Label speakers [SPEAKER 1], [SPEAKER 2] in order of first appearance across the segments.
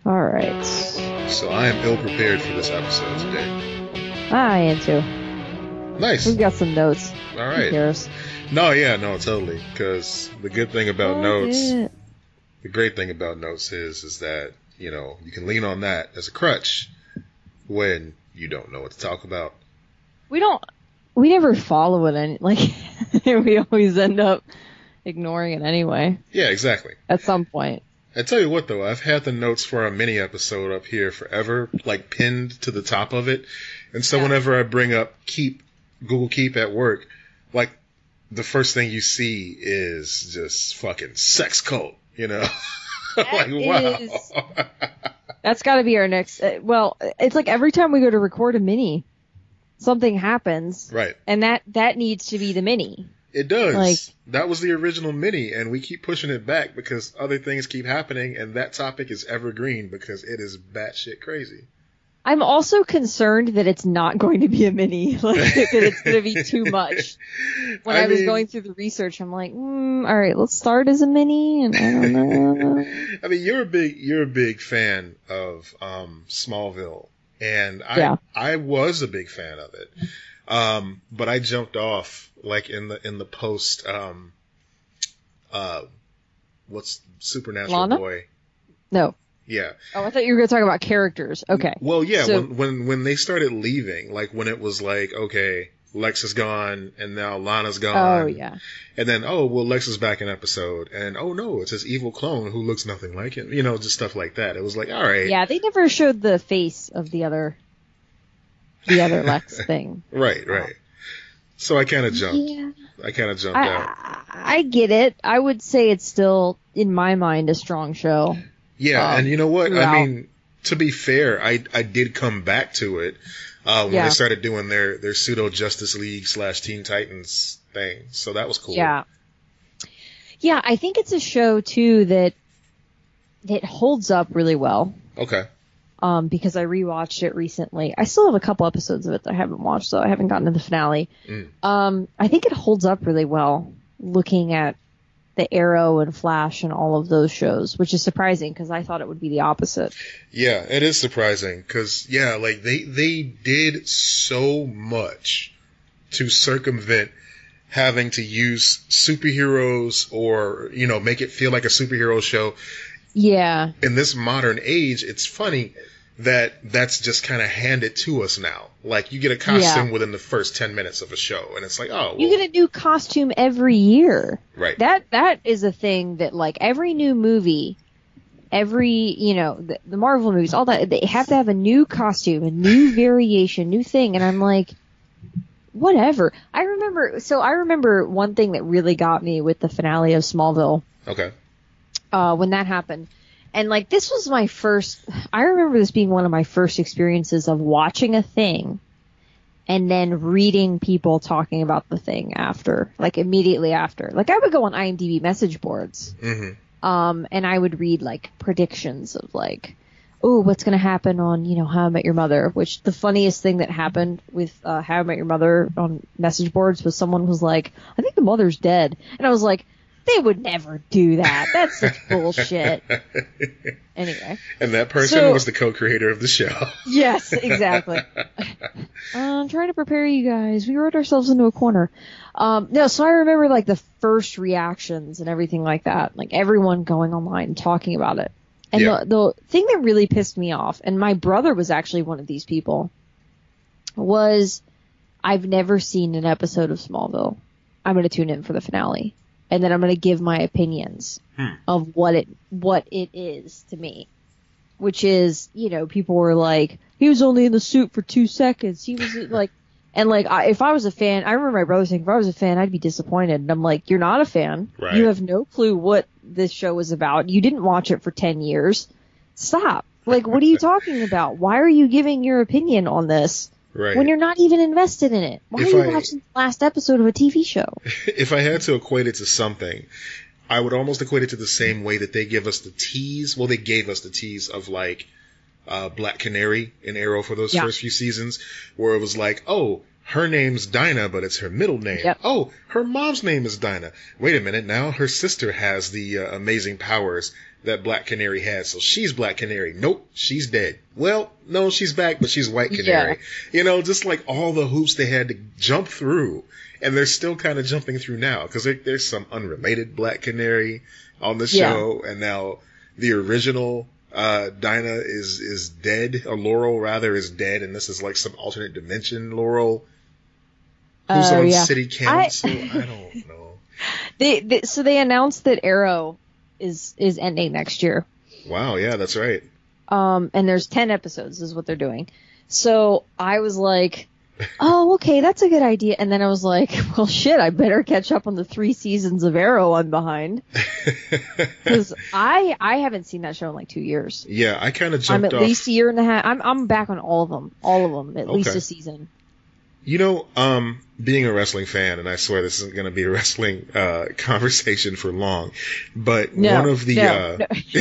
[SPEAKER 1] All right.
[SPEAKER 2] So I am ill prepared for this episode today.
[SPEAKER 1] I am too.
[SPEAKER 2] Nice.
[SPEAKER 1] We've got some notes.
[SPEAKER 2] All
[SPEAKER 1] Who
[SPEAKER 2] right.
[SPEAKER 1] cares?
[SPEAKER 2] No, totally. Because the good thing about notes,
[SPEAKER 1] Yeah.
[SPEAKER 2] the great thing about notes is that, you know, you can lean on that as a crutch when you don't know what to talk about.
[SPEAKER 1] We never follow it any, like, we always end up ignoring it anyway.
[SPEAKER 2] Yeah, exactly.
[SPEAKER 1] At some point.
[SPEAKER 2] I tell you what, though, I've had the notes for a mini episode up here forever, like pinned to the top of it. And so whenever I bring up Google Keep at work, like the first thing you see is just fucking sex cult, you know? Like, wow.
[SPEAKER 1] That's got to be our next. Well, it's like every time we go to record a mini, something happens.
[SPEAKER 2] Right.
[SPEAKER 1] And that needs to be the mini.
[SPEAKER 2] It does.
[SPEAKER 1] Like,
[SPEAKER 2] that was the original mini, and we keep pushing it back because other things keep happening, and that topic is evergreen because it is batshit crazy.
[SPEAKER 1] I'm also concerned that it's not going to be a mini, like that it's going to be too much. When I was going through the research, I'm like, all right, let's start as a mini, and I don't know.
[SPEAKER 2] I mean, you're a big fan of Smallville, and I was a big fan of it, but I jumped off like in the post. What's Supernatural
[SPEAKER 1] Lana?
[SPEAKER 2] Boy?
[SPEAKER 1] No.
[SPEAKER 2] Yeah.
[SPEAKER 1] Oh, I thought you were going to talk about characters. Okay.
[SPEAKER 2] Well, yeah,
[SPEAKER 1] so,
[SPEAKER 2] when they started leaving, like when it was like, okay, Lex is gone, and now Lana's gone.
[SPEAKER 1] Oh, yeah.
[SPEAKER 2] And then, oh, well, Lex is back in episode, and oh no, it's his evil clone who looks nothing like him. You know, just stuff like that. It was like, all right.
[SPEAKER 1] Yeah, they never showed the face of the other Lex thing.
[SPEAKER 2] Right. So I kind of jumped.
[SPEAKER 1] Yeah.
[SPEAKER 2] I kind of jumped out.
[SPEAKER 1] I get it. I would say it's still, in my mind, a strong show.
[SPEAKER 2] Yeah, and you know what?
[SPEAKER 1] Throughout.
[SPEAKER 2] I mean, to be fair, I did come back to it when they started doing their pseudo Justice League / Teen Titans thing. So that was cool.
[SPEAKER 1] Yeah. Yeah, I think it's a show too that holds up really well.
[SPEAKER 2] Okay.
[SPEAKER 1] Because I rewatched it recently. I still have a couple episodes of it that I haven't watched, so I haven't gotten to the finale. I think it holds up really well, looking at the Arrow and Flash and all of those shows, which is surprising because I thought it would be the opposite.
[SPEAKER 2] Yeah, it is surprising because, yeah, like they did so much to circumvent having to use superheroes or, you know, make it feel like a superhero show.
[SPEAKER 1] Yeah.
[SPEAKER 2] In this modern age, it's funny that that's just kind of handed to us now. Like, you get a costume within the first 10 minutes of a show, and it's like, oh, well. You
[SPEAKER 1] get a new costume every year.
[SPEAKER 2] Right.
[SPEAKER 1] That is a thing that, like, every new movie, the Marvel movies, all that, they have to have a new costume, a new variation, new thing, and I'm like, whatever. I remember one thing that really got me with the finale of Smallville.
[SPEAKER 2] Okay.
[SPEAKER 1] When that happened. And, like, this was I remember this being one of my first experiences of watching a thing and then reading people talking about the thing after, like, immediately after. Like, I would go on IMDb message boards, and I would read, like, predictions of, like, oh, what's going to happen on, How I Met Your Mother, which the funniest thing that happened with How I Met Your Mother on message boards was someone was like, I think the mother's dead. And I was like, they would never do that. That's such bullshit. Anyway.
[SPEAKER 2] And that person was the co-creator of the show.
[SPEAKER 1] Yes, exactly. I'm trying to prepare you guys. We wrote ourselves into a corner. So I remember, like, the first reactions and everything like that. Like, everyone going online and talking about it. And the thing that really pissed me off, and my brother was actually one of these people, was I've never seen an episode of Smallville. I'm going to tune in for the finale. And then I'm going to give my opinions of what it is to me, which is, people were like, he was only in the suit for 2 seconds. He was like, and like, if I was a fan, I remember my brother saying, if I was a fan, I'd be disappointed. And I'm like, you're not a fan.
[SPEAKER 2] Right.
[SPEAKER 1] You have no clue what this show is about. You didn't watch it for 10 years. Stop. Like, what are you talking about? Why are you giving your opinion on this?
[SPEAKER 2] Right.
[SPEAKER 1] When you're not even invested in it. Why are you watching the last episode of a TV show?
[SPEAKER 2] If I had to equate it to something, I would almost equate it to the same way that they give us the tease. Well, they gave us the tease of, like, Black Canary in Arrow for those first few seasons, where it was like, oh, her name's Dinah, but it's her middle name.
[SPEAKER 1] Yep.
[SPEAKER 2] Oh, her mom's name is Dinah. Wait a minute, now her sister has the amazing powers that Black Canary had. So she's Black Canary. Nope, she's dead. Well, no, she's back, but she's White Canary. Yeah. Just like all the hoops they had to jump through. And they're still kind of jumping through now, because there's some unrelated Black Canary on the show, and now the original Dinah is dead, or Laurel rather is dead, and this is like some alternate dimension Laurel who's on city council. I don't know.
[SPEAKER 1] So they announced that Arrow is ending next year.
[SPEAKER 2] Wow, yeah, that's right.
[SPEAKER 1] And there's 10 episodes is what they're doing. So I was like, oh, okay, that's a good idea. And then I was like, well, shit, I better catch up on the 3 seasons of Arrow I'm behind. Because I haven't seen that show in like 2 years.
[SPEAKER 2] Yeah, I kind of jumped off.
[SPEAKER 1] I'm at least a year and a half. I'm back on all of them, at least a season.
[SPEAKER 2] You know, being a wrestling fan, and I swear this isn't going to be a wrestling conversation for long, but one of the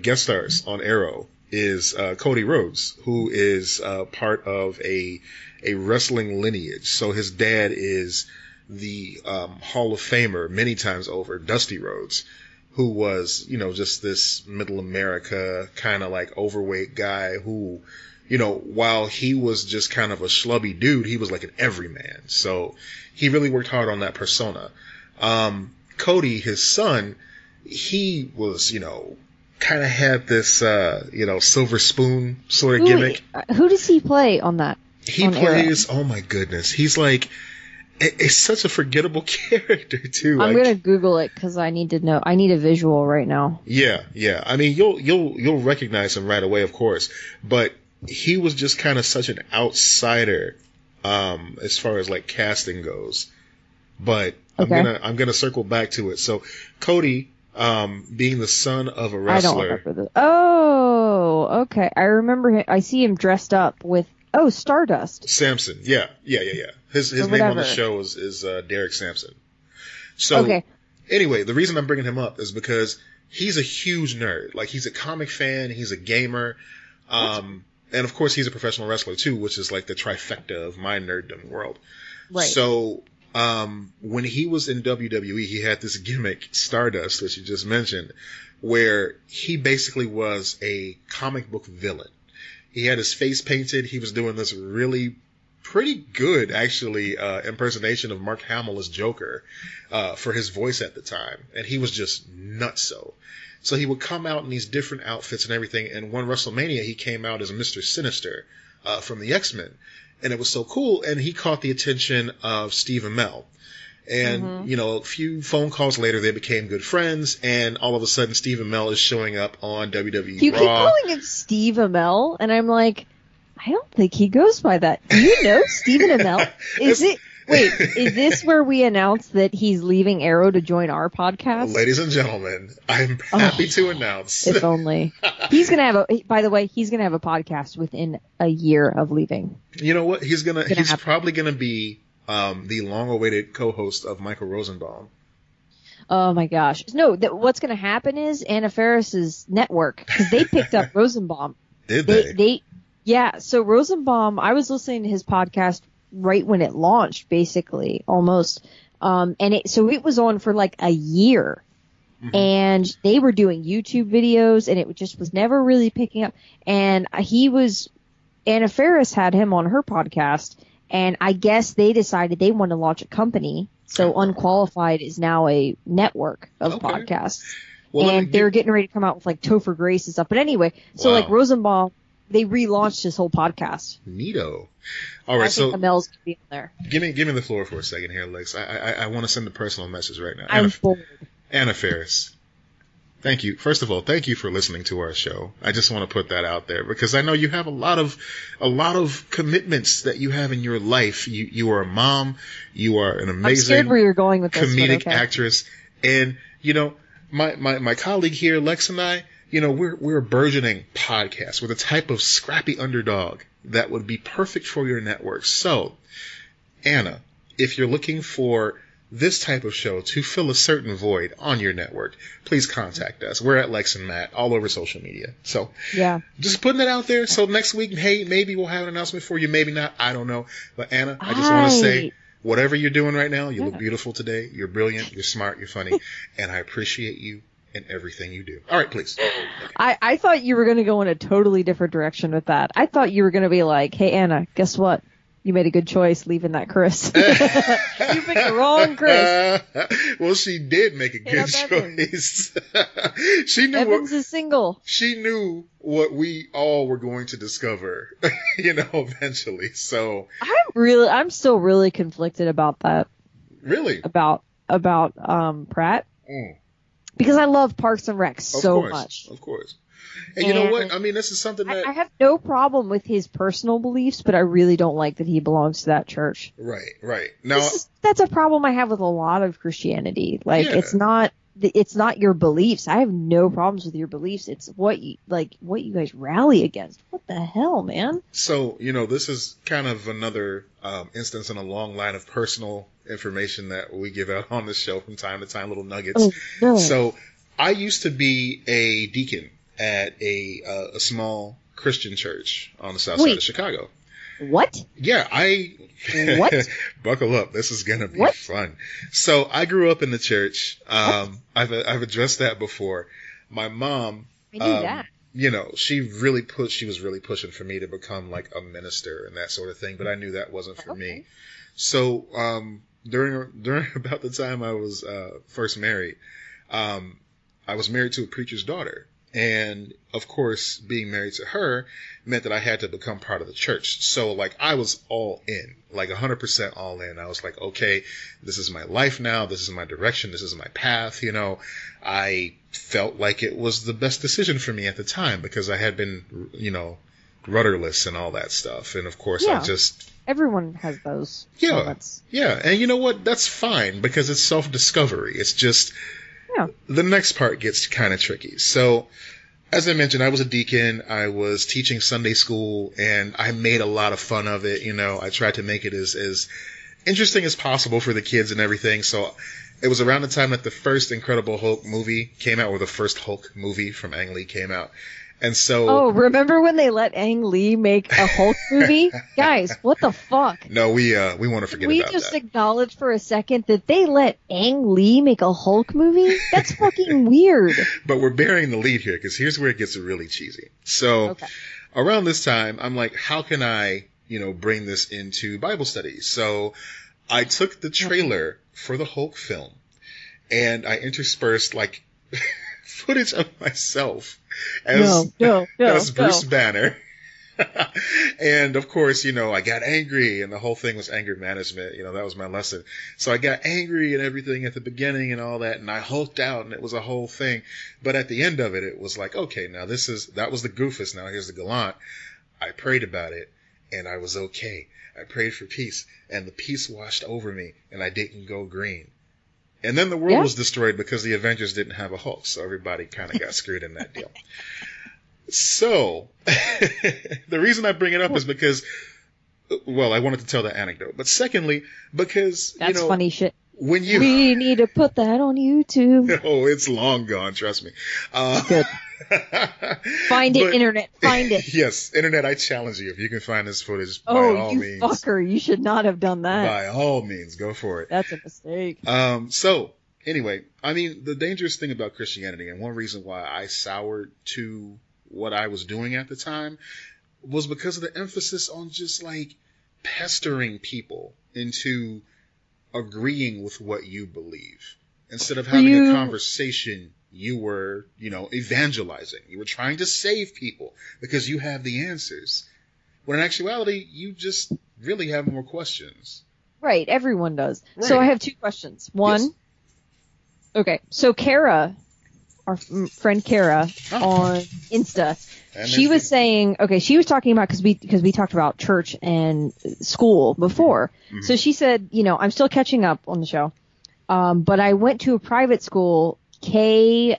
[SPEAKER 2] guest stars on Arrow is Cody Rhodes, who is part of a wrestling lineage. So his dad is the Hall of Famer many times over, Dusty Rhodes, who was, just this middle America kind of like overweight guy who, while he was just kind of a schlubby dude, he was like an everyman. So he really worked hard on that persona. Cody, his son, he was, kind of had this, silver spoon sort of gimmick.
[SPEAKER 1] Who does he play on that?
[SPEAKER 2] He plays, Arrow? Oh my goodness. He's like, it's such a forgettable character too.
[SPEAKER 1] I'm going to Google it because I need to know. I need a visual right now.
[SPEAKER 2] Yeah. I mean, you'll recognize him right away, of course. But he was just kind of such an outsider, as far as like casting goes. But okay. I'm gonna circle back to it. So Cody, being the son of a wrestler. I don't remember this.
[SPEAKER 1] Oh, okay. I remember him. I see him dressed up with, Stardust.
[SPEAKER 2] Samson. Yeah. His name on the show is Derek Sampson. So, anyway, the reason I'm bringing him up is because he's a huge nerd. Like, he's a comic fan. He's a gamer. And of course he's a professional wrestler too, which is like the trifecta of my nerddom world.
[SPEAKER 1] Right.
[SPEAKER 2] So, when he was in WWE, he had this gimmick, Stardust, which you just mentioned, where he basically was a comic book villain. He had his face painted. He was doing this really pretty good, actually, impersonation of Mark Hamill as Joker, for his voice at the time. And he was just nutso. So he would come out in these different outfits and everything. And one WrestleMania, he came out as Mr. Sinister, from the X-Men. And it was so cool, and he caught the attention of Steve Amell. And, a few phone calls later, they became good friends, and all of a sudden, Steve Amell is showing up on WWE
[SPEAKER 1] You
[SPEAKER 2] Raw.
[SPEAKER 1] keep calling him Steve Amell, and I'm like, I don't think he goes by that. Do you know Stephen Amell? Wait, is this where we announce that he's leaving Arrow to join our podcast?
[SPEAKER 2] Ladies and gentlemen, I'm happy to announce.
[SPEAKER 1] If only. He's going to have by the way, he's going to have a podcast within a year of leaving.
[SPEAKER 2] You know what? He's probably going to be the long-awaited co-host of Michael Rosenbaum.
[SPEAKER 1] Oh my gosh. No, what's going to happen is Anna Faris's network, because they picked up Rosenbaum.
[SPEAKER 2] Did they?
[SPEAKER 1] Yeah, so Rosenbaum, I was listening to his podcast right when it launched, basically, almost. And it was on for like a year. Mm-hmm. And they were doing YouTube videos, and it just was never really picking up. And Anna Faris had him on her podcast, and I guess they decided they want to launch a company. So Unqualified is now a network of podcasts. Well, and they're getting ready to come out with like Topher Grace and stuff. But anyway, so like Rosenbaum, they relaunched his whole podcast.
[SPEAKER 2] Neato. All right,
[SPEAKER 1] I think Amel's going to be on there.
[SPEAKER 2] Give me the floor for a second here, Lex. I want to send a personal message right now.
[SPEAKER 1] I'm bored.
[SPEAKER 2] Anna Faris. Thank you. First of all, thank you for listening to our show. I just want to put that out there because I know you have a lot of commitments that you have in your life. You are a mom. You are an amazing,
[SPEAKER 1] I'm scared where you're going with this,
[SPEAKER 2] comedic actress. And, my colleague here, Lex, and I, we're a burgeoning podcast. We're the type of scrappy underdog that would be perfect for your network. So, Anna, if you're looking for this type of show to fill a certain void on your network, please contact us. We're at Lex and Matt all over social media. So, just putting it out there. So next week, hey, maybe we'll have an announcement for you. Maybe not. I don't know. But Anna, I just want to say Whatever you're doing right now, you look beautiful today. You're brilliant. You're smart. You're funny. And I appreciate you in everything you do. All right, please.
[SPEAKER 1] I thought you were going to go in a totally different direction with that. I thought you were going to be like, hey, Anna, guess what? You made a good choice leaving that Chris. You picked the wrong Chris.
[SPEAKER 2] Well, she did make a good choice. She knew
[SPEAKER 1] Evans is single.
[SPEAKER 2] She knew what we all were going to discover, eventually. So
[SPEAKER 1] I'm still really conflicted about that.
[SPEAKER 2] Really?
[SPEAKER 1] About Pratt.
[SPEAKER 2] Mm.
[SPEAKER 1] Because I love Parks and Rec so much.
[SPEAKER 2] Of course. And you know what? I mean, this is something that...
[SPEAKER 1] I have no problem with his personal beliefs, but I really don't like that he belongs to that church.
[SPEAKER 2] Right. Now,
[SPEAKER 1] that's a problem I have with a lot of Christianity. Like, it's not your beliefs. I have no problems with your beliefs. It's what you guys rally against. What the hell, man?
[SPEAKER 2] So, this is kind of another instance in a long line of personal information that we give out on the show from time to time, little nuggets.
[SPEAKER 1] Oh, no.
[SPEAKER 2] So, I used to be a deacon at a small Christian church on the south side of Chicago.
[SPEAKER 1] What?
[SPEAKER 2] Yeah,
[SPEAKER 1] What?
[SPEAKER 2] Buckle up. This is going to be fun. So I grew up in the church. I've addressed that before. My mom,
[SPEAKER 1] I knew that.
[SPEAKER 2] she was really pushing for me to become like a minister and that sort of thing, but I knew that wasn't for me. So, during about the time I was, first married, I was married to a preacher's daughter. And of course, being married to her meant that I had to become part of the church. So like I was all in, like 100% all in. I was like, okay, this is my life now. This is my direction. This is my path. I felt like it was the best decision for me at the time because I had been, rudderless and all that stuff. And of course,
[SPEAKER 1] everyone has those moments.
[SPEAKER 2] Yeah. And you know what? That's fine because it's self-discovery. It's just...
[SPEAKER 1] Yeah.
[SPEAKER 2] The next part gets kind of tricky. So, as I mentioned, I was a deacon. I was teaching Sunday school, and I made a lot of fun of it. I tried to make it as interesting as possible for the kids and everything. So, it was around the time that the first Incredible Hulk movie came out, or the first Hulk movie from Ang Lee came out. And so... Oh,
[SPEAKER 1] remember when they let Ang Lee make a Hulk movie? Guys, what the fuck?
[SPEAKER 2] No, we want to forget about that.
[SPEAKER 1] We just acknowledge for a second that they let Ang Lee make a Hulk movie? That's fucking weird.
[SPEAKER 2] But we're bearing the lead here, because here's where it gets really cheesy. So, around this time, I'm like, how can I, bring this into Bible studies? So, I took the trailer for the Hulk film, and I interspersed, like, footage of myself as Bruce Banner. And of course, I got angry and the whole thing was anger management. That was my lesson. So I got angry and everything at the beginning and all that. And I hulked out and it was a whole thing. But at the end of it, it was like, okay, now that was the Goofus. Now here's the Gallant. I prayed about it and I was okay. I prayed for peace and the peace washed over me and I didn't go green. And then the world was destroyed because the Avengers didn't have a Hulk, so everybody kind of got screwed in that deal. So, the reason I bring it up is because, I wanted to tell that anecdote. But secondly, because,
[SPEAKER 1] That's funny shit.
[SPEAKER 2] We
[SPEAKER 1] need to put that on YouTube.
[SPEAKER 2] Oh, it's long gone, trust me.
[SPEAKER 1] Good. Find it, Internet. Find it.
[SPEAKER 2] Yes, Internet, I challenge you. If you can find this footage, by all means.
[SPEAKER 1] Oh, you fucker. You should not have done that.
[SPEAKER 2] By all means, go for it.
[SPEAKER 1] That's a mistake.
[SPEAKER 2] So, anyway, I mean, the dangerous thing about Christianity, and one reason why I soured to what I was doing at the time, was because of the emphasis on just, like, pestering people into agreeing with what you believe. Instead of having a conversation, you were, evangelizing. You were trying to save people because you have the answers. When in actuality, you just really have more questions.
[SPEAKER 1] Right, everyone does.
[SPEAKER 2] Right.
[SPEAKER 1] So I have two questions. One, okay, so Kara, our friend Kara on Insta, she was saying, she was talking about, because we talked about church and school before. Mm-hmm. So she said, I'm still catching up on the show. But I went to a private school, K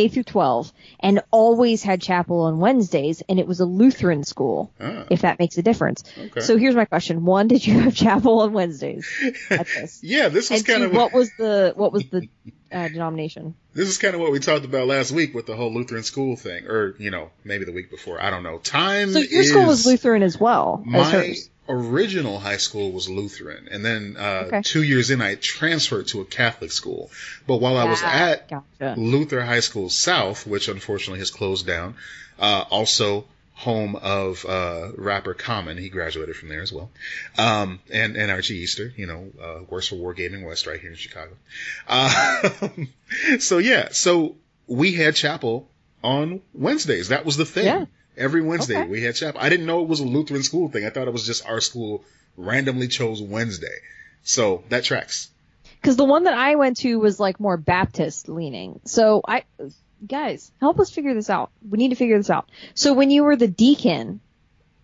[SPEAKER 1] through 12, and always had chapel on Wednesdays, and it was a Lutheran school, if that makes a difference. Okay. So here's my question. One, did you have chapel on Wednesdays at this?
[SPEAKER 2] Yeah, this was kind of...
[SPEAKER 1] What was the denomination?
[SPEAKER 2] This is kind of what we talked about last week with the whole Lutheran school thing, or, maybe the week before. I don't know.
[SPEAKER 1] So your school was Lutheran as well as hers?
[SPEAKER 2] original high school was Lutheran, and then
[SPEAKER 1] Okay.
[SPEAKER 2] 2 years in, I transferred to a Catholic school. But while I was at
[SPEAKER 1] Gotcha.
[SPEAKER 2] Luther High School South, which unfortunately has closed down, also home of rapper Common, he graduated from there as well, and Archie Easter, works for Wargaming West right here in Chicago. So we had chapel on Wednesdays. That was the thing.
[SPEAKER 1] Yeah.
[SPEAKER 2] Every Wednesday
[SPEAKER 1] Okay.
[SPEAKER 2] we had chapel. I didn't know it was a Lutheran school thing. I thought it was just our school randomly chose Wednesday. So that tracks.
[SPEAKER 1] Because the one that I went to was like more Baptist leaning. So guys, help us figure this out. We need to figure this out. So when you were the deacon,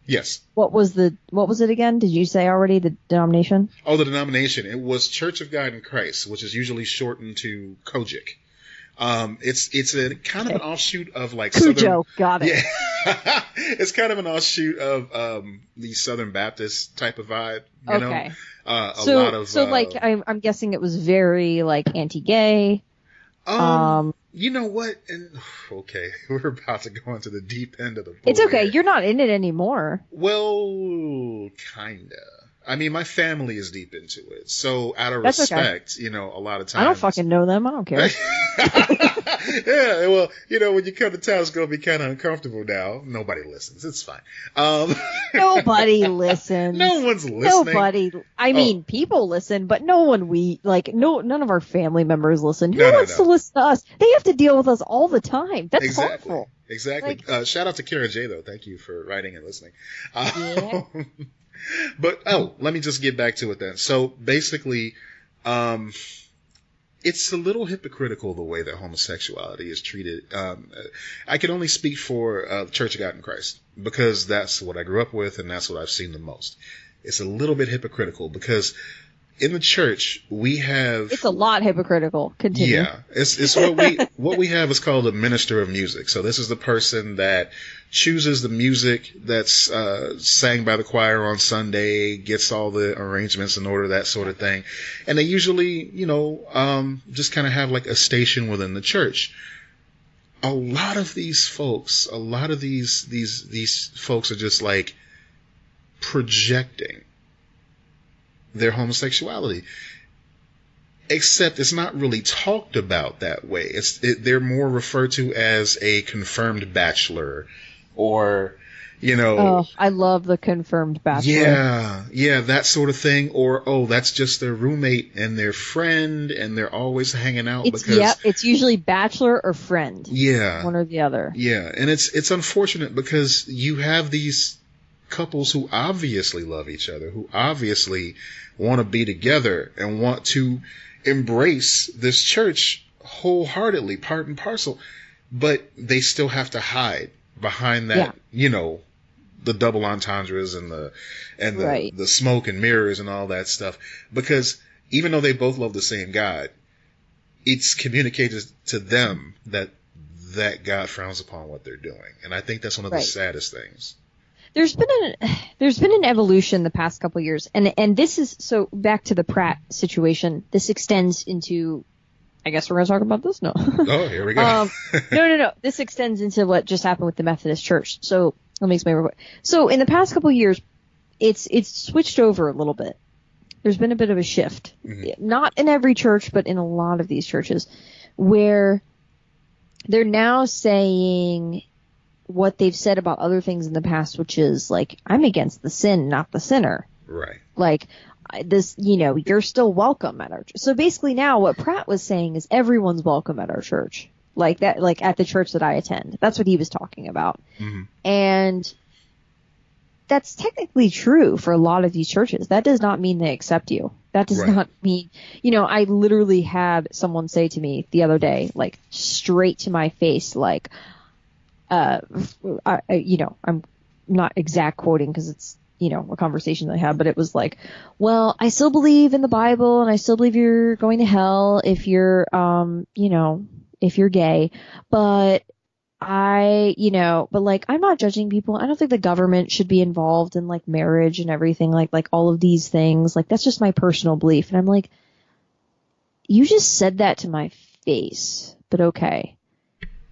[SPEAKER 2] Yes.
[SPEAKER 1] what was it again? Did you say already the denomination?
[SPEAKER 2] Oh, the denomination. It was Church of God in Christ, which is usually shortened to COGIC. It's a kind of an offshoot of like
[SPEAKER 1] Cujo, got it.
[SPEAKER 2] Yeah. It's kind of an offshoot of the Southern Baptist type of vibe, you know?
[SPEAKER 1] I'm guessing it was very like anti-gay.
[SPEAKER 2] You know what? Okay, we're about to go into the deep end of the pool.
[SPEAKER 1] It's okay.
[SPEAKER 2] Here.
[SPEAKER 1] You're not in it anymore.
[SPEAKER 2] Well, kinda. I mean, my family is deep into it, so out of
[SPEAKER 1] That's
[SPEAKER 2] respect, a lot of times
[SPEAKER 1] I don't fucking know them. I don't care.
[SPEAKER 2] Yeah, well, when you come to town, it's gonna be kind of uncomfortable now. Nobody listens. It's fine.
[SPEAKER 1] Nobody listens.
[SPEAKER 2] No one's listening.
[SPEAKER 1] Nobody. I mean, people listen, but none of our family members listen. Who wants to listen to us? They have to deal with us all the time. That's harmful.
[SPEAKER 2] Exactly. Shout out to Kara J though. Thank you for writing and listening.
[SPEAKER 1] Yeah.
[SPEAKER 2] But let me just get back to it then. So basically, it's a little hypocritical the way that homosexuality is treated. I can only speak for the Church of God in Christ because that's what I grew up with and that's what I've seen the most. It's a little bit hypocritical because in the church we have.
[SPEAKER 1] It's a lot hypocritical. Continue.
[SPEAKER 2] Yeah, it's what we have is called a minister of music. So this is the person that chooses the music that's sang by the choir on Sunday, gets all the arrangements in order, that sort of thing. And they usually, just kind of have like a station within the church. A lot of these folks are just like projecting their homosexuality. Except it's not really talked about that way. They're more referred to as a confirmed bachelor or,
[SPEAKER 1] Oh, I love the confirmed bachelor.
[SPEAKER 2] Yeah, that sort of thing. Or, that's just their roommate and their friend and they're always hanging out
[SPEAKER 1] it's usually bachelor or friend.
[SPEAKER 2] Yeah.
[SPEAKER 1] One or the other.
[SPEAKER 2] Yeah, and it's unfortunate because you have these couples who obviously love each other, who obviously want to be together and want to embrace this church wholeheartedly, part and parcel, but they still have to hide behind that, the double entendres and the smoke and mirrors and all that stuff. Because even though they both love the same God, it's communicated to them that God frowns upon what they're doing. And I think that's one of the saddest things.
[SPEAKER 1] There's been an evolution the past couple of years, and this is so back to the Pratt situation. This extends into, I guess we're going to talk about this now.
[SPEAKER 2] Oh, here we go.
[SPEAKER 1] No. This extends into what just happened with the Methodist Church. So let me explain real quick. So in the past couple of years, it's switched over a little bit. There's been a bit of a shift, not in every church, but in a lot of these churches, where they're now saying what they've said about other things in the past, which is like, I'm against the sin, not the sinner.
[SPEAKER 2] Right.
[SPEAKER 1] Like this, you're still welcome at our church. So basically now what Pratt was saying is everyone's welcome at our church. Like that, like at the church that I attend. That's what he was talking about. Mm-hmm. And that's technically true for a lot of these churches. That does not mean they accept you. That does not mean, I literally had someone say to me the other day, like straight to my face, like, I'm not exact quoting because it's, a conversation I had, but it was like, well, I still believe in the Bible and I still believe you're going to hell if you're, if you're gay, but but like, I'm not judging people. I don't think the government should be involved in like marriage and everything, like all of these things. Like, that's just my personal belief. And I'm like, you just said that to my face, but okay.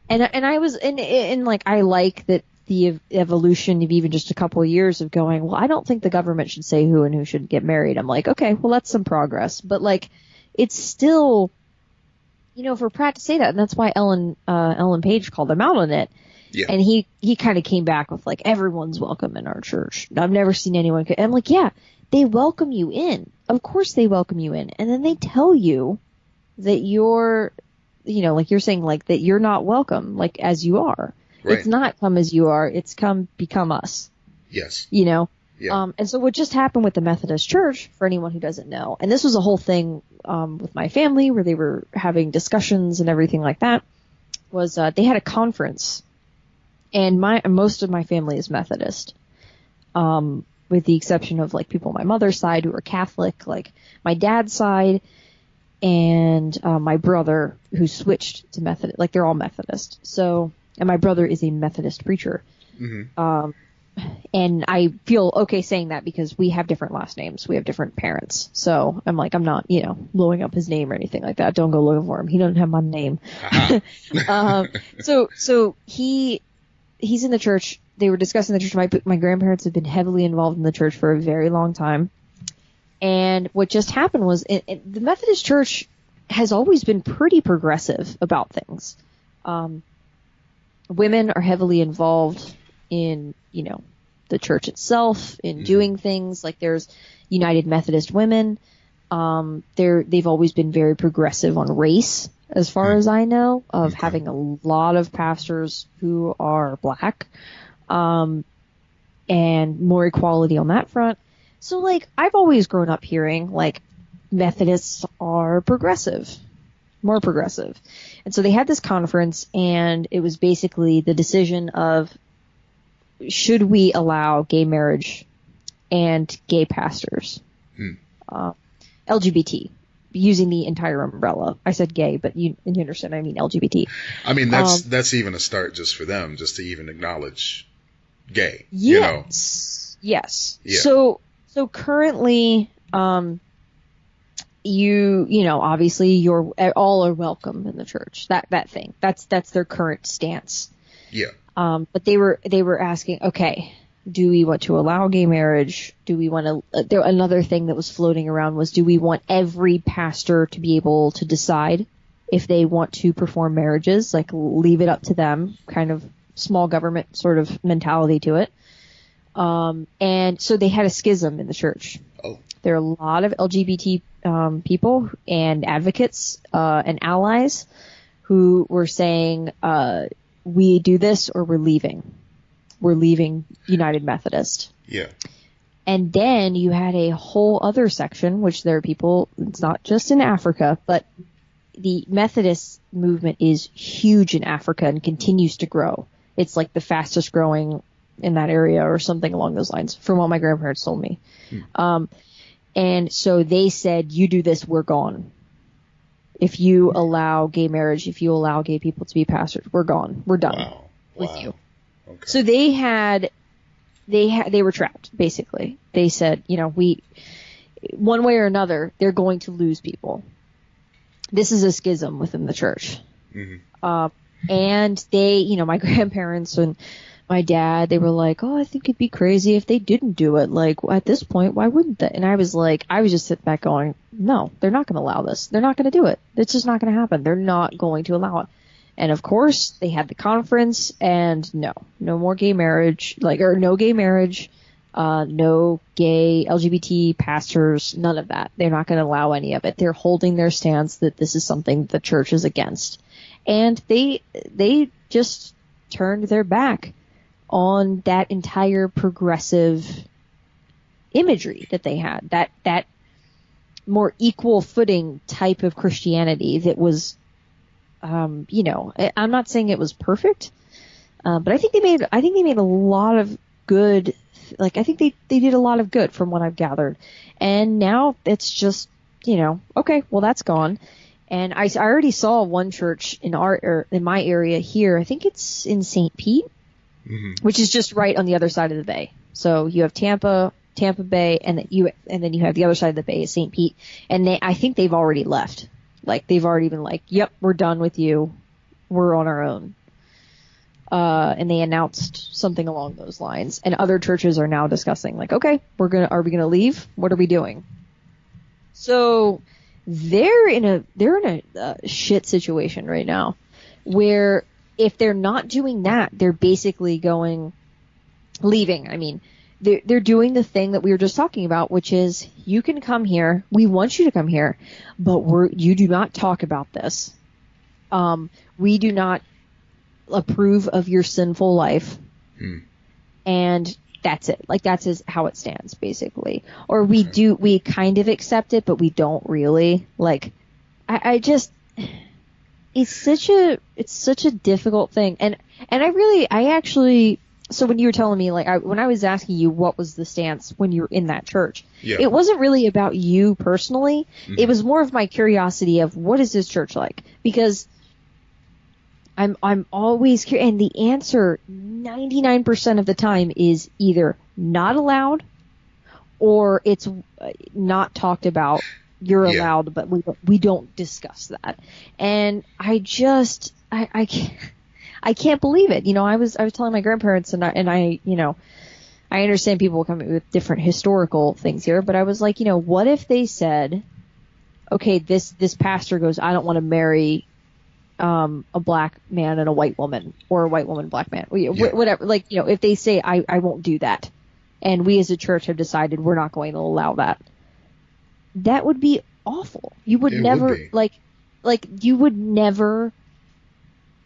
[SPEAKER 1] And I was, and like, I like that, the evolution of even just a couple of years of going, well, I don't think the government should say who and who should get married. I'm like, okay, well, that's some progress. But, like, it's still, you know, for Pratt to say that, and that's why Ellen Page called him out on it.
[SPEAKER 2] Yeah.
[SPEAKER 1] And he kind of came back with, like, everyone's welcome in our church. I've never seen anyone. And I'm like, yeah, they welcome you in. Of course they welcome you in. And then they tell you that you're, you know, like you're saying, like, that you're not welcome, like, as you are. Right. It's not come as you are. It's become us.
[SPEAKER 2] Yes.
[SPEAKER 1] You know?
[SPEAKER 2] Yeah.
[SPEAKER 1] And so what just happened with the Methodist Church, for anyone who doesn't know, and this was a whole thing with my family where they were having discussions and everything like that, was they had a conference. And most of my family is Methodist, with the exception of, like, people on my mother's side who are Catholic, like my dad's side, and my brother who switched to Methodist. Like, they're all Methodist. So, and my brother is a Methodist preacher. Mm-hmm. And I feel okay saying that because we have different last names. We have different parents. So I'm like, I'm not, you know, blowing up his name or anything like that. Don't go looking for him. He doesn't have my name. So he's in the church. They were discussing the church. My grandparents have been heavily involved in the church for a very long time. And what just happened was the Methodist Church has always been pretty progressive about things. Women are heavily involved in, you know, the church itself, in doing things. Like, there's United Methodist Women. They've always been very progressive on race, as far as I know, of having a lot of pastors who are black, and more equality on that front. So, like, I've always grown up hearing, like, Methodists are progressive, more progressive. And so they had this conference, and it was basically the decision of, should we allow gay marriage and gay pastors? LGBT, using the entire umbrella. I said gay, but you understand, I mean LGBT.
[SPEAKER 2] I mean, that's even a start just for them, just to even acknowledge gay.
[SPEAKER 1] Yes.
[SPEAKER 2] You know?
[SPEAKER 1] Yes.
[SPEAKER 2] Yeah.
[SPEAKER 1] So currently, you know, obviously you're all are welcome in the church. That thing. That's their current stance.
[SPEAKER 2] Yeah.
[SPEAKER 1] But they were asking, okay, do we want to allow gay marriage? Do we want to, another thing that was floating around was, do we want every pastor to be able to decide if they want to perform marriages, like leave it up to them, kind of small government sort of mentality to it. And so they had a schism in the church.
[SPEAKER 2] Oh.
[SPEAKER 1] There are a lot of LGBT people and advocates and allies who were saying, we do this or we're leaving. We're leaving United Methodist.
[SPEAKER 2] Yeah.
[SPEAKER 1] And then you had a whole other section, which there are people, it's not just in Africa, but the Methodist movement is huge in Africa and continues to grow. It's like the fastest growing in that area or something along those lines, from what my grandparents told me. And so they said, you do this, we're gone. If you allow gay marriage, if you allow gay people to be pastors, we're gone. We're done with you. Okay. So they were trapped, basically. They said, you know, one way or another, they're going to lose people. This is a schism within the church. Mm-hmm. And they, you know, my grandparents and my dad, they were like, oh, I think it'd be crazy if they didn't do it. Like, at this point, why wouldn't they? And I was just sitting back going, no, they're not going to allow this. They're not going to do it. It's just not going to happen. They're not going to allow it. And of course, they had the conference, and no more gay marriage, or no gay marriage, no gay LGBT pastors, none of that. They're not going to allow any of it. They're holding their stance that this is something the church is against. And they just turned their back on that entire progressive imagery that they had, that more equal footing type of Christianity that was, you know, I'm not saying it was perfect, but I think they made a lot of good, like, I think they did a lot of good from what I've gathered. And now it's just, you know, okay, well, that's gone. And I already saw one church in my area here. I think it's in St. Pete, which is just right on the other side of the bay. So you have Tampa Bay, and then you have the other side of the bay is St. Pete. And I think they've already left. Like, they've already been like, yep, we're done with you. We're on our own. and they announced something along those lines. And other churches are now discussing, like, okay, are we gonna leave? What are we doing? So they're in a shit situation right now, where if they're not doing that, they're basically leaving. I mean, they're doing the thing that we were just talking about, which is, you can come here. We want you to come here, but you do not talk about this. We do not approve of your sinful life. And that's it. Like, that's how it stands, basically. Or we kind of accept it, but we don't really. Like, it's such a difficult thing. And I actually, so when you were telling me, like, when I was asking you what was the stance when you were in that church, it wasn't really about you personally. It was more of my curiosity of, what is this church like? Because I'm always curious, and the answer 99% of the time is either not allowed or it's not talked about. You're allowed, but we don't discuss that. And I can't believe it. You know, I was telling my grandparents, and I you know, I understand people come with different historical things here, but I was like, you know, what if they said, okay, this pastor goes, I don't want to marry a black man and a white woman, or a white woman, black man, whatever. Like, you know, if they say, I won't do that, and we as a church have decided we're not going to allow that, that would be awful. You would never, like you would never,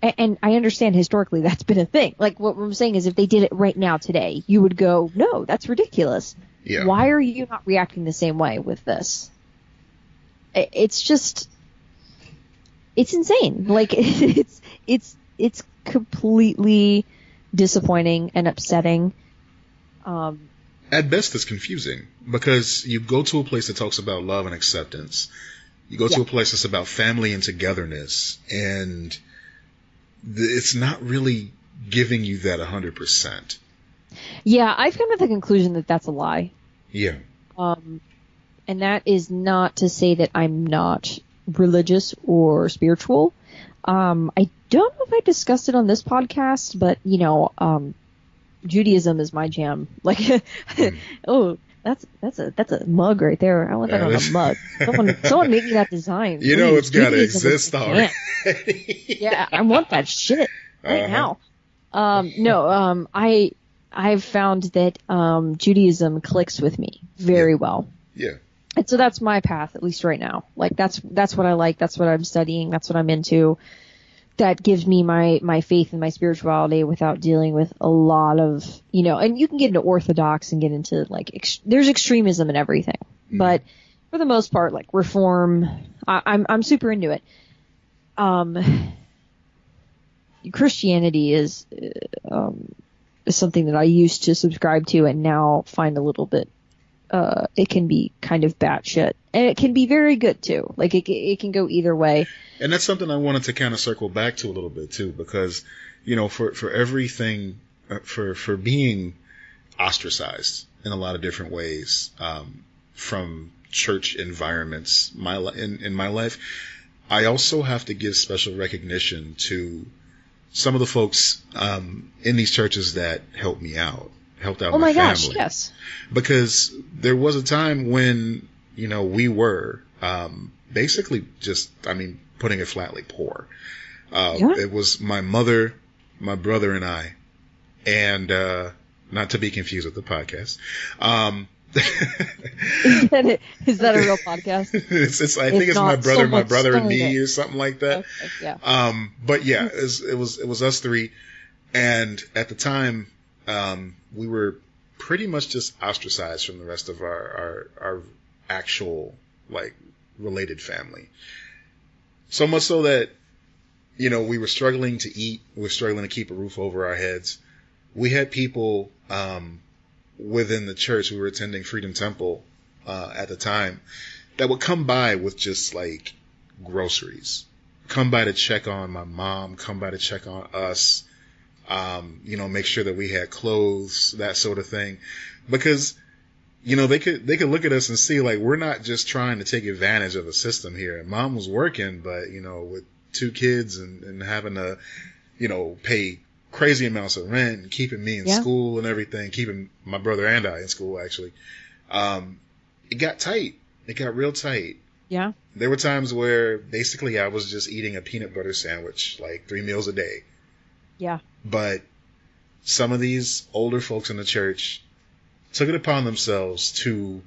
[SPEAKER 1] and I understand historically that's been a thing. Like, what I'm saying is, if they did it right now today, you would go, no, that's ridiculous. Yeah. Why are you not reacting the same way with this? It's just, it's insane. Like, it's completely disappointing and upsetting.
[SPEAKER 2] At best, it's confusing, because you go to a place that talks about love and acceptance. You go to a place that's about family and togetherness, and it's not really giving you that 100%.
[SPEAKER 1] Yeah, I've come to the conclusion that that's a lie.
[SPEAKER 2] Yeah.
[SPEAKER 1] And that is not to say that I'm not religious or spiritual. I don't know if I discussed it on this podcast, but, you know, Judaism is my jam. Like, oh, that's a mug right there. I want that on a mug. Someone make me that design.
[SPEAKER 2] You know, it's got to exist already.
[SPEAKER 1] Yeah, I want that shit right now. I've found that Judaism clicks with me very well.
[SPEAKER 2] Yeah.
[SPEAKER 1] And so that's my path, at least right now. Like, that's what I like. That's what I'm studying. That's what I'm into. That gives me my faith and my spirituality without dealing with a lot of, you know, and you can get into Orthodox and get into, like, there's extremism in everything. But for the most part, like, Reform, I'm super into it. Christianity is something that I used to subscribe to, and now find a little bit, it can be kind of batshit, and it can be very good too. Like, it can go either way.
[SPEAKER 2] And that's something I wanted to kind of circle back to a little bit too, because, you know, for everything, for being ostracized in a lot of different ways, from church environments, in my life, I also have to give special recognition to some of the folks, in these churches that helped me out. Helped out my family. Oh my gosh,
[SPEAKER 1] yes.
[SPEAKER 2] Because there was a time when, you know, we were basically just, I mean, putting it flatly, poor. It was my mother, my brother, and I, and not to be confused with the podcast.
[SPEAKER 1] Is that a real podcast?
[SPEAKER 2] I think it's my brother and me, or something like that.
[SPEAKER 1] Okay, yeah.
[SPEAKER 2] But yeah, it was us three, and at the time, we were pretty much just ostracized from the rest of our actual, like, related family. So much so that, you know, we were struggling to eat. We were struggling to keep a roof over our heads. We had people within the church, we were attending Freedom Temple at the time, that would come by with just, like, groceries. Come by to check on my mom, come by to check on us. You know, make sure that we had clothes, that sort of thing. Because, you know, they could look at us and see, like, we're not just trying to take advantage of the system here. And mom was working, but, you know, with 2 kids and having to, you know, pay crazy amounts of rent and keeping me in
[SPEAKER 1] Yeah.
[SPEAKER 2] school and everything, keeping my brother and I in school, actually. It got tight. It got real tight.
[SPEAKER 1] Yeah.
[SPEAKER 2] There were times where basically I was just eating a peanut butter sandwich like 3 meals a day.
[SPEAKER 1] Yeah.
[SPEAKER 2] But some of these older folks in the church took it upon themselves to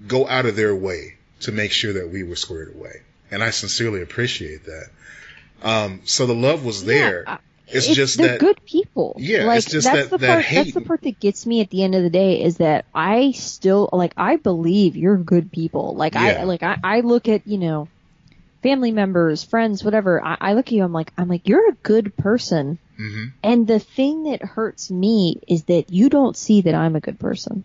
[SPEAKER 2] go out of their way to make sure that we were squared away. And I sincerely appreciate that. So the love was there.
[SPEAKER 1] Yeah,
[SPEAKER 2] It's just
[SPEAKER 1] they're
[SPEAKER 2] that
[SPEAKER 1] good people.
[SPEAKER 2] Yeah,
[SPEAKER 1] like,
[SPEAKER 2] it's just
[SPEAKER 1] that's the
[SPEAKER 2] that
[SPEAKER 1] part,
[SPEAKER 2] hate.
[SPEAKER 1] That's the part that gets me at the end of the day is that I still I believe you're good people. Like
[SPEAKER 2] Yeah.
[SPEAKER 1] I look at family members, friends, whatever. I look at you. I'm like you're a good person.
[SPEAKER 2] Mm-hmm.
[SPEAKER 1] And the thing that hurts me is that you don't see that I'm a good person.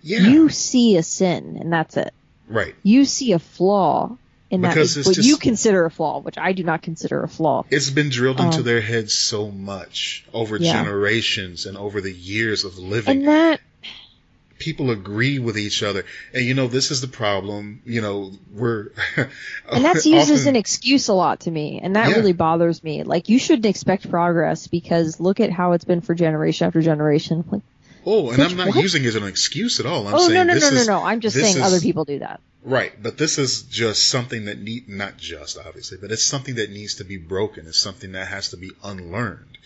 [SPEAKER 2] Yeah.
[SPEAKER 1] You see a sin, and that's it.
[SPEAKER 2] Right.
[SPEAKER 1] You see a flaw. And that
[SPEAKER 2] Because
[SPEAKER 1] is
[SPEAKER 2] it's
[SPEAKER 1] what
[SPEAKER 2] just-
[SPEAKER 1] you consider a flaw, which I do not consider a flaw.
[SPEAKER 2] It's been drilled into their heads so much over
[SPEAKER 1] Yeah.
[SPEAKER 2] generations and over the years of living.
[SPEAKER 1] And that,
[SPEAKER 2] People agree with each other. And, this is the problem. We're...
[SPEAKER 1] and that's used as
[SPEAKER 2] often-
[SPEAKER 1] an excuse a lot to me. And that
[SPEAKER 2] Yeah.
[SPEAKER 1] really bothers me. Like, you shouldn't expect progress because look at how it's been for generation after generation. Like,
[SPEAKER 2] Oh, and
[SPEAKER 1] Bitch,
[SPEAKER 2] I'm not
[SPEAKER 1] what?
[SPEAKER 2] using it as an excuse at all. I'm
[SPEAKER 1] oh,
[SPEAKER 2] saying
[SPEAKER 1] no. I'm just
[SPEAKER 2] this
[SPEAKER 1] saying
[SPEAKER 2] is-
[SPEAKER 1] other people do that.
[SPEAKER 2] Right, but this is just something that not just obviously, but it's something that needs to be broken. It's something that has to be unlearned.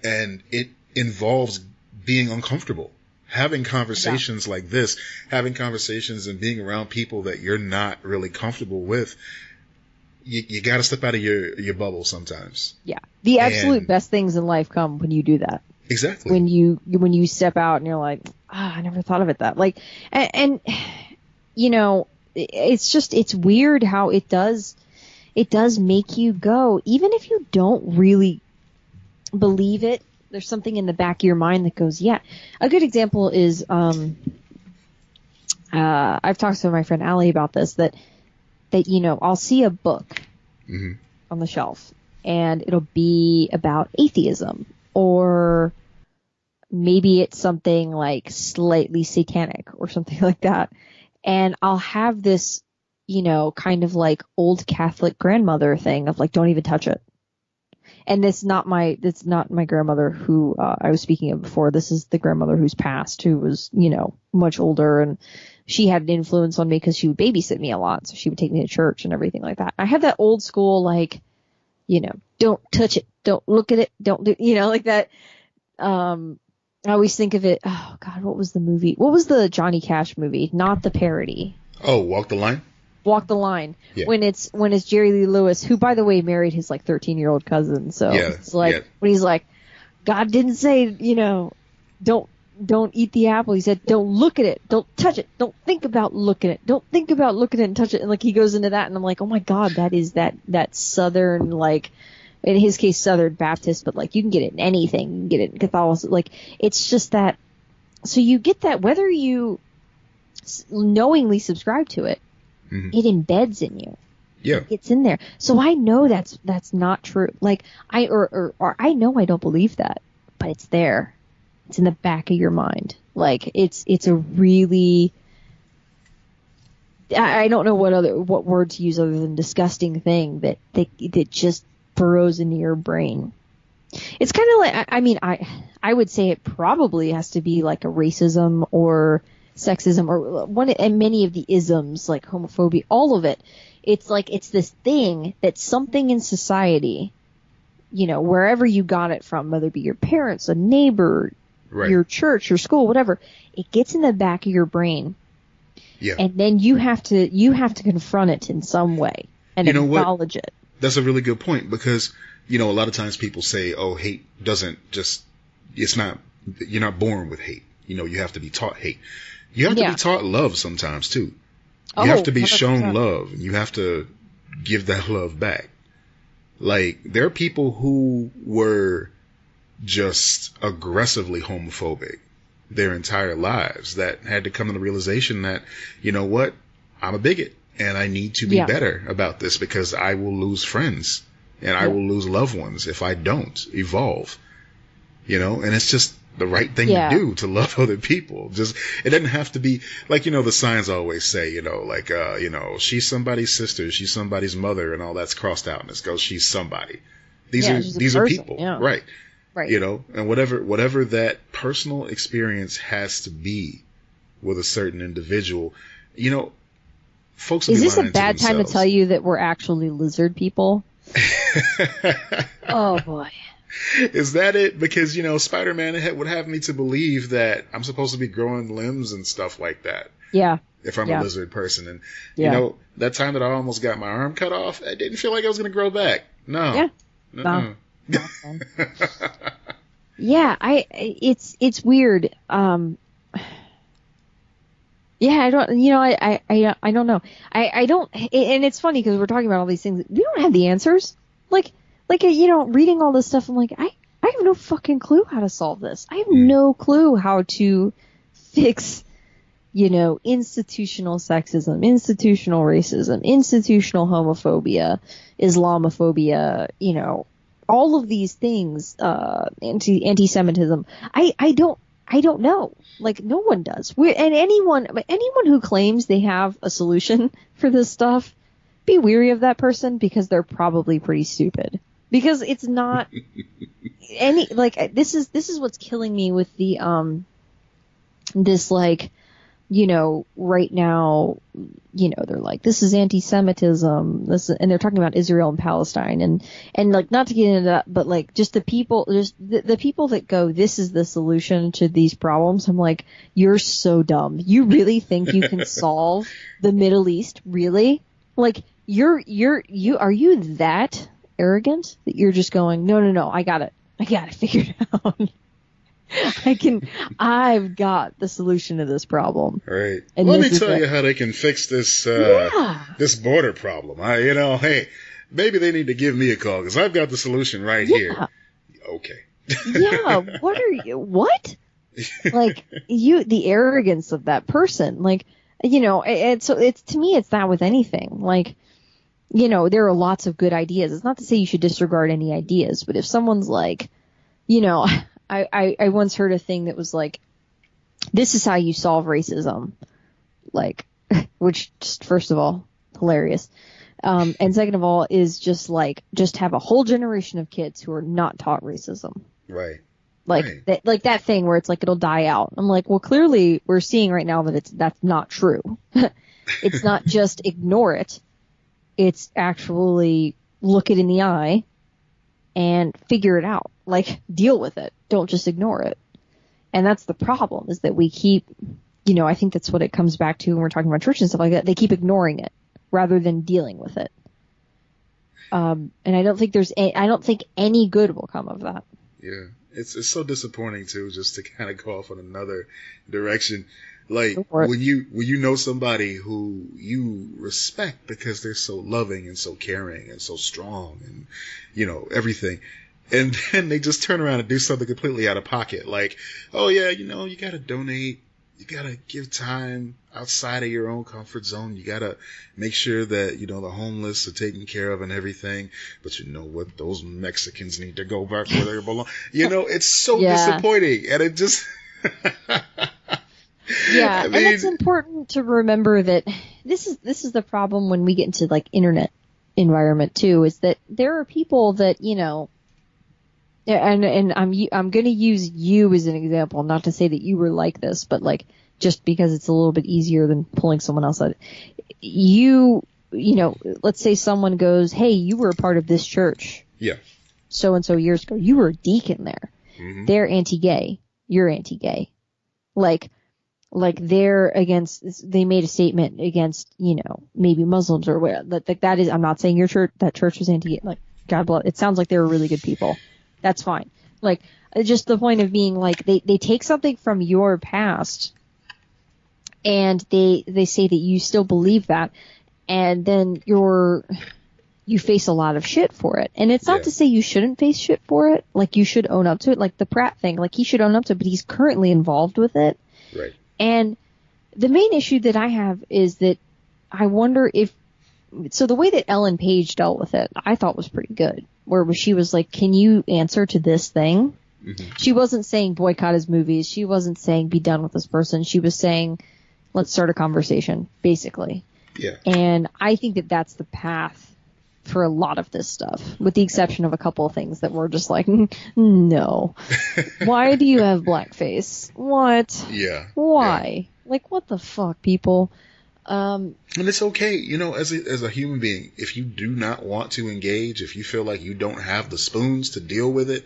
[SPEAKER 2] And it involves being uncomfortable. Having conversations like this, having conversations and being around people that you're not really comfortable with, you got to step out of your bubble sometimes.
[SPEAKER 1] Yeah. The absolute
[SPEAKER 2] And-
[SPEAKER 1] best things in life come when you do that.
[SPEAKER 2] Exactly.
[SPEAKER 1] When you step out and you're like, I never thought of it that. Like, and it's weird how it does make you go, even if you don't really believe it, there's something in the back of your mind that goes, yeah. A good example is, I've talked to my friend Allie about this, that I'll see a book
[SPEAKER 2] Mm-hmm.
[SPEAKER 1] on the shelf and it'll be about atheism, or maybe it's something like slightly satanic or something like that. And I'll have this, kind of like old Catholic grandmother thing of like, don't even touch it. And it's not my grandmother who I was speaking of before. This is the grandmother who's passed, who was, much older, and she had an influence on me because she would babysit me a lot. So she would take me to church and everything like that. I have that old school, like, don't touch it, don't look at it, don't do, like that. I always think of it. Oh God, what was the movie? What was the Johnny Cash movie? Not the parody.
[SPEAKER 2] Oh, Walk the Line?
[SPEAKER 1] Walk the Line.
[SPEAKER 2] Yeah.
[SPEAKER 1] When it's Jerry Lee Lewis, who by the way married his like 13-year-old cousin. So
[SPEAKER 2] Yeah,
[SPEAKER 1] it's like
[SPEAKER 2] yeah.
[SPEAKER 1] when he's like, God didn't say, don't eat the apple. He said, don't look at it, don't touch it, don't think about looking at it, don't think about looking at it and touch it. And like he goes into that, and I'm like, oh my God, that is that Southern, like, in his case Southern Baptist, but like you can get it in anything. You can get it in Catholicism. Like it's just that. So you get that whether you knowingly subscribe to it.
[SPEAKER 2] Mm-hmm.
[SPEAKER 1] It embeds in you.
[SPEAKER 2] Yeah.
[SPEAKER 1] It's in there. So I know that's not true. Like I know I don't believe that, but it's there. It's in the back of your mind. Like it's a really, I don't know what word to use other than disgusting thing that just burrows into your brain. It's kind of like, I would say it probably has to be like a racism or sexism or and many of the isms like homophobia, all of it. It's like, it's this thing that something in society, wherever you got it from, whether it be your parents, a neighbor,
[SPEAKER 2] Right.
[SPEAKER 1] your church, your school, whatever, it gets in the back of your brain.
[SPEAKER 2] Yeah.
[SPEAKER 1] And then you have to confront it in some way and acknowledge it.
[SPEAKER 2] That's a really good point because, a lot of times people say, oh, hate doesn't just, you're not born with hate. You have to be taught hate. You have to be taught love sometimes too. You have to be
[SPEAKER 1] 100%.
[SPEAKER 2] shown love, and you have to give that love back. Like, there are people who were just aggressively homophobic their entire lives that had to come to the realization that, what, I'm a bigot and I need to be better about this because I will lose friends and I will lose loved ones if I don't evolve, and it's just the right thing to do, to love other people. Just, it doesn't have to be like, the signs always say, she's somebody's sister, she's somebody's mother, and all that's crossed out and it goes, she's somebody. These are
[SPEAKER 1] person,
[SPEAKER 2] people,
[SPEAKER 1] yeah.
[SPEAKER 2] right?
[SPEAKER 1] Right.
[SPEAKER 2] You know, and whatever that personal experience has to be with a certain individual, you know, folks will
[SPEAKER 1] Is
[SPEAKER 2] be
[SPEAKER 1] this a
[SPEAKER 2] lying to
[SPEAKER 1] bad time to
[SPEAKER 2] themselves.
[SPEAKER 1] tell you that we're actually lizard people? Oh boy.
[SPEAKER 2] Is that it? Because, you know, Spider-Man would have me to believe that I'm supposed to be growing limbs and stuff like that.
[SPEAKER 1] Yeah.
[SPEAKER 2] If I'm a lizard person. And,
[SPEAKER 1] Yeah.
[SPEAKER 2] you know, that time that I almost got my arm cut off, I didn't feel like I was going to grow back. No.
[SPEAKER 1] Yeah.
[SPEAKER 2] No.
[SPEAKER 1] Yeah, it's weird. Yeah, I don't, you know, I don't know. I don't, and it's funny because we're talking about all these things. We don't have the answers. Like, you know, reading all this stuff, I'm like, I have no fucking clue how to solve this. I have no clue how to fix, you know, institutional sexism, institutional racism, institutional homophobia, Islamophobia, you know, all of these things, anti-Semitism. I don't know. Like, no one does. And anyone who claims they have a solution for this stuff, be weary of that person because they're probably pretty stupid. Because it's not this is what's killing me with the, this, like, you know, right now, you know, they're like, this is anti-Semitism, and they're talking about Israel and Palestine, and like, not to get into that, but like, just the people that go, this is the solution to these problems. I'm like, you're so dumb. You really think you can solve the Middle East? Really? Like, are you that arrogant that you're just going, no, I got it figured out. I've got the solution to this problem.
[SPEAKER 2] Right.
[SPEAKER 1] And
[SPEAKER 2] Let me tell you how they can fix this, this border problem. You know, hey, maybe they need to give me a call because I've got the solution right here. Okay.
[SPEAKER 1] Yeah. What? Like, the arrogance of that person. Like, you know, to me, it's that with anything. Like, you know, there are lots of good ideas. It's not to say you should disregard any ideas, but if someone's like, you know, I once heard a thing that was like, this is how you solve racism. Like, which, just first of all, hilarious. And second of all is just have a whole generation of kids who are not taught racism.
[SPEAKER 2] Right.
[SPEAKER 1] Like, that thing where it's like, it'll die out. I'm like, well, clearly we're seeing right now that that's not true. It's not just ignore it. It's actually look it in the eye and figure it out. Like, deal with it. Don't just ignore it. And that's the problem, is that we keep, you know, I think that's what it comes back to when we're talking about church and stuff like that. They keep ignoring it rather than dealing with it. And I don't think any good will come of that.
[SPEAKER 2] Yeah. It's so disappointing too, just to kind of go off in another direction. Like, when you know somebody who you respect because they're so loving and so caring and so strong and, you know, everything, and then they just turn around and do something completely out of pocket. Like, oh yeah, you know, you gotta donate, you gotta give time outside of your own comfort zone, you gotta make sure that, you know, the homeless are taken care of and everything, but you know what, those Mexicans need to go back where they belong. You know, it's so disappointing, and it just...
[SPEAKER 1] Yeah, I mean, and it's important to remember that this is the problem when we get into, like, internet environment too, is that there are people that, you know, and I'm going to use you as an example, not to say that you were like this, but like, just because it's a little bit easier than pulling someone else out. You know, let's say someone goes, hey, you were a part of this church.
[SPEAKER 2] Yeah.
[SPEAKER 1] So and so years ago, you were a deacon there.
[SPEAKER 2] Mm-hmm.
[SPEAKER 1] They're anti-gay. You're anti-gay. Like they're against, they made a statement against, you know, maybe Muslims or whatever. That is, I'm not saying your church, that church was anti-gay. Like, God bless, it sounds like they were really good people. That's fine. Like, just the point of being like, they take something from your past and they say that you still believe that, and then you face a lot of shit for it. And it's not to say you shouldn't face shit for it. Like, you should own up to it. Like the Pratt thing, like, he should own up to it, but he's currently involved with it.
[SPEAKER 2] Right.
[SPEAKER 1] And the main issue that I have is that I wonder so the way that Ellen Page dealt with it, I thought was pretty good, where she was like, can you answer to this thing? Mm-hmm. She wasn't saying boycott his movies. She wasn't saying be done with this person. She was saying, let's start a conversation, basically.
[SPEAKER 2] Yeah.
[SPEAKER 1] And I think that that's the path for a lot of this stuff, with the exception of a couple of things that were just like, no. Why do you have blackface? What?
[SPEAKER 2] Yeah.
[SPEAKER 1] Why?
[SPEAKER 2] Yeah.
[SPEAKER 1] Like, what the fuck, people?
[SPEAKER 2] And it's okay, as a human being, if you do not want to engage, if you feel like you don't have the spoons to deal with it,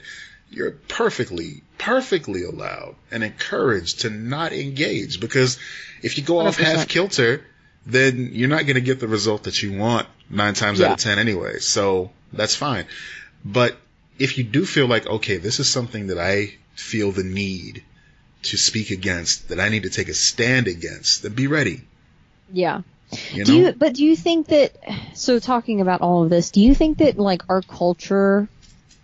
[SPEAKER 2] you're perfectly allowed and encouraged to not engage, because if you go
[SPEAKER 1] 100%.
[SPEAKER 2] off half kilter, then you're not going to get the result that you want 9 times out of 10 anyway. So that's fine. But if you do feel like, okay, this is something that I feel the need to speak against, that I need to take a stand against, then be ready.
[SPEAKER 1] Yeah.
[SPEAKER 2] You know?
[SPEAKER 1] Do you think that, so talking about all of this, do you think that like our culture,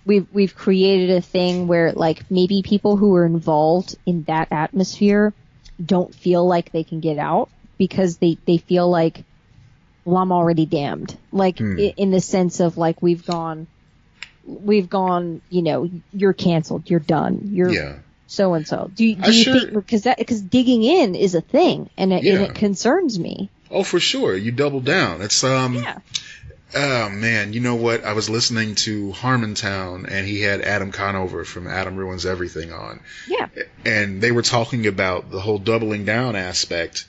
[SPEAKER 1] we've created a thing where like maybe people who are involved in that atmosphere don't feel like they can get out because they feel like, well, I'm already damned. Like in the sense of like we've gone, you're canceled, you're done, you're so and so. Do you think, because digging in is a thing and it concerns me.
[SPEAKER 2] Oh, for sure. You double down. It's oh man, you know what? I was listening to Harmontown, and he had Adam Conover from Adam Ruins Everything on.
[SPEAKER 1] Yeah.
[SPEAKER 2] And they were talking about the whole doubling down aspect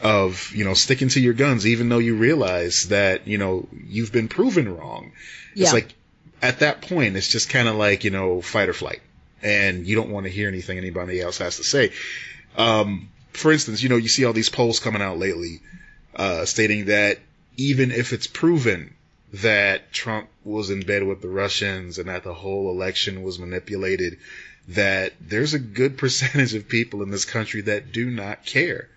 [SPEAKER 2] of, sticking to your guns, even though you realize that, you've been proven wrong. Yeah. It's like, at that point, it's just kind of like, fight or flight. And you don't want to hear anything anybody else has to say. For instance, you see all these polls coming out lately, stating that even if it's proven that Trump was in bed with the Russians and that the whole election was manipulated, that there's a good percentage of people in this country that do not care.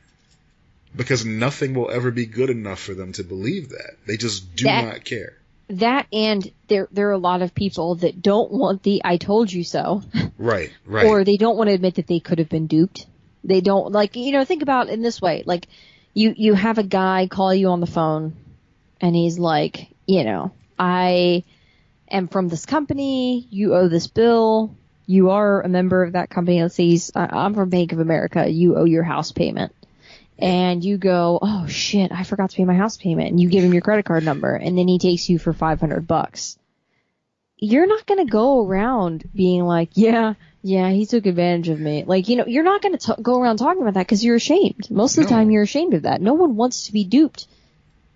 [SPEAKER 2] Because nothing will ever be good enough for them to believe that. They just do not care. That,
[SPEAKER 1] and there are a lot of people that don't want the "I told you so."
[SPEAKER 2] Right.
[SPEAKER 1] Or they don't want to admit that they could have been duped. They don't, think about it in this way. Like, you have a guy call you on the phone, and he's like, I am from this company, you owe this bill, you are a member of that company. Let's say I'm from Bank of America, you owe your house payment. And you go, oh shit, I forgot to pay my house payment. And you give him your credit card number, and then he takes you for $500. You're not going to go around being like, yeah, he took advantage of me. Like, you're not going to go around talking about that because you're ashamed. Most of the time you're ashamed of that. No one wants to be duped.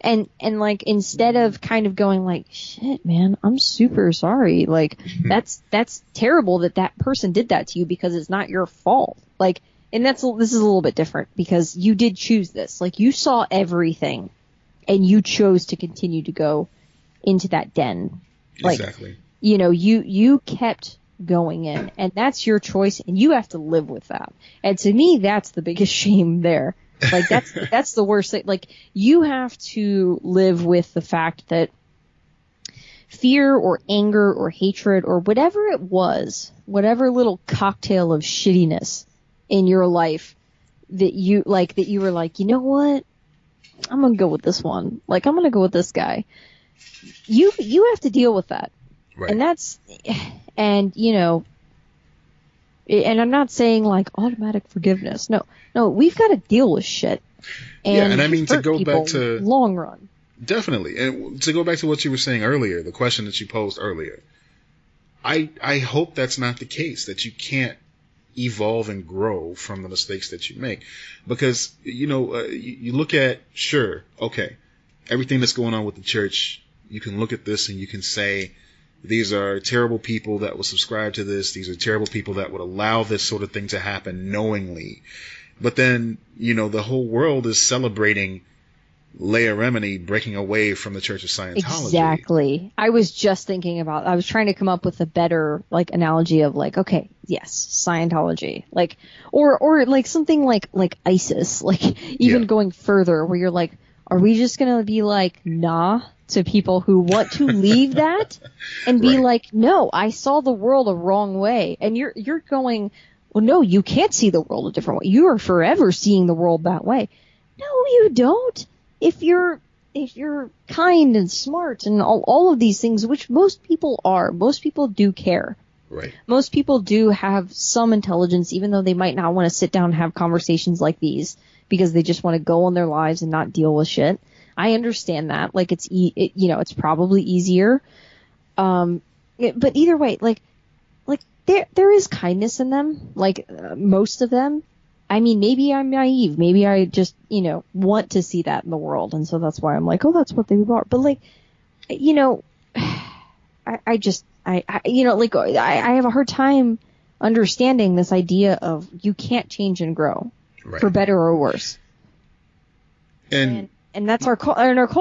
[SPEAKER 1] And like, instead of kind of going like, shit, man, I'm super sorry. Like, that's terrible that person did that to you because it's not your fault. Like, and this is a little bit different because you did choose this. Like, you saw everything and you chose to continue to go into that den. Like,
[SPEAKER 2] exactly.
[SPEAKER 1] You kept going in, and that's your choice, and you have to live with that. And to me, that's the biggest shame there. Like, that's the worst thing. Like, you have to live with the fact that fear or anger or hatred or whatever it was, whatever little cocktail of shittiness in your life that you were like, you know what? I'm going to go with this one. Like, I'm going to go with this guy. You have to deal with that.
[SPEAKER 2] Right.
[SPEAKER 1] And and I'm not saying like automatic forgiveness. No, we've got to deal with shit.
[SPEAKER 2] And I mean, to go back to
[SPEAKER 1] long run.
[SPEAKER 2] Definitely. And to go back to what you were saying earlier, the question that you posed earlier, I hope that's not the case, that you can't evolve and grow from the mistakes that you make. Because, you look at, sure, okay, everything that's going on with the church, you can look at this and you can say, these are terrible people that will subscribe to this. These are terrible people that would allow this sort of thing to happen knowingly. But then, the whole world is celebrating Leah Remini breaking away from the Church of Scientology.
[SPEAKER 1] Exactly. I was just thinking about, I was trying to come up with a better analogy of okay, yes, Scientology, or something like ISIS, even going further where you're like, are we just going to be nah to people who want to leave that and be like, no, I saw the world a wrong way. And you're going, well, no, you can't see the world a different way. You are forever seeing the world that way. No, you don't. If you're kind and smart and all of these things, which most people are, most people do care.
[SPEAKER 2] Right.
[SPEAKER 1] Most people do have some intelligence, even though they might not want to sit down and have conversations like these because they just want to go on their lives and not deal with shit. I understand that. Like, it's probably easier. But either way, like there is kindness in them. Like, most of them. I mean, maybe I'm naive. Maybe I just, want to see that in the world. And so that's why I'm like, oh, that's what they are. But like, I have a hard time understanding this idea of you can't change and grow, right, for better or worse. And that's our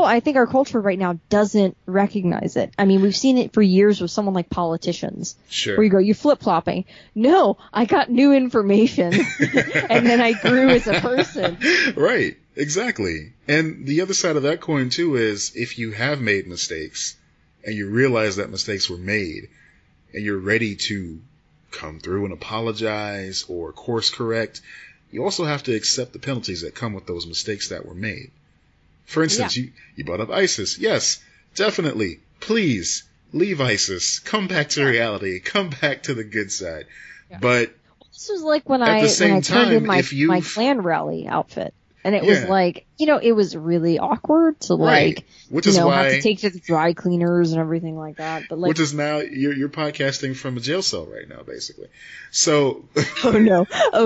[SPEAKER 1] I think our culture right now doesn't recognize it. I mean, we've seen it for years with someone like politicians.
[SPEAKER 2] Sure.
[SPEAKER 1] Where you go, you're flip-flopping. No, I got new information and then I grew as a person.
[SPEAKER 2] Right. Exactly. And the other side of that coin too is if you have made mistakes and you realize that mistakes were made and you're ready to come through and apologize or course correct, you also have to accept the penalties that come with those mistakes that were made. For instance, you brought up ISIS. Yes, definitely. Please leave ISIS. Come back to reality. Come back to the good side. Yeah. But
[SPEAKER 1] this was like when I turned in my Klan rally outfit. And it was like, it was really awkward to like,
[SPEAKER 2] which is why,
[SPEAKER 1] have to take to the dry cleaners and everything like that. But like,
[SPEAKER 2] which is now you're podcasting from a jail cell right now, basically. So.
[SPEAKER 1] Oh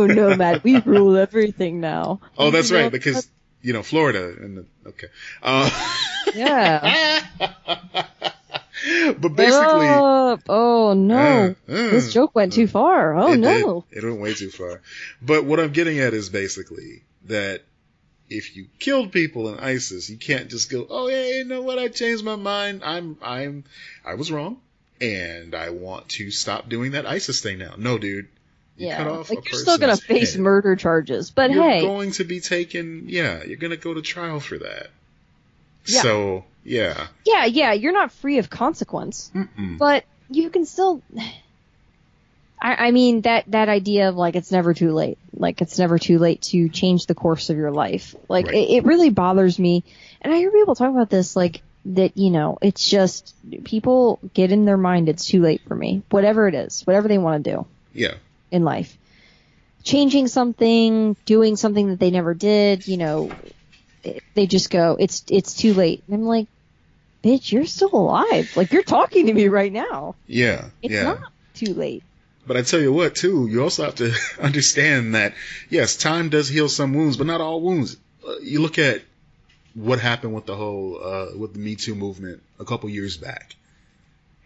[SPEAKER 1] no, Matt, we rule everything now.
[SPEAKER 2] Oh, that's right, because Florida and okay.
[SPEAKER 1] Yeah.
[SPEAKER 2] But basically.
[SPEAKER 1] Oh no, this joke went too far. Oh no,
[SPEAKER 2] it went way too far. But what I'm getting at is basically that if you killed people in ISIS, you can't just go, oh yeah, you know what? I changed my mind. I was wrong, and I want to stop doing that ISIS thing now. No, dude. You cut off
[SPEAKER 1] like you're still gonna face murder charges, but
[SPEAKER 2] you're going to be taken. Yeah, you're gonna go to trial for that. Yeah. So yeah.
[SPEAKER 1] Yeah. You're not free of consequence, but you can still. I mean that idea of like it's never too late. Like it's never too late to change the course of your life. Like it really bothers me, and I hear people talk about this like that. It's just people get in their mind it's too late for me. Whatever it is, whatever they want to do.
[SPEAKER 2] Yeah.
[SPEAKER 1] In life, changing something, doing something that they never did, they just go, it's too late. And I'm like, bitch, you're still alive. Like, you're talking to me right now.
[SPEAKER 2] Yeah.
[SPEAKER 1] It's not too late.
[SPEAKER 2] But I tell you what, too, you also have to understand that, yes, time does heal some wounds, but not all wounds. You look at what happened with the whole, with the Me Too movement a couple years back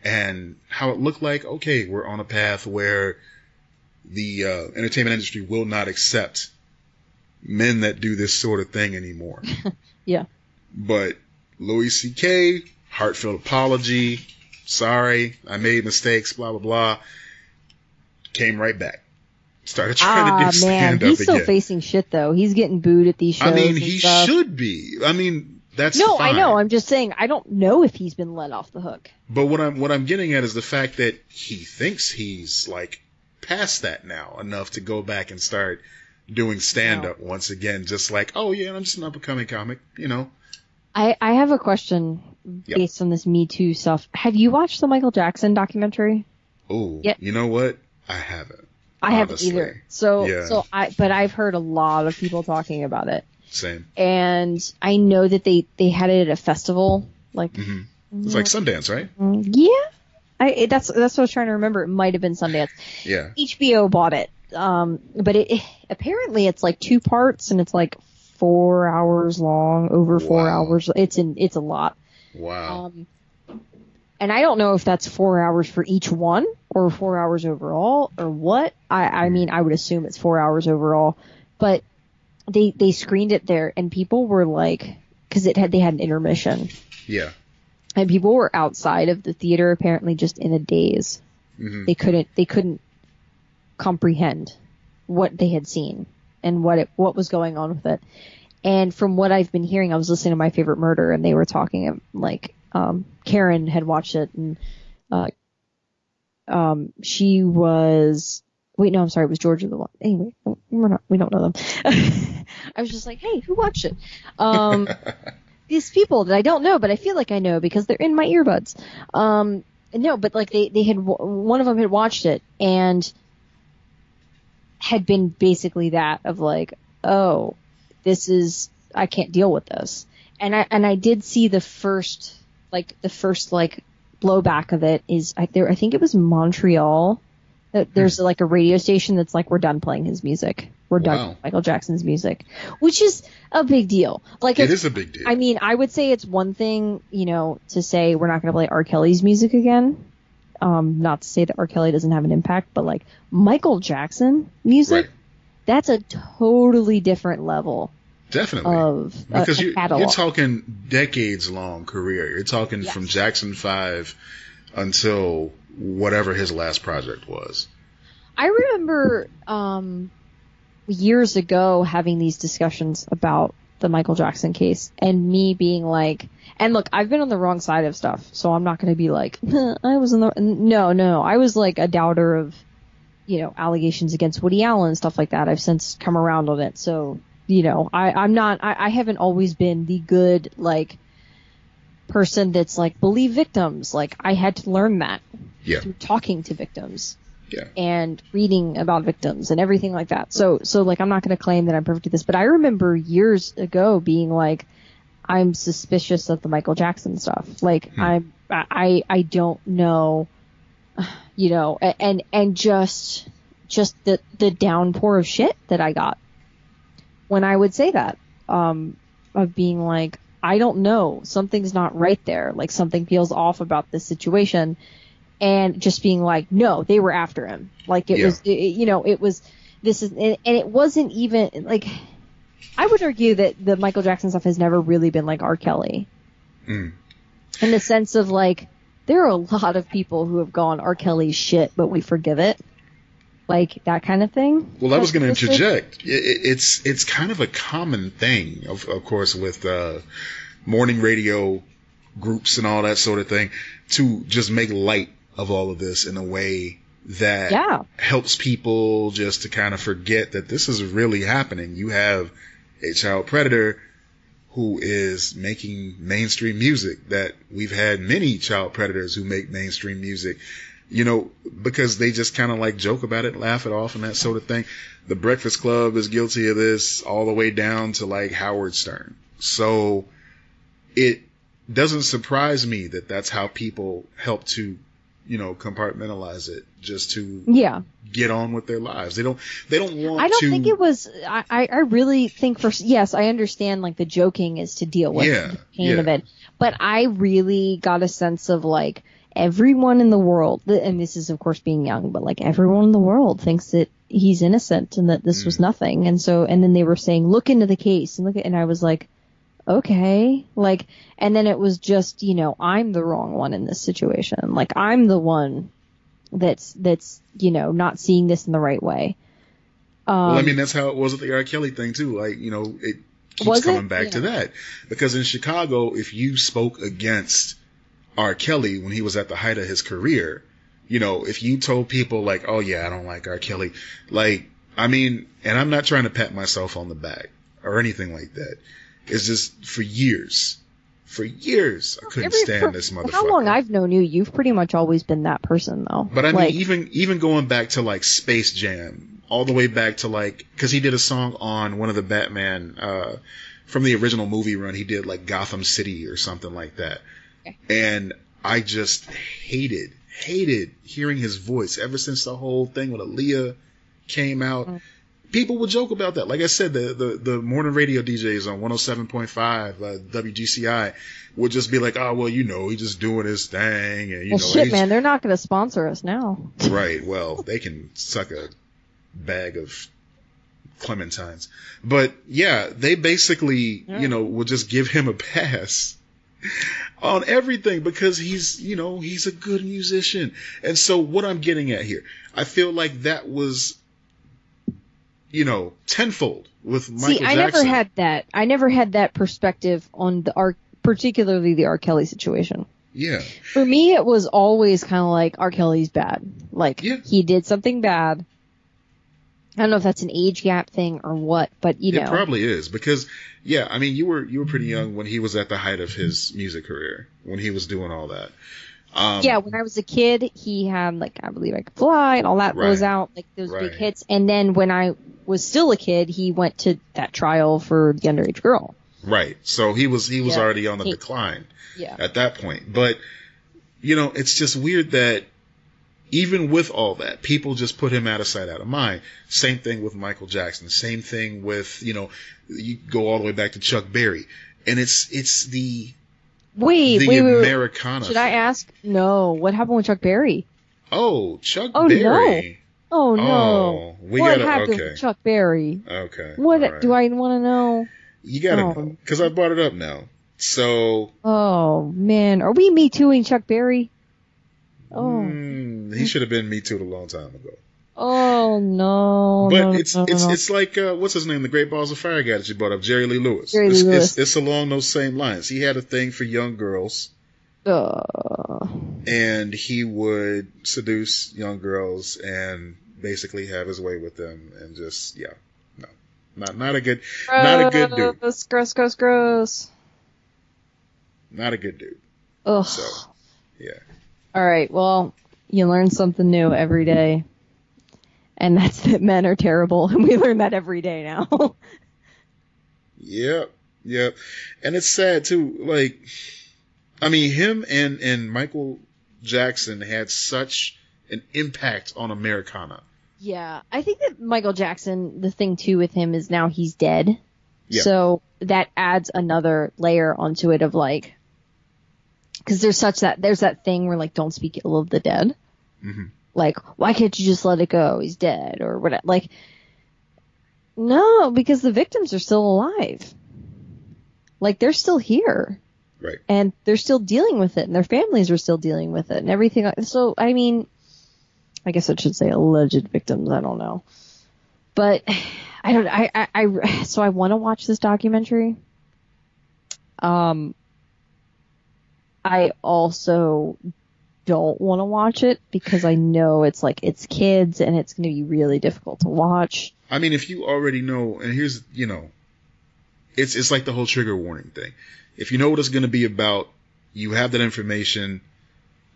[SPEAKER 2] and how it looked like, okay, we're on a path where the entertainment industry will not accept men that do this sort of thing anymore.
[SPEAKER 1] Yeah.
[SPEAKER 2] But Louis C.K., heartfelt apology, sorry, I made mistakes, blah, blah, blah, came right back. Started trying to do stand-up again.
[SPEAKER 1] He's still facing shit, though. He's getting booed at these shows.
[SPEAKER 2] I mean, he should be. I mean, that's
[SPEAKER 1] no,
[SPEAKER 2] fine.
[SPEAKER 1] I know. I'm just saying, I don't know if he's been let off the hook.
[SPEAKER 2] But what I'm getting at is the fact that he thinks he's like past that now enough to go back and start doing stand-up once again, just like, oh yeah, I'm just an up-and-coming comic,
[SPEAKER 1] I have a question based on this Me Too stuff. Have you watched the Michael Jackson documentary?
[SPEAKER 2] Oh, you know what? I haven't.
[SPEAKER 1] I haven't either. But I've heard a lot of people talking about it.
[SPEAKER 2] Same.
[SPEAKER 1] And I know that they had it at a festival, like
[SPEAKER 2] it's like Sundance, right?
[SPEAKER 1] Yeah. That's what I was trying to remember. It might have been Sundance.
[SPEAKER 2] Yeah.
[SPEAKER 1] HBO bought it. But it apparently it's like 2 parts and it's like 4 hours long, over 4 hours. It's a lot.
[SPEAKER 2] Wow.
[SPEAKER 1] And I don't know if that's 4 hours for each one or 4 hours overall or what. I mean, I would assume it's 4 hours overall, but they screened it there and people were like, cause they had an intermission.
[SPEAKER 2] Yeah.
[SPEAKER 1] And people were outside of the theater apparently just in a daze. Mm-hmm. They couldn't comprehend what they had seen and what was going on with it. And from what I've been hearing, I was listening to My Favorite Murder and they were talking like, Karen had watched it and, she was, wait, no, I'm sorry. It was Georgia the one. Anyway, we don't know them. I was just like, hey, who watched it? These people that I don't know, but I feel like I know because they're in my earbuds. No, but like they had, one of them had watched it and had been basically that of like, oh, I can't deal with this. And I did see the first blowback of it is I think it was Montreal. There's like a radio station that's like, we're done playing his music. We're done with Michael Jackson's music, which is a big deal. Like
[SPEAKER 2] it is a big deal.
[SPEAKER 1] I mean, I would say it's one thing, to say we're not going to play R. Kelly's music again. Not to say that R. Kelly doesn't have an impact, but like Michael Jackson music, that's a totally different level.
[SPEAKER 2] Definitely. Because you're talking decades long career. You're talking from Jackson 5 until whatever his last project was.
[SPEAKER 1] I remember years ago having these discussions about the Michael Jackson case and me being like, and look, I've been on the wrong side of stuff, so I'm not going to be like, I was no, I was like a doubter of, allegations against Woody Allen and stuff like that. I've since come around on it. So, I haven't always been the good, like, person that's like, believe victims. Like, I had to learn that through talking to victims.
[SPEAKER 2] Yeah.
[SPEAKER 1] And reading about victims and everything like that. So like, I'm not going to claim that I'm perfect at this, but I remember years ago being like, I'm suspicious of the Michael Jackson stuff. Like, I don't know, and just the downpour of shit that I got when I would say that, of being like, I don't know, something's not right there. Like, something feels off about this situation. And just being like, no, they were after him. Like, it was, it was, this is, and it wasn't even, like, I would argue that the Michael Jackson stuff has never really been like R. Kelly. In the sense of, like, there are a lot of people who have gone R. Kelly's shit, but we forgive it. Like, that kind of thing.
[SPEAKER 2] Well, I was going to interject. It's kind of a common thing, of course, with morning radio groups and all that sort of thing, to just make light of all of this in a way that helps people just to kind of forget that this is really happening. You have a child predator who is making mainstream music, that we've had many child predators who make mainstream music, because they just kind of like joke about it, laugh it off and that sort of thing. The Breakfast Club is guilty of this all the way down to like Howard Stern. So it doesn't surprise me that that's how people help to, compartmentalize it, just to get on with their lives. They don't want to.
[SPEAKER 1] I don't think it was, I really think yes, I understand like the joking is to deal with the pain of it. But I really got a sense of like everyone in the world, and this is of course being young, but like everyone in the world thinks that he's innocent and that this was nothing. And then they were saying, look into the case and I was like, okay, like, and then it was just, I'm the wrong one in this situation. Like, I'm the one that's, not seeing this in the right way.
[SPEAKER 2] Well, I mean, that's how it was with the R. Kelly thing too. Like, it keeps coming back to that, because in Chicago, if you spoke against R. Kelly when he was at the height of his career, if you told people like, oh yeah, I don't like R. Kelly, like, I mean, and I'm not trying to pat myself on the back or anything like that. It's just for years, I couldn't stand this motherfucker.
[SPEAKER 1] How long I've known you, you've pretty much always been that person, though.
[SPEAKER 2] But I mean, even going back to like Space Jam, all the way back to like, because he did a song on one of the Batman from the original movie run. He did like Gotham City or something like that, and I just hated hearing his voice ever since the whole thing with Aaliyah came out. People would joke about that. Like I said, the morning radio DJs on 107.5 WGCI would just be like, oh, well, he's just doing his thing. And,
[SPEAKER 1] shit, man, they're not going to sponsor us now.
[SPEAKER 2] Right. Well, they can suck a bag of clementines. But, yeah, they basically, would just give him a pass on everything because he's a good musician. And so what I'm getting at here, I feel like that was, tenfold with Michael Jackson.
[SPEAKER 1] I never had that perspective on particularly the R. Kelly situation.
[SPEAKER 2] Yeah.
[SPEAKER 1] For me, it was always kind of like R. Kelly's bad. Like, he did something bad. I don't know if that's an age gap thing or what, but
[SPEAKER 2] It probably is because, I mean, you were pretty young when he was at the height of his music career, when he was doing all that.
[SPEAKER 1] When I was a kid, he had like I Believe I Could Fly and all that was out, like those big hits. And then when I was still a kid, he went to that trial for the underage girl.
[SPEAKER 2] Right. So he was already on the decline at that point. But, it's just weird that even with all that, people just put him out of sight, out of mind. Same thing with Michael Jackson. Same thing with, you go all the way back to Chuck Berry. And it's the Americana.
[SPEAKER 1] Should I ask? No. What happened with Chuck Berry?
[SPEAKER 2] Oh, Chuck Berry.
[SPEAKER 1] Oh, no. What happened with Chuck Berry?
[SPEAKER 2] Okay.
[SPEAKER 1] What do I want to know?
[SPEAKER 2] You gotta know, because I brought it up now. So.
[SPEAKER 1] Oh, man. Are we Me Tooing Chuck Berry? Oh.
[SPEAKER 2] He should have been Me Too'd a long time ago.
[SPEAKER 1] Oh, no.
[SPEAKER 2] But it's like, what's his name? The Great Balls of Fire guy that you brought up, Jerry Lee Lewis. It's along those same lines. He had a thing for young girls. And he would seduce young girls and basically have his way with them and just, not a good dude.
[SPEAKER 1] Gross.
[SPEAKER 2] Not a good dude.
[SPEAKER 1] Ugh.
[SPEAKER 2] So, yeah.
[SPEAKER 1] All right. Well, you learn something new every day. And that's that men are terrible. And we learn that every day now.
[SPEAKER 2] Yep. And it's sad, too. Like, I mean, him and Michael Jackson had such an impact on Americana.
[SPEAKER 1] Yeah. I think that Michael Jackson, the thing, too, with him is now he's dead. Yeah. So that adds another layer onto it of, like, because there's that thing where, like, don't speak ill of the dead. Mm-hmm. Like, why can't you just let it go? He's dead or whatever. Like, no, because the victims are still alive. Like, they're still here.
[SPEAKER 2] Right.
[SPEAKER 1] And they're still dealing with it, and their families are still dealing with it, and everything. So, I mean, I guess I should say alleged victims. I don't know. But so I want to watch this documentary. I also don't want to watch it because I know it's kids and it's going to be really difficult to watch.
[SPEAKER 2] I mean, if you already know, and here's, it's like the whole trigger warning thing. If you know what it's going to be about, you have that information,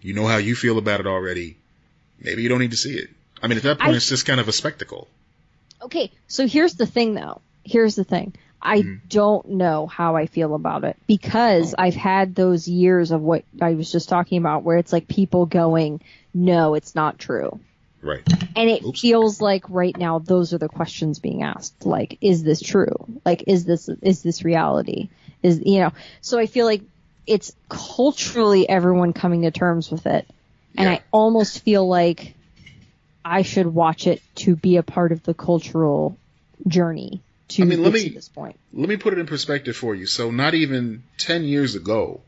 [SPEAKER 2] you know how you feel about it already, maybe you don't need to see it. I mean, at that point, it's just kind of a spectacle.
[SPEAKER 1] Okay, so here's the thing, though. I don't know how I feel about it because I've had those years of what I was just talking about where it's like people going, no, it's not true.
[SPEAKER 2] Right.
[SPEAKER 1] And it feels like right now those are the questions being asked. Like, is this true? Like, is this reality? So I feel like it's culturally everyone coming to terms with it. And I almost feel like I should watch it to be a part of the cultural journey. To this point.
[SPEAKER 2] Let me put it in perspective for you. So not even 10 years ago,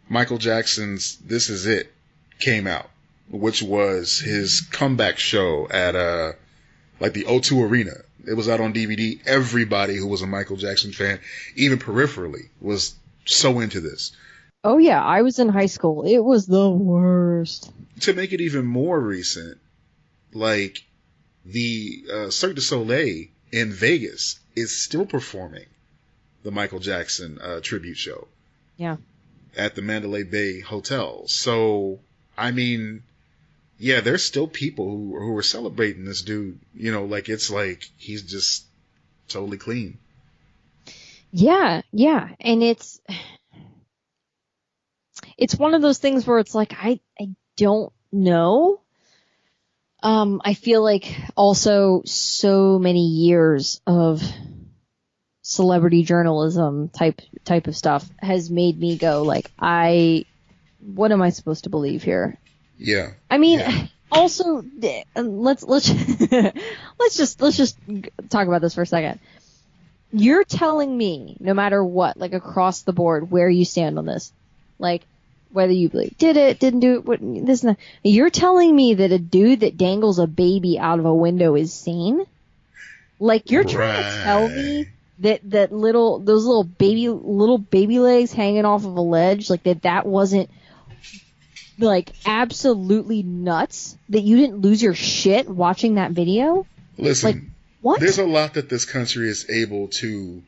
[SPEAKER 2] Michael Jackson's This Is It came out, which was his comeback show at the O2 Arena. It was out on DVD. Everybody who was a Michael Jackson fan, even peripherally, was so into this.
[SPEAKER 1] Oh yeah, I was in high school. It was the worst.
[SPEAKER 2] To make it even more recent, like the Cirque du Soleil in Vegas is still performing the Michael Jackson tribute show.
[SPEAKER 1] Yeah.
[SPEAKER 2] At the Mandalay Bay Hotel. So, I mean, yeah, there's still people who are celebrating this dude. It's like he's just totally clean.
[SPEAKER 1] Yeah. And it's one of those things where it's like, I don't know. I feel like also so many years of celebrity journalism type of stuff has made me go like, what am I supposed to believe here?
[SPEAKER 2] Yeah.
[SPEAKER 1] I mean, also let's just talk about this for a second. You're telling me no matter what, like across the board, where you stand on this, like whether you believe did it, didn't do it, this and that. You're telling me that a dude that dangles a baby out of a window is sane? Like you're trying to tell me that those little baby legs hanging off of a ledge, like that wasn't like absolutely nuts? That you didn't lose your shit watching that video?
[SPEAKER 2] Listen,
[SPEAKER 1] like, what?
[SPEAKER 2] There's a lot that this country is able to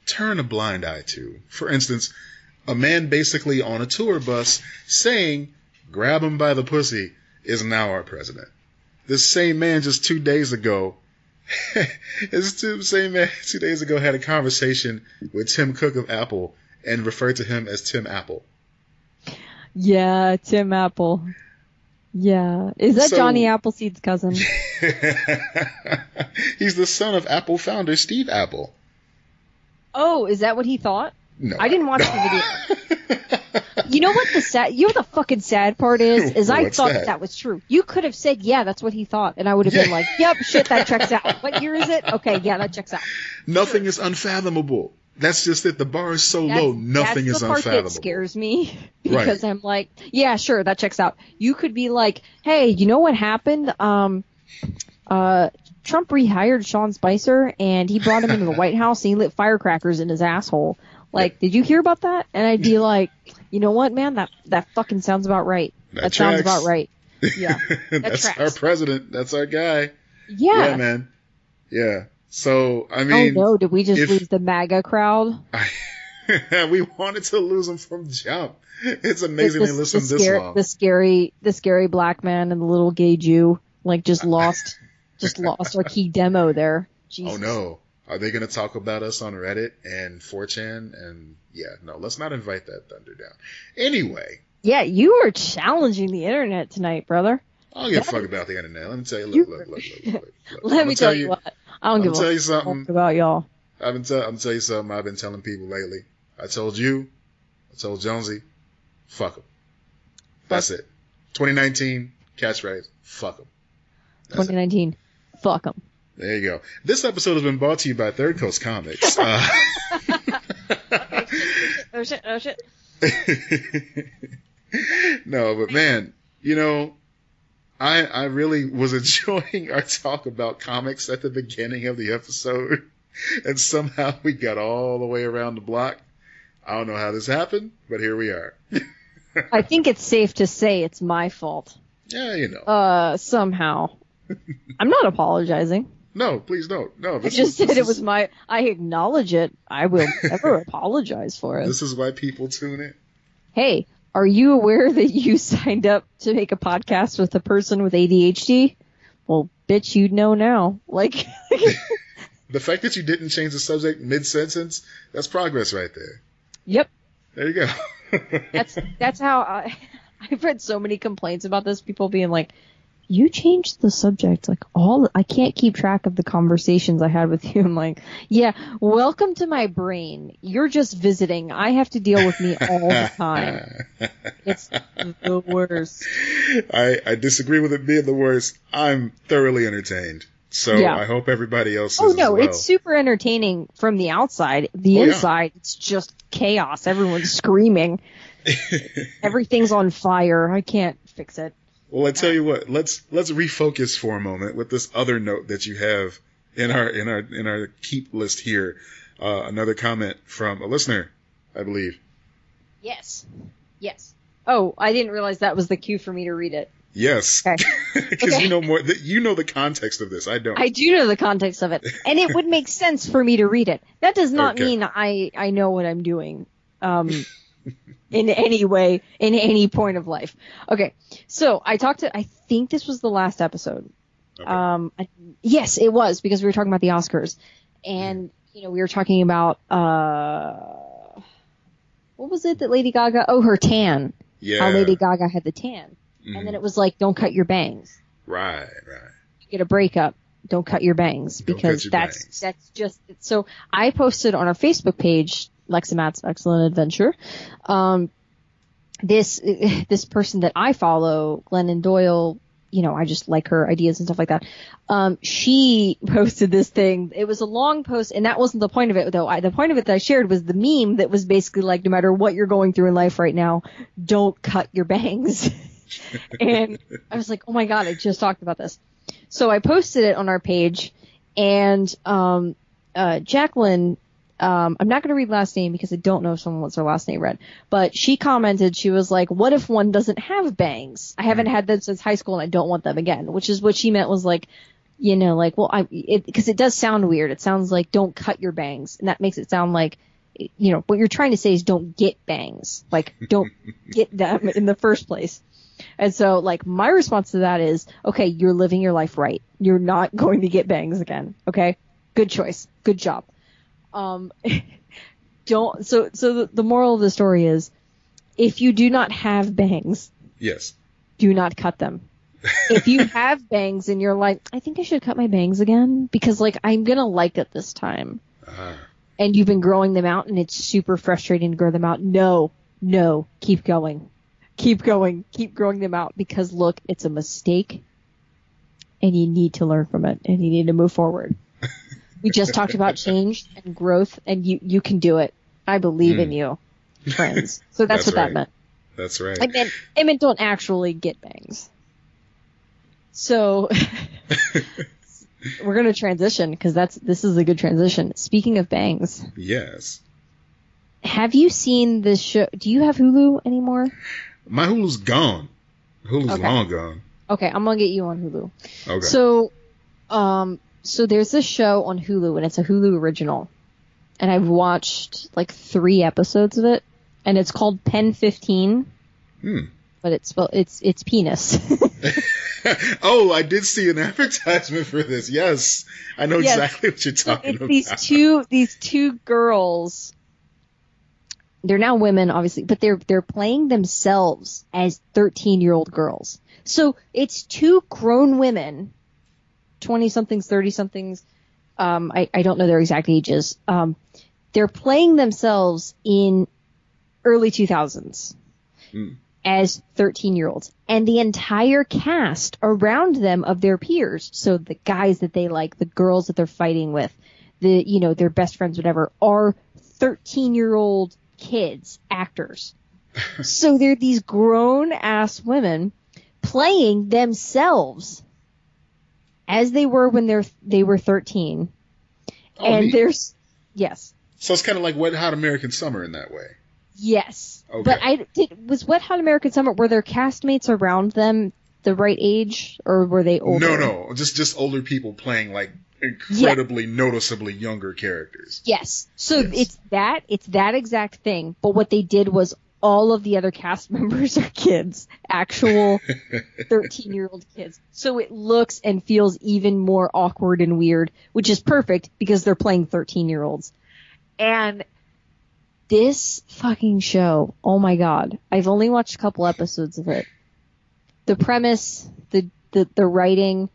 [SPEAKER 2] turn a blind eye to. For instance, a man basically on a tour bus saying, grab him by the pussy, is now our president. This same man just 2 days ago It's the same man 2 days ago had a conversation with Tim Cook of Apple and referred to him as Tim Apple.
[SPEAKER 1] Yeah, Tim Apple. Yeah. Is that Johnny Appleseed's cousin?
[SPEAKER 2] He's the son of Apple founder Steve Apple.
[SPEAKER 1] Oh, is that what he thought?
[SPEAKER 2] No.
[SPEAKER 1] I didn't watch the video. You know what the fucking sad part is I thought that was true. You could have said, yeah, that's what he thought, and I would have been like, yep, shit, that checks out. What year is it? Okay, yeah, that checks out.
[SPEAKER 2] Nothing is unfathomable. That's just it. The bar is so low, nothing is unfathomable. That's the part that scares me
[SPEAKER 1] because I'm like, yeah, sure, that checks out. You could be like, hey, you know what happened? Trump rehired Sean Spicer, and he brought him into the White House, and he lit firecrackers in his asshole. Like, did you hear about that? And I'd be like, you know what, man? That fucking sounds about right. That sounds about right. Yeah.
[SPEAKER 2] That's tracks. Our president. That's our guy.
[SPEAKER 1] Yeah.
[SPEAKER 2] Yeah, man. Yeah. So, I mean.
[SPEAKER 1] Oh, no. Did we just lose the MAGA crowd?
[SPEAKER 2] We wanted to lose them from jump. It's amazing they listened this long.
[SPEAKER 1] The scary black man and the little gay Jew, like, just lost our key demo there. Jesus.
[SPEAKER 2] Oh, no. Are they going to talk about us on Reddit and 4chan? And yeah, no, let's not invite that thunder down. Anyway.
[SPEAKER 1] Yeah, you are challenging the internet tonight, brother.
[SPEAKER 2] I don't give a fuck about the internet. Let me tell you. Look.
[SPEAKER 1] Let me tell you what. I don't give a fuck about y'all.
[SPEAKER 2] I'm tell you something I've been telling people lately. I told you. I told Jonesy. Fuck them. That's it. 2019 catchphrase. Fuck them.
[SPEAKER 1] 2019. Fuck them.
[SPEAKER 2] There you go. This episode has been brought to you by Third Coast Comics.
[SPEAKER 1] Oh shit.
[SPEAKER 2] No, but man, you know, I really was enjoying our talk about comics at the beginning of the episode, and somehow we got all the way around the block. I don't know how this happened, but here we are.
[SPEAKER 1] I think it's safe to say it's my fault.
[SPEAKER 2] Yeah, you know.
[SPEAKER 1] Somehow. I'm not apologizing.
[SPEAKER 2] No, please don't. No,
[SPEAKER 1] I just said it was my. I acknowledge it. I will never apologize for it.
[SPEAKER 2] This is why people tune in.
[SPEAKER 1] Hey, are you aware that you signed up to make a podcast with a person with ADHD? Well, bitch, you'd know now. Like
[SPEAKER 2] the fact that you didn't change the subject mid-sentence, that's progress right there.
[SPEAKER 1] Yep.
[SPEAKER 2] There you go.
[SPEAKER 1] That's how I've read so many complaints about this. People being like, you changed the subject, like I can't keep track of the conversations I had with you. I'm like, yeah, welcome to my brain. You're just visiting. I have to deal with me all the time. It's the worst.
[SPEAKER 2] I disagree with it being the worst. I'm thoroughly entertained. So yeah. I hope everybody else is as well.
[SPEAKER 1] It's super entertaining from the outside. The inside, it's just chaos. Everyone's screaming. Everything's on fire. I can't fix it.
[SPEAKER 2] Well, I tell you what, let's refocus for a moment with this other note that you have in our keep list here. Another comment from a listener, I believe.
[SPEAKER 1] Yes. Oh, I didn't realize that was the cue for me to read it.
[SPEAKER 2] Yes. Okay. Because you know more. You know the context of this. I don't.
[SPEAKER 1] I do know the context of it, and it would make sense for me to read it. That does not mean I know what I'm doing. In any way, in any point of life. Okay, so I think this was the last episode. Okay. Yes, it was, because we were talking about the Oscars. And, we were talking about, what was it that Lady Gaga, her tan.
[SPEAKER 2] Yeah.
[SPEAKER 1] How Lady Gaga had the tan. Mm-hmm. And then it was like, don't cut your bangs.
[SPEAKER 2] Right.
[SPEAKER 1] You get a breakup, don't cut your bangs. Because that's just, so I posted on our Facebook page, Lex and Matt's Excellent Adventure. This person that I follow, Glennon Doyle, I just like her ideas and stuff like that. She posted this thing. It was a long post, and that wasn't the point of it, though. The point of it that I shared was the meme that was basically like, no matter what you're going through in life right now, don't cut your bangs. And I was like, oh my God, I just talked about this. So I posted it on our page, and Jacqueline, I'm not going to read last name because I don't know if someone wants her last name read, but she commented, she was like, what if one doesn't have bangs? I haven't had them since high school and I don't want them again, which is what she meant was like, because it does sound weird. It sounds like don't cut your bangs. And that makes it sound like, what you're trying to say is don't get bangs. Like don't get them in the first place. And so like my response to that is, okay, you're living your life right. You're not going to get bangs again. Okay? Good choice. Good job. Don't. So the moral of the story is, if you do not have bangs,
[SPEAKER 2] yes,
[SPEAKER 1] do not cut them. If you have bangs and you're like, I think I should cut my bangs again because like I'm gonna like it this time, and you've been growing them out and it's super frustrating to grow them out. No, keep going, keep growing them out because look, it's a mistake, and you need to learn from it and you need to move forward. We just talked about change and growth, and you can do it. I believe in you, friends. So that's what that meant.
[SPEAKER 2] That's right.
[SPEAKER 1] I meant don't actually get bangs. So we're going to transition because this is a good transition. Speaking of bangs.
[SPEAKER 2] Yes.
[SPEAKER 1] Have you seen this show? Do you have Hulu anymore?
[SPEAKER 2] My Hulu's gone. Hulu's long gone.
[SPEAKER 1] Okay, I'm going to get you on Hulu.
[SPEAKER 2] Okay.
[SPEAKER 1] So there's this show on Hulu, and it's a Hulu original. And I've watched like 3 episodes of it, and it's called Pen 15. But it's penis.
[SPEAKER 2] Oh, I did see an advertisement for this. Yes, I know exactly what you're talking about.
[SPEAKER 1] These two girls. They're now women, obviously, but they're playing themselves as 13-year-old girls. So it's 2 grown women, 20-somethings, 30-somethings. I don't know their exact ages. They're playing themselves in early 2000s. As 13-year-olds, and the entire cast around them of their peers, so the guys that they like, the girls that they're fighting with, their best friends, whatever, are 13-year-old kids, actors. So they're these grown-ass women playing themselves as they were when they were 13.
[SPEAKER 2] Oh,
[SPEAKER 1] and
[SPEAKER 2] neat.
[SPEAKER 1] there's yes.
[SPEAKER 2] So it's kind of like Wet Hot American Summer in that way.
[SPEAKER 1] Yes.
[SPEAKER 2] Okay.
[SPEAKER 1] But was Wet Hot American Summer, were their castmates around them the right age, or were they older?
[SPEAKER 2] No. Just older people playing like incredibly noticeably younger characters.
[SPEAKER 1] Yes. So it's that exact thing. But what they did was all of the other cast members are kids, actual 13-year-old kids. So it looks and feels even more awkward and weird, which is perfect because they're playing 13-year-olds. And this fucking show, oh my god. I've only watched a couple episodes of it. The premise, the writing,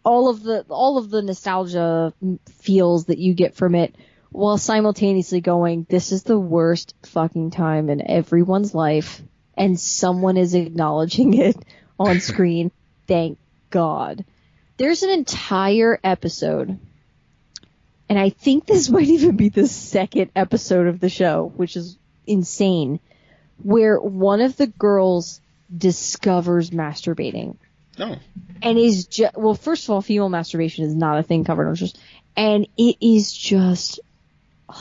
[SPEAKER 1] all of the nostalgia feels that you get from it, while simultaneously going, this is the worst fucking time in everyone's life, and someone is acknowledging it on screen. Thank God. There's an entire episode, and I think this might even be the 2nd episode of the show, which is insane, where one of the girls discovers masturbating.
[SPEAKER 2] No.
[SPEAKER 1] And is well, first of all, female masturbation is not a thing covered on just, and it is just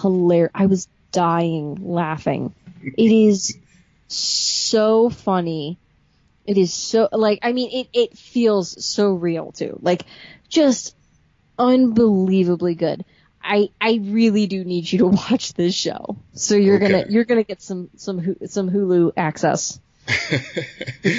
[SPEAKER 1] hilarious. I was dying laughing. It is so funny. It is so, like, I mean, it feels so real too. Like, just unbelievably good. I really do need you to watch this show. So you're gonna get some Hulu access.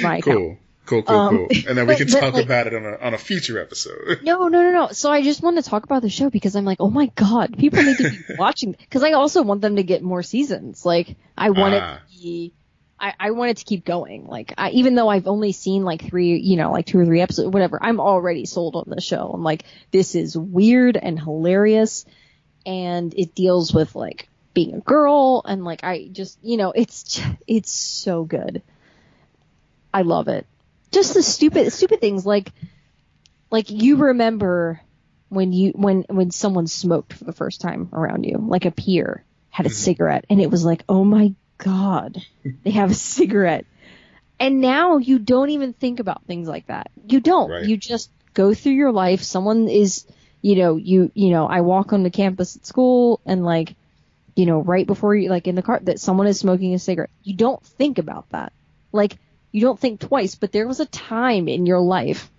[SPEAKER 1] My account.
[SPEAKER 2] Cool. And then we can talk about it on a future episode.
[SPEAKER 1] No. So I just want to talk about the show because I'm like, oh my god, people need to be watching. Because I also want them to get more seasons. Like, I want it to be, I want it to keep going. Like, even though I've only seen like 3, like 2 or 3 episodes, whatever, I'm already sold on the show. I'm like, this is weird and hilarious, and it deals with like being a girl, and like, I just, it's so good. I love it. Just the stupid things like you remember when someone smoked for the first time around you, like a peer had a cigarette, and it was like, oh my god, they have a cigarette. And now you don't even think about things like that. You don't. Right. You just go through your life. Someone is, I walk on the campus at school, and like, right before you, like in the car, that someone is smoking a cigarette. You don't think about that. Like, you don't think twice, but there was a time in your life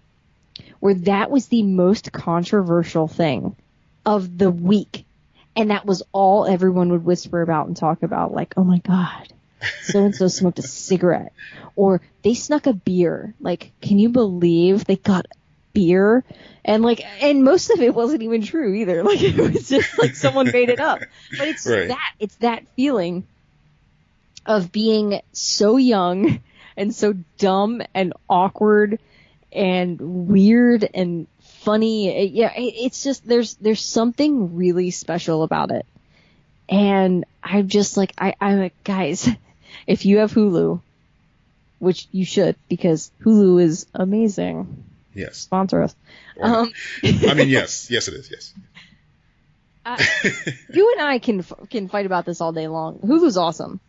[SPEAKER 1] where that was the most controversial thing of the week. And that was all everyone would whisper about and talk about. Like, oh my god, so-and-so smoked a cigarette. Or they snuck a beer. Like, can you believe they got beer. And most of it wasn't even true either. Like, it was just like someone made it up. But it's it's that feeling of being so young and so dumb and awkward and weird and funny. It's just, there's something really special about it. And I'm just like, I'm like, guys, if you have Hulu, which you should, because Hulu is amazing.
[SPEAKER 2] Yes.
[SPEAKER 1] Sponsor us.
[SPEAKER 2] I mean, yes, it is. Yes.
[SPEAKER 1] You and I can fight about this all day long. Hulu's awesome.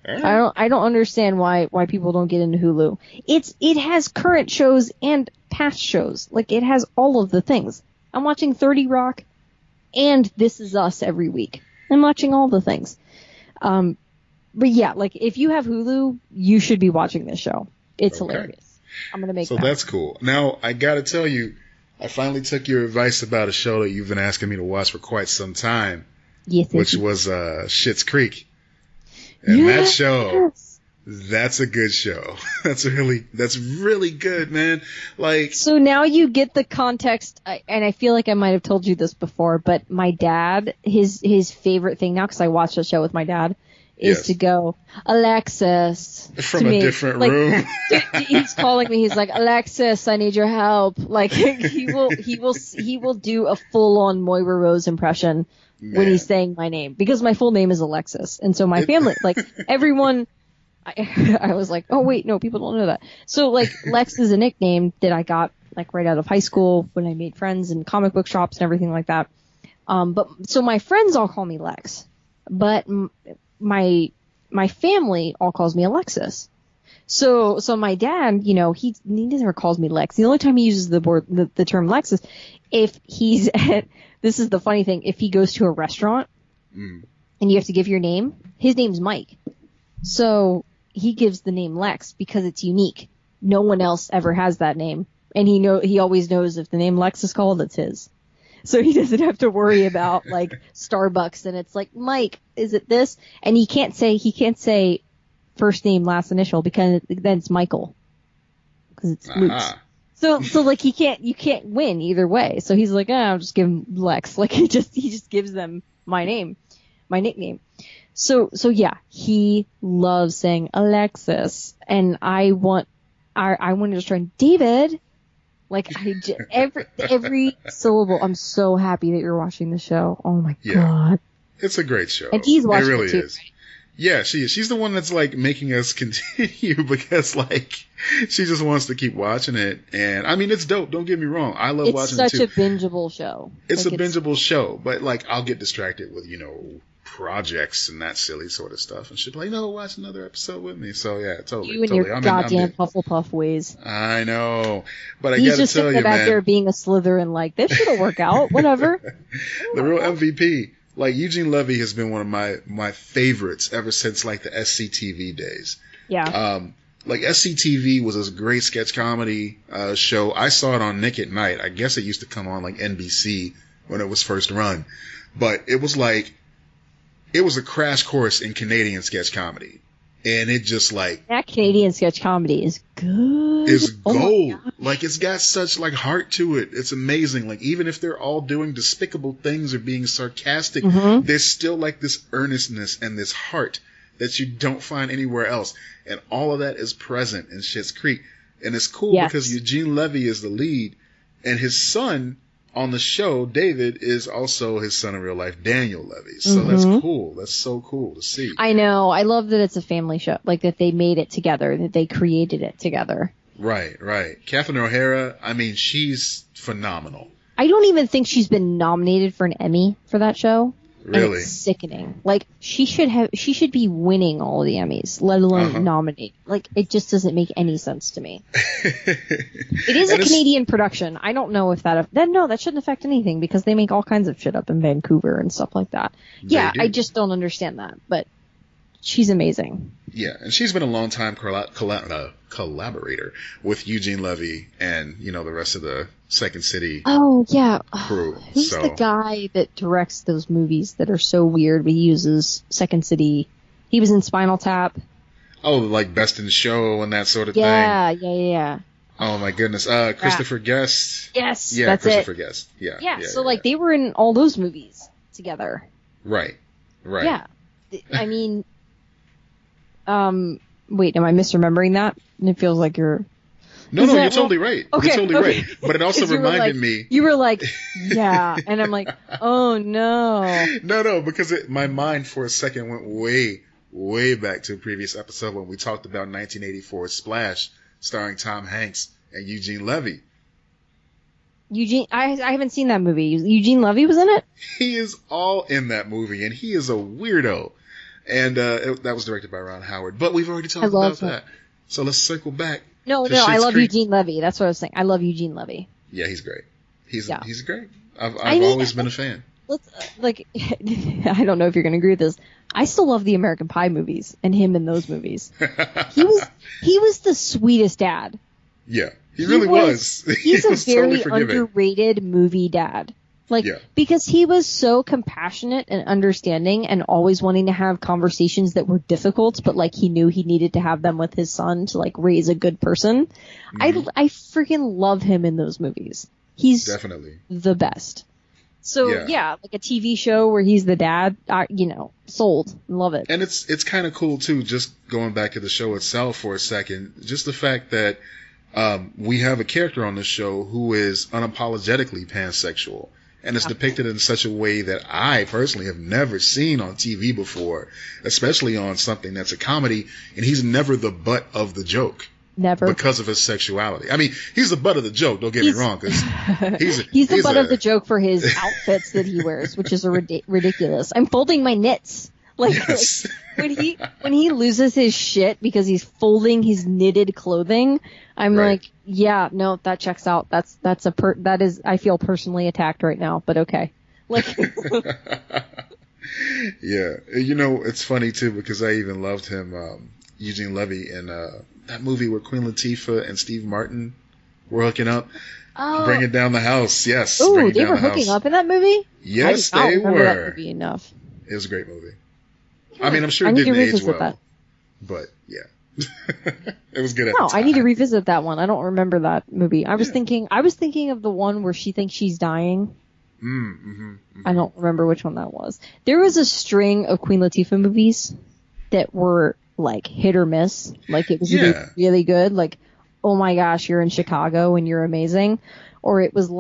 [SPEAKER 2] Right.
[SPEAKER 1] I don't understand why people don't get into Hulu. It has current shows and past shows. Like, it has all of the things. I'm watching 30 Rock and This Is Us every week. I'm watching all the things. But yeah, like, if you have Hulu, you should be watching this show. It's hilarious. I'm gonna make.
[SPEAKER 2] So that's cool. Now I gotta tell you, I finally took your advice about a show that you've been asking me to watch for quite some time.
[SPEAKER 1] Yes,
[SPEAKER 2] which was Schitt's Creek. And that show, that's a good show. That's really good, man. Like,
[SPEAKER 1] so now you get the context, and I feel like I might have told you this before, but my dad, his favorite thing now, because I watched the show with my dad, is to go, Alexis,
[SPEAKER 2] from a different room.
[SPEAKER 1] He's calling me. He's like, Alexis, I need your help. Like, he will do a full on Moira Rose impression. Man. When he's saying my name, because my full name is Alexis, and so my family, like, everyone, I was like, oh wait, no, people don't know that. So, like, Lex is a nickname that I got, like, right out of high school when I made friends in comic book shops and everything like that. But so my friends all call me Lex, but my family all calls me Alexis. So my dad, you know, he never calls me Lex. The only time he uses the term Lex is if he's at, this is the funny thing, if he goes to a restaurant and you have to give your name, his name's Mike. So he gives the name Lex because it's unique. No one else ever has that name. And he always knows if the name Lex is called, it's his. So he doesn't have to worry about, like, Starbucks and it's like, Mike, is it this? And he can't say first name, last initial, because then it's Michael. Because it's Luke's. So like, you can't win either way. So he's like, I'll just give him Lex. Like, he just gives them my name, my nickname. So yeah, he loves saying Alexis, and I wanted to try David. Like, every syllable. I'm so happy that you're watching the show. Oh my God.
[SPEAKER 2] It's a great show.
[SPEAKER 1] And he's watching
[SPEAKER 2] it really
[SPEAKER 1] it too,
[SPEAKER 2] is. Right? Yeah, she is. She's the one that's, like, making us continue because, like, she just wants to keep watching it. And, I mean, it's dope. Don't get me wrong. I love watching it, too.
[SPEAKER 1] It's such a bingeable show.
[SPEAKER 2] It's bingeable show. But, like, I'll get distracted with, you know, projects and that silly sort of stuff. And she'll be like, no, watch another episode with me. So, yeah, totally.
[SPEAKER 1] You and your goddamn Hufflepuff ways.
[SPEAKER 2] I know. But I got to tell you, man.
[SPEAKER 1] He's just sitting back there being a Slytherin like, this shit'll work out. Whatever.
[SPEAKER 2] The real MVP. Like, Eugene Levy has been one of my favorites ever since, like, the SCTV days.
[SPEAKER 1] Yeah.
[SPEAKER 2] Like, SCTV was a great sketch comedy show. I saw it on Nick at Night. I guess it used to come on, like, NBC when it was first run. But it was like, it was a crash course in Canadian sketch comedy. And it just, like...
[SPEAKER 1] That Canadian sketch comedy is good.
[SPEAKER 2] It's gold. Like, it's got such, like, heart to it. It's amazing. Like, even if they're all doing despicable things or being sarcastic, there's still, like, this earnestness and this heart that you don't find anywhere else. And all of that is present in Schitt's Creek. And it's cool because Eugene Levy is the lead. And his son on the show, David, is also his son in real life, Daniel Levy. So that's cool. That's so cool to see.
[SPEAKER 1] I know. I love that it's a family show. Like, that they made it together, that they created it together.
[SPEAKER 2] Right, right. Catherine O'Hara, I mean, she's phenomenal.
[SPEAKER 1] I don't even think she's been nominated for an Emmy for that show.
[SPEAKER 2] Really?
[SPEAKER 1] And it's sickening. Like, she should be winning all of the Emmys, let alone nominated. Like, it just doesn't make any sense to me. It is a Canadian production. I don't know if that shouldn't affect anything because they make all kinds of shit up in Vancouver and stuff like that. Yeah, I just don't understand that, but she's amazing.
[SPEAKER 2] Yeah, and she's been a long time collaborator with Eugene Levy and, you know, the rest of the Second City crew.
[SPEAKER 1] Who's the guy that directs those movies that are so weird but he uses Second City? He was in Spinal Tap.
[SPEAKER 2] Oh, like Best in Show and that sort of thing.
[SPEAKER 1] Yeah.
[SPEAKER 2] Oh my goodness. Christopher Guest.
[SPEAKER 1] Yes,
[SPEAKER 2] Yeah,
[SPEAKER 1] that's
[SPEAKER 2] Christopher
[SPEAKER 1] it.
[SPEAKER 2] Guest. Yeah.
[SPEAKER 1] Yeah, so like they were in all those movies together.
[SPEAKER 2] Right.
[SPEAKER 1] Yeah. I mean, wait, am I misremembering that? It feels like you're...
[SPEAKER 2] No, you're totally right.
[SPEAKER 1] Okay,
[SPEAKER 2] you're totally right. But it also reminded me...
[SPEAKER 1] You were like, yeah. And I'm like, oh no.
[SPEAKER 2] No, because my mind for a second went way back to a previous episode when we talked about 1984's Splash, starring Tom Hanks and Eugene Levy.
[SPEAKER 1] I haven't seen that movie. Eugene Levy was in it?
[SPEAKER 2] He is all in that movie, and he is a weirdo. And that was directed by Ron Howard. But we've already talked about that. So let's circle back.
[SPEAKER 1] No, I love Eugene Levy. That's what I was saying. I love Eugene Levy.
[SPEAKER 2] Yeah, he's great. He's great. I've always been a fan. I don't know if you're going to agree with this. I still love the American Pie movies and him in those movies. He was the sweetest dad. Yeah, he really was.
[SPEAKER 1] He's a very underrated movie dad. Because he was so compassionate and understanding and always wanting to have conversations that were difficult, but he knew he needed to have them with his son to raise a good person. Mm-hmm. I freaking love him in those movies. He's definitely the best. So yeah, a TV show where he's the dad, sold. Love it.
[SPEAKER 2] And it's kind of cool too, just going back to the show itself for a second, just the fact that we have a character on the show who is unapologetically pansexual. And it's depicted in such a way that I personally have never seen on TV before, especially on something that's a comedy, and he's never the butt of the joke.
[SPEAKER 1] Never.
[SPEAKER 2] Because of his sexuality. I mean, he's the butt of the joke, don't get me wrong, because
[SPEAKER 1] he's the butt of the joke for his outfits that he wears, which is ridiculous. I'm folding my knits.
[SPEAKER 2] Yes.
[SPEAKER 1] When he loses his shit because he's folding his knitted clothing, I'm like, yeah, no, that checks out. That is I feel personally attacked right now, but okay.
[SPEAKER 2] Yeah. It's funny too because I even loved him, Eugene Levy, in that movie where Queen Latifah and Steve Martin were hooking up. Bringing Down the House, yes.
[SPEAKER 1] Oh, they were hooking up in that movie?
[SPEAKER 2] Yes, they were.
[SPEAKER 1] I don't remember that movie enough.
[SPEAKER 2] It was a great movie. I mean, I'm sure it didn't age well. That. But, yeah. It was good at the time.
[SPEAKER 1] I need to revisit that one. I don't remember that movie. I was thinking of the one where she thinks she's dying. I don't remember which one that was. There was a string of Queen Latifah movies that were hit or miss. It was either really good, oh my gosh, you're in Chicago and you're amazing, or it was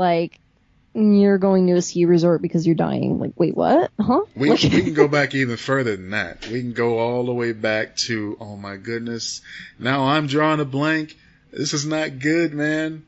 [SPEAKER 1] you're going to a ski resort because you're dying. Wait, what? Huh?
[SPEAKER 2] We can go back even further than that. We can go all the way back to, oh my goodness, now I'm drawing a blank. This is not good, man.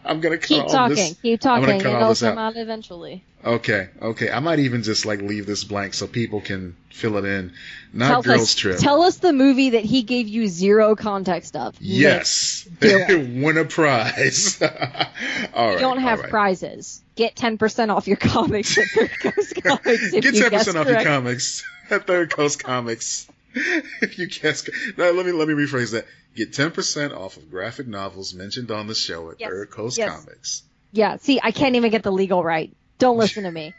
[SPEAKER 2] I'm going to cut all this.
[SPEAKER 1] Keep talking. It'll come out eventually.
[SPEAKER 2] Okay. I might even just leave this blank so people can fill it in. Girls Trip.
[SPEAKER 1] Tell us the movie that he gave you zero context of.
[SPEAKER 2] Yes. Win a prize. All right.
[SPEAKER 1] You don't have prizes. Get 10% off your comics at Third Coast Comics.
[SPEAKER 2] Get 10% off your comics at Third Coast Comics. If you guess. No, let me rephrase that. Get 10% off of graphic novels mentioned on the show at Third Coast Comics.
[SPEAKER 1] Yeah, see, I can't even get the legal right. Don't listen to me.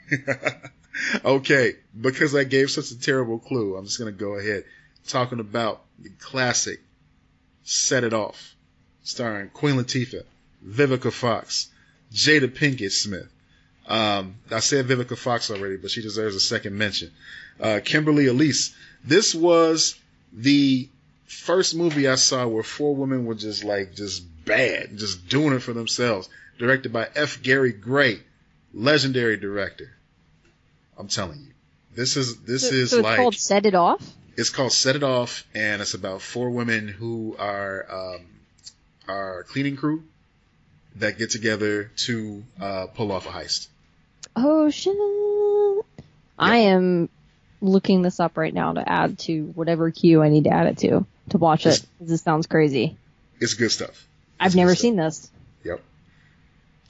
[SPEAKER 2] Okay, because I gave such a terrible clue, I'm just going to go ahead talking about the classic Set It Off, starring Queen Latifah, Vivica Fox, Jada Pinkett Smith. I said Vivica Fox already, but she deserves a second mention. Kimberly Elise. This was the first movie I saw where four women were just bad, just doing it for themselves. Directed by F. Gary Gray, legendary director. I'm telling you, this is
[SPEAKER 1] so it's called Set It Off.
[SPEAKER 2] It's called Set It Off, and it's about four women who are cleaning crew that get together to pull off a heist.
[SPEAKER 1] Oh shit! Yep. I am looking this up right now to add to whatever queue I need to add it to watch it. This sounds crazy.
[SPEAKER 2] It's good stuff.
[SPEAKER 1] I've never seen this.
[SPEAKER 2] Yep.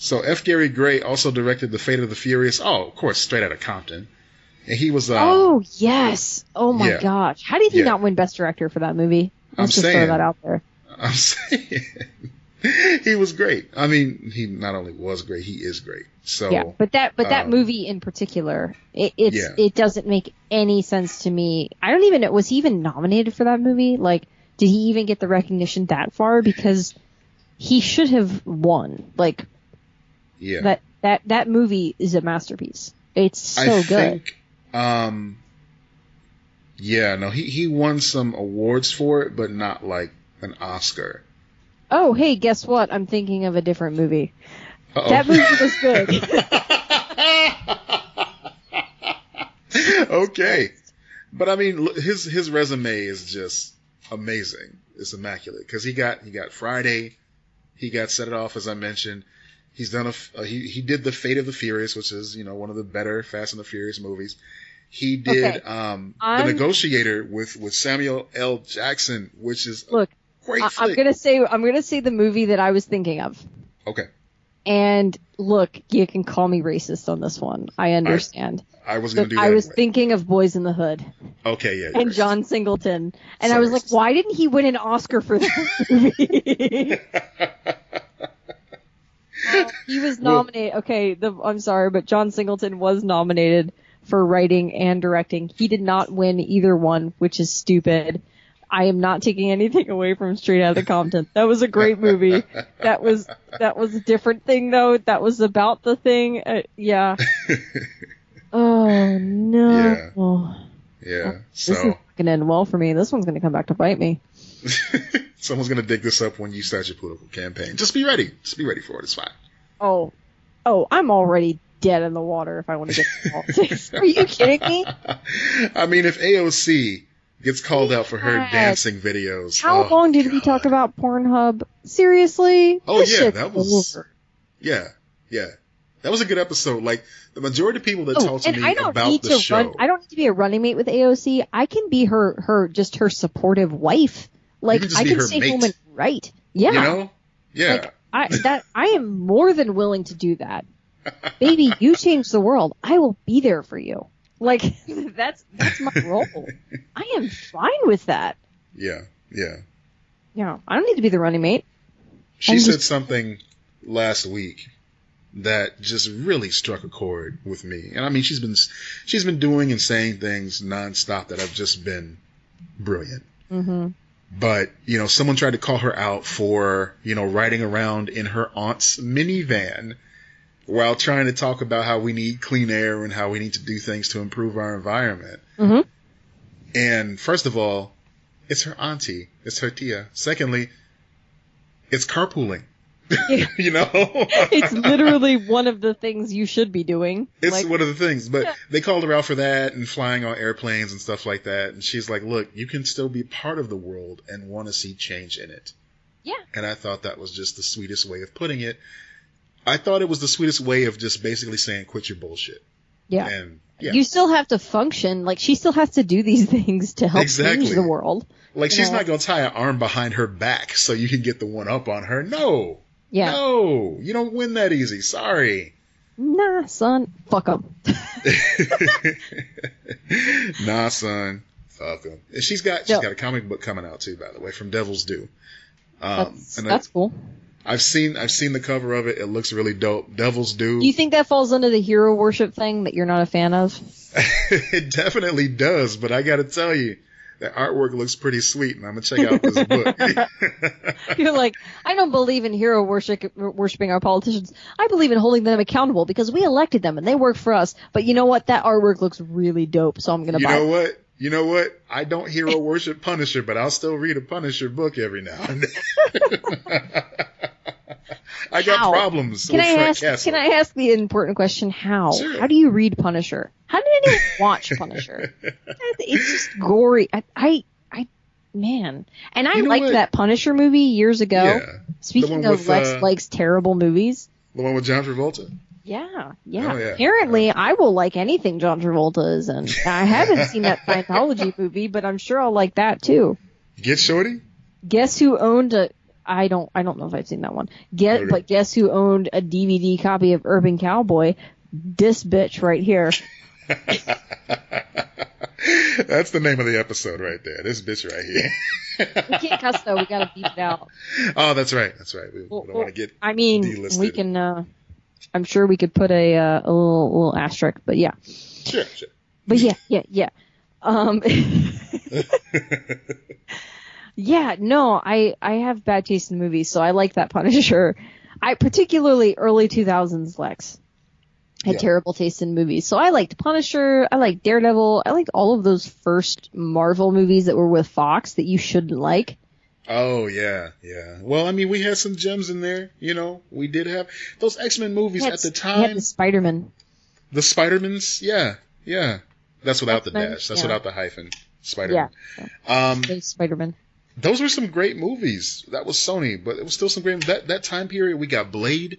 [SPEAKER 2] So F. Gary Gray also directed The Fate of the Furious. Oh, of course, straight out of Compton. And he was...
[SPEAKER 1] oh, yes. Oh, my gosh. How did he not win Best Director for that movie? Let's just throw that out there.
[SPEAKER 2] I'm saying... he was great. I mean, he not only was great, he is great. So
[SPEAKER 1] yeah, but that movie in particular, it doesn't make any sense to me. I don't even know, was he even nominated for that movie? did he even get the recognition that far? Because he should have won. Like, that movie is a masterpiece. It's so good.
[SPEAKER 2] He won some awards for it, but not like an Oscar.
[SPEAKER 1] Oh, hey, guess what? I'm thinking of a different movie.
[SPEAKER 2] Uh-oh.
[SPEAKER 1] That movie was good.
[SPEAKER 2] Okay. But I mean, his resume is just amazing. It's immaculate because he got Friday, he got Set It Off, as I mentioned. He's done he did The Fate of the Furious, which is one of the better Fast and the Furious movies. He did The Negotiator with Samuel L. Jackson, which is great flick.
[SPEAKER 1] I'm gonna say the movie that I was thinking of.
[SPEAKER 2] Okay.
[SPEAKER 1] And look, you can call me racist on this one. I understand.
[SPEAKER 2] I was going to do that.
[SPEAKER 1] I was thinking of Boys in the Hood.
[SPEAKER 2] Okay, yeah.
[SPEAKER 1] And John Singleton. And I was like, why didn't he win an Oscar for that movie? He was nominated. I'm sorry, but John Singleton was nominated for writing and directing. He did not win either one, which is stupid. I am not taking anything away from Straight Outta Compton. That was a great movie. That was a different thing, though. That was about the thing. Yeah. Oh, no.
[SPEAKER 2] Yeah.
[SPEAKER 1] So this is going to end well for me. This one's going to come back to bite me.
[SPEAKER 2] Someone's going to dig this up when you start your political campaign. Just be ready. Just be ready for it. It's fine.
[SPEAKER 1] Oh, I'm already dead in the water if I want to get into politics. Are you kidding me?
[SPEAKER 2] I mean, if AOC gets called out for her dancing videos.
[SPEAKER 1] How long did we talk about Pornhub? Seriously?
[SPEAKER 2] Oh, yeah, that was over. Yeah. That was a good episode. Like, the majority of people that talk to me about the show.
[SPEAKER 1] I don't need to be a running mate with AOC. I can be her supportive wife. Like, I can stay home and write. Yeah.
[SPEAKER 2] Yeah.
[SPEAKER 1] Like, I am more than willing to do that. Baby, you change the world. I will be there for you. Like, that's my role. I am fine with that.
[SPEAKER 2] Yeah.
[SPEAKER 1] Yeah, I don't need to be the running mate.
[SPEAKER 2] She said something last week that just really struck a chord with me. And I mean, she's been doing and saying things nonstop that have just been brilliant. Mm-hmm. But, someone tried to call her out for, riding around in her aunt's minivan while trying to talk about how we need clean air and how we need to do things to improve our environment. Mm-hmm. And first of all, it's her auntie. It's her tia. Secondly, it's carpooling. Yeah.
[SPEAKER 1] It's literally one of the things you should be doing.
[SPEAKER 2] It's one of the things. But they called her out for that and flying on airplanes and stuff like that. And she's like, look, you can still be part of the world and want to see change in it.
[SPEAKER 1] Yeah.
[SPEAKER 2] And I thought that was just the sweetest way of putting it. I thought it was the sweetest way of just basically saying, quit your bullshit.
[SPEAKER 1] Yeah. And you still have to function. Like, she still has to do these things to help change the world.
[SPEAKER 2] Like, she's not going to tie an arm behind her back so you can get the one up on her. No.
[SPEAKER 1] Yeah.
[SPEAKER 2] No. You don't win that easy. Sorry.
[SPEAKER 1] Nah, son. Fuck 'em.
[SPEAKER 2] Nah, son. Fuck 'em. And she's got a comic book coming out, too, by the way, from Devil's Due.
[SPEAKER 1] That's cool.
[SPEAKER 2] I've seen the cover of it. It looks really dope. Devil's Due.
[SPEAKER 1] Do you think that falls under the hero worship thing that you're not a fan of?
[SPEAKER 2] It definitely does, but I got to tell you, the artwork looks pretty sweet, and I'm going to check out this book.
[SPEAKER 1] You're like, I don't believe in hero worshiping our politicians. I believe in holding them accountable because we elected them and they work for us. But you know what? That artwork looks really dope, so I'm going to buy it.
[SPEAKER 2] You know what? I don't hero worship Punisher, but I'll still read a Punisher book every now and then. I got problems with Frank Castle.
[SPEAKER 1] Can I ask the important question? How?
[SPEAKER 2] Sure.
[SPEAKER 1] How do you read Punisher? How did anyone watch Punisher? It's just gory. Man. And I liked that Punisher movie years ago.
[SPEAKER 2] Yeah.
[SPEAKER 1] Speaking of Lex likes terrible movies.
[SPEAKER 2] The one with John Travolta?
[SPEAKER 1] Yeah.
[SPEAKER 2] Oh, yeah.
[SPEAKER 1] Apparently, I will like anything John Travolta is in. I haven't seen that Scientology movie, but I'm sure I'll like that too.
[SPEAKER 2] Get Shorty?
[SPEAKER 1] Guess who owned a... I don't know if I've seen that one. But guess who owned a DVD copy of Urban Cowboy? This bitch right here.
[SPEAKER 2] That's the name of the episode right there. This bitch right here.
[SPEAKER 1] We can't cuss though. We gotta beep it out.
[SPEAKER 2] Oh, that's right. We don't want to get delisted.
[SPEAKER 1] We can. I'm sure we could put a little asterisk, but yeah.
[SPEAKER 2] Sure.
[SPEAKER 1] Yeah, no, I have bad taste in movies, so I like that Punisher. I particularly early 2000s Lex had
[SPEAKER 2] Yeah.
[SPEAKER 1] terrible taste in movies. So I liked Punisher, I liked Daredevil, I liked all of those first Marvel movies that were with Fox that you shouldn't like.
[SPEAKER 2] Oh, yeah, yeah. Well, I mean, we had some gems in there, you know. We did have those X-Men movies at the
[SPEAKER 1] We
[SPEAKER 2] time.
[SPEAKER 1] had the Spider-Man.
[SPEAKER 2] The Spider-Mans, yeah, yeah. That's without the
[SPEAKER 1] X-Men,
[SPEAKER 2] dash. That's
[SPEAKER 1] yeah.
[SPEAKER 2] without the hyphen. Spider-Man.
[SPEAKER 1] Yeah. Spider-Man.
[SPEAKER 2] Those were some great movies. That was Sony, but it was still some great. That time period, we got Blade.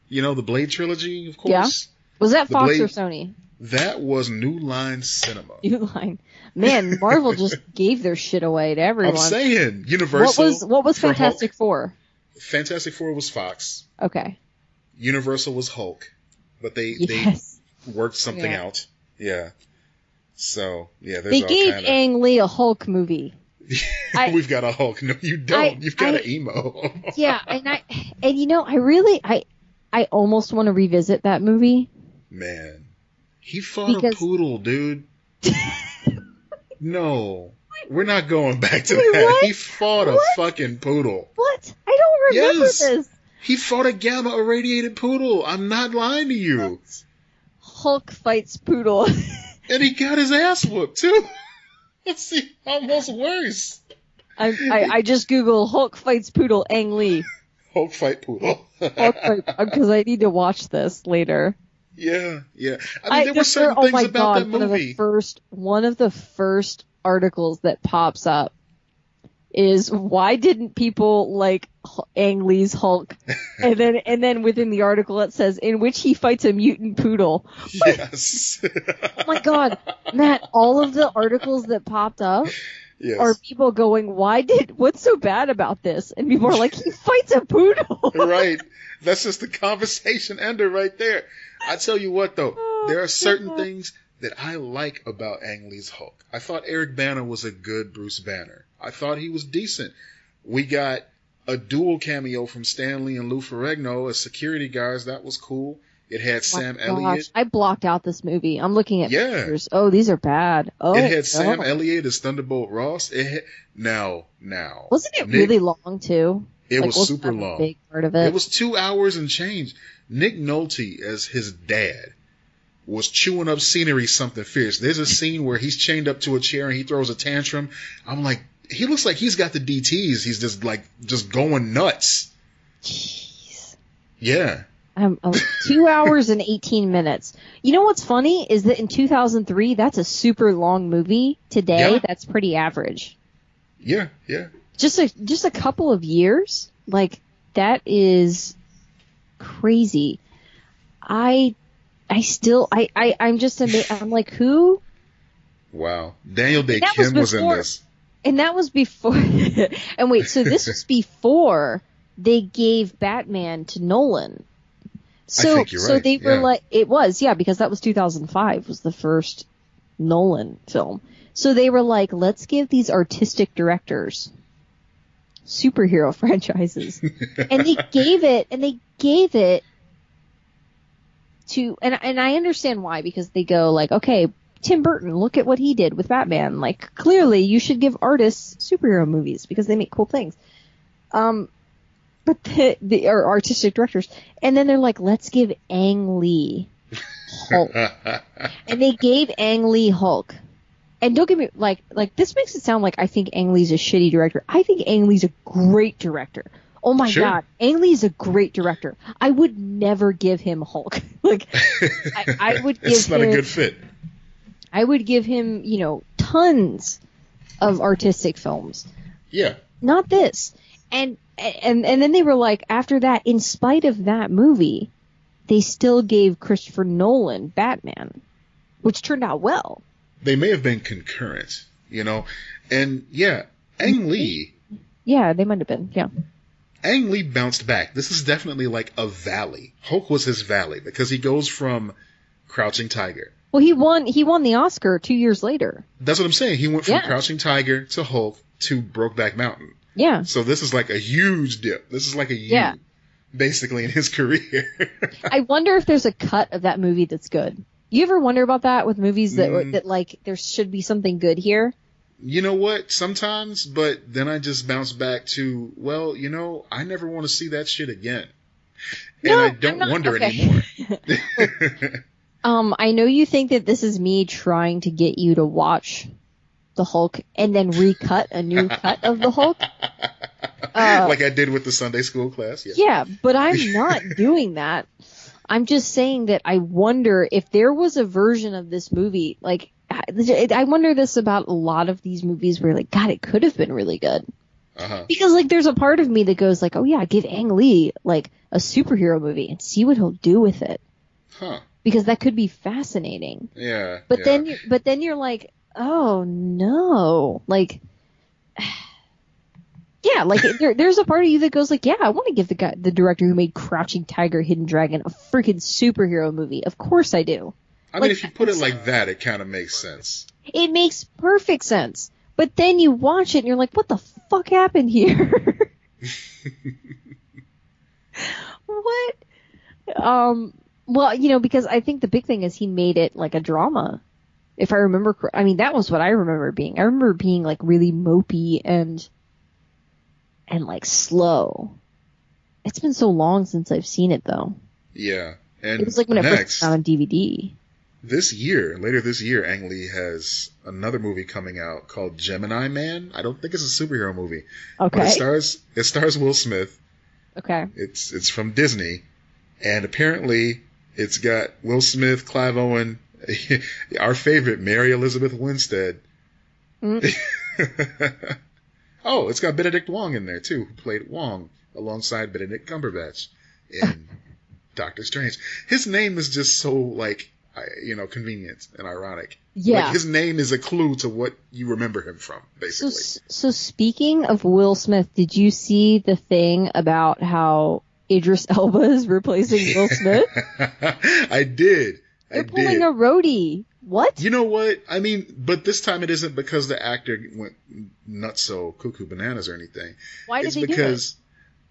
[SPEAKER 2] You know, the Blade trilogy, of course.
[SPEAKER 1] Was that
[SPEAKER 2] The
[SPEAKER 1] Fox
[SPEAKER 2] Blade-
[SPEAKER 1] or Sony?
[SPEAKER 2] That was New Line Cinema.
[SPEAKER 1] New Line. Man, Marvel just gave their shit away to everyone.
[SPEAKER 2] I'm saying Universal.
[SPEAKER 1] What was
[SPEAKER 2] for
[SPEAKER 1] Fantastic Four?
[SPEAKER 2] Fantastic Four was Fox.
[SPEAKER 1] Okay.
[SPEAKER 2] Universal was Hulk, but they worked something out. Yeah. So yeah, there's
[SPEAKER 1] they
[SPEAKER 2] all
[SPEAKER 1] gave
[SPEAKER 2] kind of.
[SPEAKER 1] Ang Lee a Hulk movie.
[SPEAKER 2] We've got a Hulk. No, you don't. You've got an emo.
[SPEAKER 1] Yeah, and you know, I almost want to revisit that movie.
[SPEAKER 2] Man, he fought a poodle, dude. No, we're not going back to that.
[SPEAKER 1] What?
[SPEAKER 2] He fought a fucking poodle.
[SPEAKER 1] What? I don't remember this.
[SPEAKER 2] He fought a gamma irradiated poodle. I'm not lying to you.
[SPEAKER 1] Hulk fights poodle.
[SPEAKER 2] And he got his ass whooped too. Let's see, almost worse.
[SPEAKER 1] I just Google Hulk fights poodle Ang Lee.
[SPEAKER 2] Hulk fight poodle.
[SPEAKER 1] Hulk fight, because I need to watch this later.
[SPEAKER 2] Yeah, yeah. I mean, there were certain things about that movie.
[SPEAKER 1] One of the first articles that pops up is why didn't people like Ang Lee's Hulk? and then within the article it says in which he fights a mutant poodle.
[SPEAKER 2] Yes.
[SPEAKER 1] Oh my God, Matt! All of the articles that popped up are people going, what's so bad about this? And people are like, he fights a poodle.
[SPEAKER 2] Right. That's just the conversation ender right there. I tell you what though, there are certain things that I like about Ang Lee's Hulk. I thought Eric Bana was a good Bruce Banner. I thought he was decent. We got a dual cameo from Stan Lee and Lou Ferrigno as security guards. That was cool. It had Sam Elliott.
[SPEAKER 1] I blocked out this movie. I'm looking at pictures. Oh, these are bad. Oh,
[SPEAKER 2] it had Sam Elliott as Thunderbolt Ross. It had, now.
[SPEAKER 1] Wasn't it really long too?
[SPEAKER 2] It was super long.
[SPEAKER 1] A big part of it.
[SPEAKER 2] It was 2 hours and change. Nick Nolte as his dad was chewing up scenery something fierce. There's a scene where he's chained up to a chair and he throws a tantrum. I'm like, he looks like he's got the DTs. He's just going nuts.
[SPEAKER 1] Jeez.
[SPEAKER 2] Yeah.
[SPEAKER 1] 2 hours and 18 minutes. You know what's funny is that in 2003, that's a super long movie. Today, that's pretty average.
[SPEAKER 2] Yeah, yeah.
[SPEAKER 1] Just a couple of years, like that is crazy. I'm just amazed. I'm like, who?
[SPEAKER 2] Wow. Daniel Day Kim was in this.
[SPEAKER 1] And that was before. And wait, so this was before they gave Batman to Nolan. So,
[SPEAKER 2] I think you're right.
[SPEAKER 1] So they were like, it was, because that was 2005 was the first Nolan film. So they were like, let's give these artistic directors superhero franchises. And they gave it to, and I understand why, because they go like, okay, Tim Burton, look at what he did with Batman. Like, clearly you should give artists superhero movies because they make cool things. But the artistic directors, and then they're like, let's give Ang Lee Hulk. And they gave Ang Lee Hulk. And don't get me, like this makes it sound like I think Ang Lee's a shitty director. I think Ang Lee's a great director. Oh my God, Ang Lee's a great director. I would never give him Hulk. Like, I would give him...
[SPEAKER 2] It's not a good fit.
[SPEAKER 1] I would give him, tons of artistic films.
[SPEAKER 2] Yeah.
[SPEAKER 1] Not this. And then they were like, after that, in spite of that movie, they still gave Christopher Nolan Batman, which turned out well.
[SPEAKER 2] They may have been concurrent, and Ang Lee.
[SPEAKER 1] Yeah, they might have been, yeah.
[SPEAKER 2] Ang Lee bounced back. This is definitely like a valley. Hulk was his valley because he goes from Crouching Tiger.
[SPEAKER 1] Well, he won the Oscar 2 years later.
[SPEAKER 2] That's what I'm saying. He went from Crouching Tiger to Hulk to Brokeback Mountain.
[SPEAKER 1] Yeah.
[SPEAKER 2] So this is like a huge dip. This is like a U, basically, in his career.
[SPEAKER 1] I wonder if there's a cut of that movie that's good. You ever wonder about that with movies that like there should be something good here?
[SPEAKER 2] You know what? Sometimes, but then I just bounce back to, well, I never want to see that shit again. And I don't wonder anymore.
[SPEAKER 1] I know you think that this is me trying to get you to watch the Hulk and then recut a new cut of the Hulk.
[SPEAKER 2] Like I did with the Sunday school class. Yeah.
[SPEAKER 1] Yeah, but I'm not doing that. I'm just saying that I wonder if there was a version of this movie, like, I wonder this about a lot of these movies where, like, God, it could have been really good.
[SPEAKER 2] Uh-huh.
[SPEAKER 1] Because, like, there's a part of me that goes, like, oh, yeah, give Ang Lee, like, a superhero movie and see what he'll do with it.
[SPEAKER 2] Huh.
[SPEAKER 1] Because that could be fascinating.
[SPEAKER 2] Yeah.
[SPEAKER 1] But then you're like, oh, no. Like, yeah, like, there's a part of you that goes, like, yeah, I want to give the director who made Crouching Tiger, Hidden Dragon a freaking superhero movie. Of course I do.
[SPEAKER 2] I mean, if you put it like that, it kind of makes sense.
[SPEAKER 1] It makes perfect sense. But then you watch it and you're like, what the fuck happened here? What? Well, because I think the big thing is he made it like a drama. If I remember, I mean, that was what I remember being. I remember being like really mopey and like slow. It's been so long since I've seen it though.
[SPEAKER 2] Yeah. And
[SPEAKER 1] it was like when it first came out on DVD.
[SPEAKER 2] Later this year, Ang Lee has another movie coming out called Gemini Man. I don't think it's a superhero movie.
[SPEAKER 1] Okay.
[SPEAKER 2] But it stars Will Smith.
[SPEAKER 1] Okay.
[SPEAKER 2] It's from Disney. And apparently it's got Will Smith, Clive Owen, our favorite, Mary Elizabeth Winstead. Mm. Oh, it's got Benedict Wong in there too, who played Wong alongside Benedict Cumberbatch in Doctor Strange. His name is just so, like, convenient and ironic.
[SPEAKER 1] Yeah.
[SPEAKER 2] Like, his name is a clue to what you remember him from, basically.
[SPEAKER 1] So speaking of Will Smith, did you see the thing about how Idris Elba is replacing Will Smith?
[SPEAKER 2] I did.
[SPEAKER 1] They're pulling a roadie. What?
[SPEAKER 2] You know what? I mean, but this time it isn't because the actor went nutso cuckoo bananas or anything.
[SPEAKER 1] Why did
[SPEAKER 2] it's
[SPEAKER 1] they
[SPEAKER 2] because,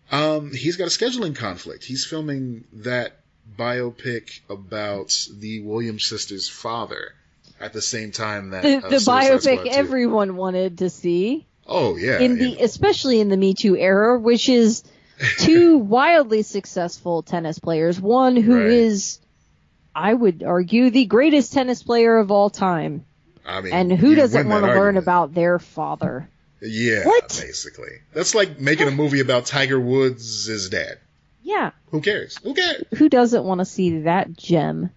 [SPEAKER 1] do it?
[SPEAKER 2] He's got a scheduling conflict. He's filming that biopic about the Williams sisters' father at the same time that
[SPEAKER 1] the biopic everyone wanted to see.
[SPEAKER 2] Oh yeah,
[SPEAKER 1] especially in the Me Too era, which is two wildly successful tennis players. One who is, I would argue, the greatest tennis player of all time.
[SPEAKER 2] I mean,
[SPEAKER 1] and who doesn't want to learn about their father?
[SPEAKER 2] Yeah,
[SPEAKER 1] what?
[SPEAKER 2] Basically, that's like making a movie about Tiger Woods' dad.
[SPEAKER 1] Yeah.
[SPEAKER 2] Who cares?
[SPEAKER 1] Who doesn't want to see that gem?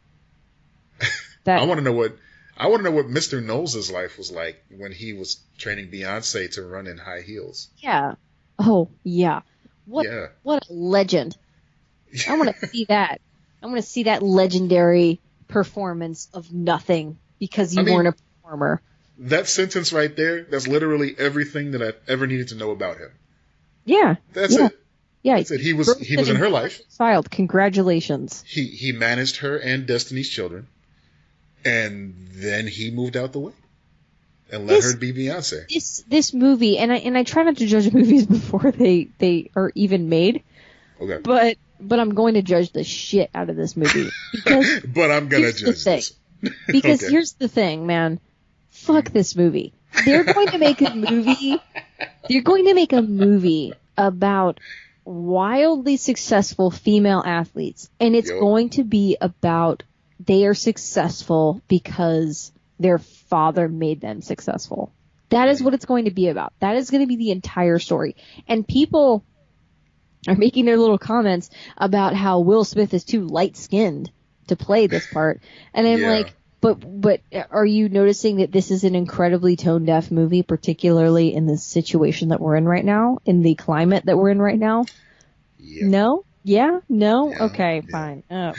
[SPEAKER 2] I want to know what Mr. Knowles' life was like when he was training Beyonce to run in high heels.
[SPEAKER 1] Yeah. Oh, yeah. What a legend. I want to see that. I want to see that legendary performance of nothing because you weren't a performer.
[SPEAKER 2] That sentence right there, that's literally everything that I've ever needed to know about him.
[SPEAKER 1] Yeah.
[SPEAKER 2] That's it.
[SPEAKER 1] Yeah,
[SPEAKER 2] that's it. He was in her life.
[SPEAKER 1] Child, congratulations.
[SPEAKER 2] He managed her and Destiny's children, and then he moved out the way and let her be Beyonce.
[SPEAKER 1] This movie, and I try not to judge movies before they are even made.
[SPEAKER 2] Okay.
[SPEAKER 1] But I'm going to judge the shit out of this movie. Because
[SPEAKER 2] but I'm gonna judge this.
[SPEAKER 1] Because here's the thing, man. Fuck this movie. They're going to make a movie. They're going to make a movie about wildly successful female athletes, and it's going to be about they are successful because their father made them successful. That is what it's going to be about. That is going to be the entire story. And people are making their little comments about how Will Smith is too light-skinned to play this part. And I'm like, but are you noticing that this is an incredibly tone-deaf movie, particularly in the situation that we're in right now, in the climate that we're in right now?
[SPEAKER 2] Yeah.
[SPEAKER 1] No? Yeah? No? Yeah. Okay, fine. Oh.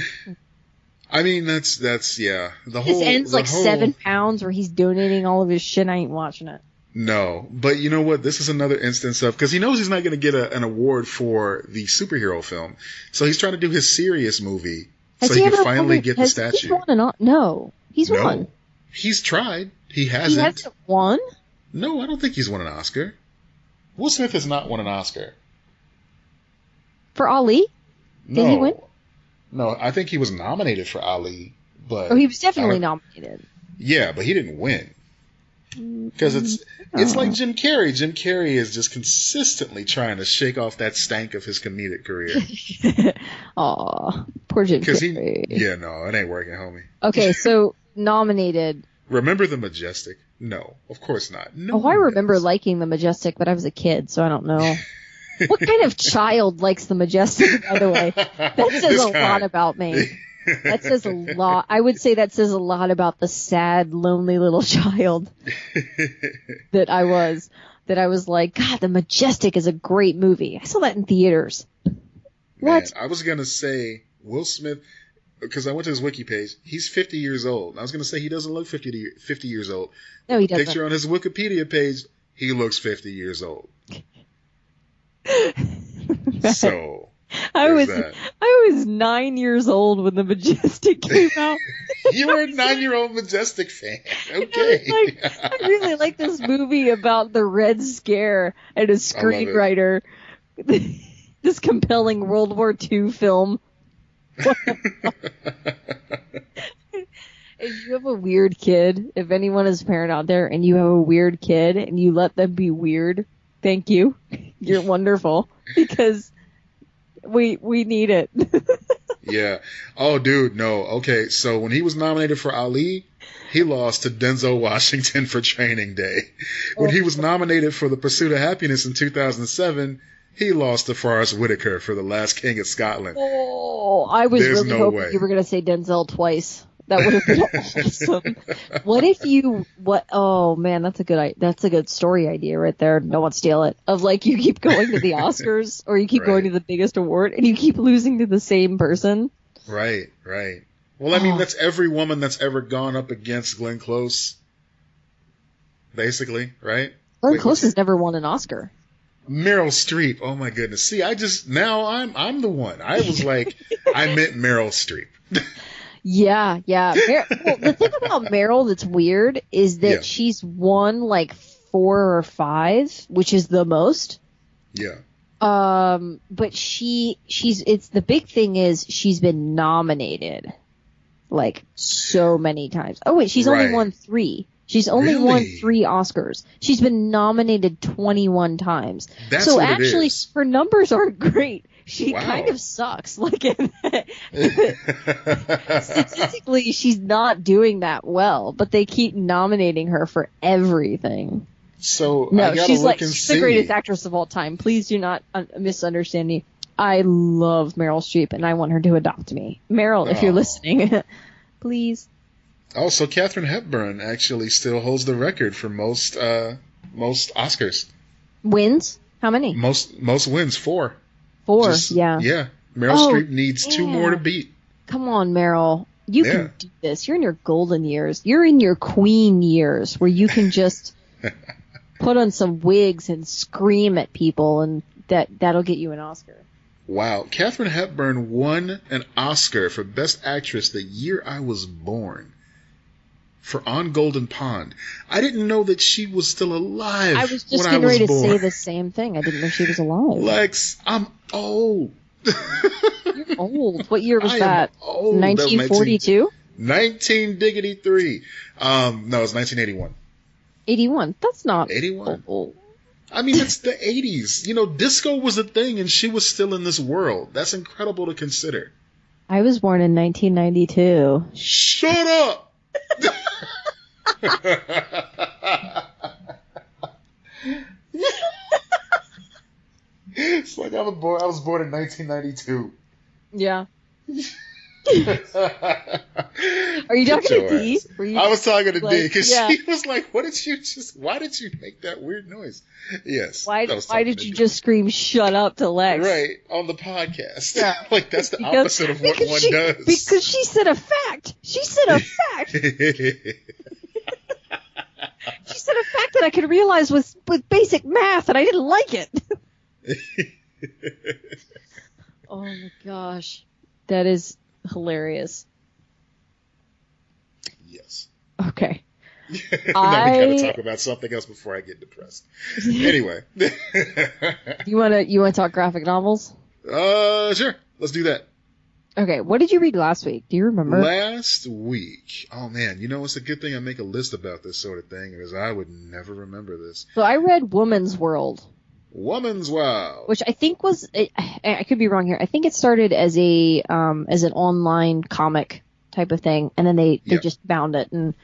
[SPEAKER 2] I mean, that's The whole
[SPEAKER 1] this ends like 7 pounds where he's donating all of his shit. I ain't watching it.
[SPEAKER 2] No, but you know what? This is another instance of, because he knows he's not going to get an award for the superhero film, so he's trying to do his serious movie so he can finally get the statue.
[SPEAKER 1] He's won no, he's won.
[SPEAKER 2] He's tried. He hasn't.
[SPEAKER 1] He hasn't won?
[SPEAKER 2] No, I don't think he's won an Oscar. Will Smith has not won an Oscar.
[SPEAKER 1] For Ali?
[SPEAKER 2] No.
[SPEAKER 1] Did he win?
[SPEAKER 2] No, I think he was nominated for Ali, but...
[SPEAKER 1] Oh, he was definitely nominated.
[SPEAKER 2] Yeah, but he didn't win. Because it's like Jim Carrey. Jim Carrey is just consistently trying to shake off that stank of his comedic career.
[SPEAKER 1] Aw, poor Jim Carrey.
[SPEAKER 2] No, it ain't working, homie.
[SPEAKER 1] Okay, so nominated.
[SPEAKER 2] Remember the Majestic? No, of course not. No.
[SPEAKER 1] I remember liking the Majestic, but I was a kid, so I don't know. What kind of child likes the Majestic, by the way? That says a lot about me. That says a lot. I would say that says a lot about the sad, lonely little child that I was. That I was like, God, The Majestic is a great movie. I saw that in theaters.
[SPEAKER 2] Man, I was going to say Will Smith, because I went to his wiki page. He's 50 years old. I was going to say he doesn't look 50 years old.
[SPEAKER 1] No, he doesn't.
[SPEAKER 2] Picture on his Wikipedia page, he looks 50 years old. So... I was 9 years old when The Majestic came out. You were a 9-year-old Majestic fan. Okay.
[SPEAKER 1] I really like this movie about the Red Scare and a screenwriter. This compelling World War II film. If you have a weird kid, if anyone is a parent out there and you have a weird kid and you let them be weird, thank you. You're wonderful. Because... We need it.
[SPEAKER 2] Yeah. Oh, dude, no. Okay, so when he was nominated for Ali, he lost to Denzel Washington for Training Day. When he was nominated for The Pursuit of Happiness in 2007, he lost to Forrest Whitaker for The Last King of Scotland.
[SPEAKER 1] Oh, I was really hoping you were going to say Denzel twice. That would have been awesome. What if you, oh man, that's a good story idea right there. No one steal it. Of like, you keep going to the Oscars or you keep going to the biggest award and you keep losing to the same person.
[SPEAKER 2] Right. Well, I mean, that's every woman that's ever gone up against Glenn Close. Basically, right?
[SPEAKER 1] Glenn Close has never won an Oscar.
[SPEAKER 2] Meryl Streep. Oh my goodness. See, now I'm the one. I was like, I meant Meryl Streep.
[SPEAKER 1] Yeah. Well, the thing about Meryl that's weird is that she's won like 4 or 5, which is the most.
[SPEAKER 2] Yeah.
[SPEAKER 1] But it's the big thing is she's been nominated like so many times. Oh wait, she's only won 3. She's only won 3 Oscars. She's been nominated 21 times.
[SPEAKER 2] That's
[SPEAKER 1] so
[SPEAKER 2] what
[SPEAKER 1] actually,
[SPEAKER 2] it is.
[SPEAKER 1] Her numbers aren't great. She kind of sucks. Like statistically, she's not doing that well. But they keep nominating her for everything.
[SPEAKER 2] So
[SPEAKER 1] no,
[SPEAKER 2] I gotta
[SPEAKER 1] she's
[SPEAKER 2] look and
[SPEAKER 1] she's
[SPEAKER 2] see.
[SPEAKER 1] the greatest actress of all time. Please do not misunderstand me. I love Meryl Streep, and I want her to adopt me. Meryl, if you're listening, please.
[SPEAKER 2] Oh, so Katharine Hepburn actually still holds the record for most Oscars.
[SPEAKER 1] Wins? How many?
[SPEAKER 2] Most wins, 4.
[SPEAKER 1] 4, yeah.
[SPEAKER 2] Yeah. Meryl Streep needs 2 more to beat.
[SPEAKER 1] Come on, Meryl. You can do this. You're in your golden years. You're in your queen years where you can just put on some wigs and scream at people, and that'll get you an Oscar.
[SPEAKER 2] Wow. Katharine Hepburn won an Oscar for Best Actress the year I was born. For On Golden Pond. I didn't know that she was still alive.
[SPEAKER 1] I was just getting ready to say the same thing. I didn't know she was alive.
[SPEAKER 2] Lex, I'm old.
[SPEAKER 1] You're old. What year was that?
[SPEAKER 2] Old.
[SPEAKER 1] 1942?
[SPEAKER 2] 19-3. No, it's 1981.
[SPEAKER 1] 81. That's not
[SPEAKER 2] 81.
[SPEAKER 1] old.
[SPEAKER 2] I mean, it's the 80s. You know, disco was a thing, and she was still in this world. That's incredible to consider.
[SPEAKER 1] I was born in 1992.
[SPEAKER 2] Shut up! It's like I was born in 1992.
[SPEAKER 1] Yeah. Are you talking to D?
[SPEAKER 2] I was talking to D because she was like, why did you make that weird noise? Yes.
[SPEAKER 1] Why did you just scream shut up to Lex?
[SPEAKER 2] Right, on the podcast.
[SPEAKER 1] Yeah.
[SPEAKER 2] Like that's the opposite of what one does.
[SPEAKER 1] Because she said a fact. She said a fact. She said a fact that I could realize with basic math, and I didn't like it. Oh my gosh. That is hilarious.
[SPEAKER 2] Yes.
[SPEAKER 1] Okay.
[SPEAKER 2] Now we gotta talk about something else before I get depressed. Anyway.
[SPEAKER 1] You wanna talk graphic novels?
[SPEAKER 2] Sure. Let's do that.
[SPEAKER 1] Okay, what did you read last week? Do you remember?
[SPEAKER 2] Last week. Oh, man. You know, it's a good thing I make a list about this sort of thing, because I would never remember this.
[SPEAKER 1] So I read Woman's World.
[SPEAKER 2] Woman's World.
[SPEAKER 1] Which I think was, I could be wrong here. I think it started as an online comic type of thing, and then they just bound it and,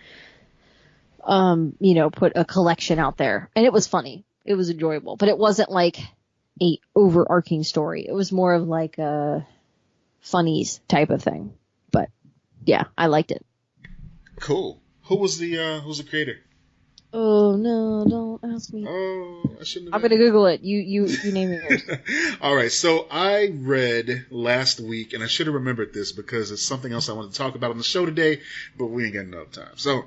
[SPEAKER 1] put a collection out there. And it was funny. It was enjoyable. But it wasn't like a overarching story. It was more of like a funnies type of thing. But yeah, I liked it.
[SPEAKER 2] Cool. Who's the creator?
[SPEAKER 1] Oh no, don't ask me.
[SPEAKER 2] Oh, I shouldn't have.
[SPEAKER 1] I'm gonna Google it. You name it yours.
[SPEAKER 2] All right, so I read last week, and I should have remembered this because it's something else I wanted to talk about on the show today, but we ain't got enough time. So,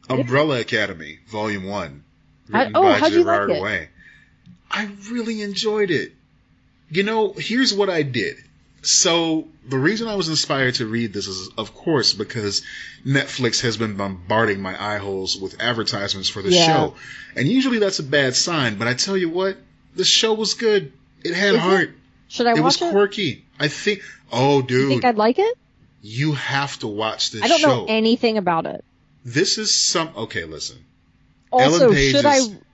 [SPEAKER 2] Umbrella Academy, Volume 1, written by
[SPEAKER 1] how'd you
[SPEAKER 2] Gerard
[SPEAKER 1] like it?
[SPEAKER 2] Way. I really enjoyed it. You know, here's what I did. So the reason I was inspired to read this is, of course, because Netflix has been bombarding my eye holes with advertisements for the show. And usually that's a bad sign, but I tell you what, the show was good. It had heart.
[SPEAKER 1] Should I watch it?
[SPEAKER 2] It was quirky. I think, oh, dude.
[SPEAKER 1] You think I'd like it?
[SPEAKER 2] You have to watch this show.
[SPEAKER 1] I don't know anything about it.
[SPEAKER 2] This is okay, listen.
[SPEAKER 1] Also,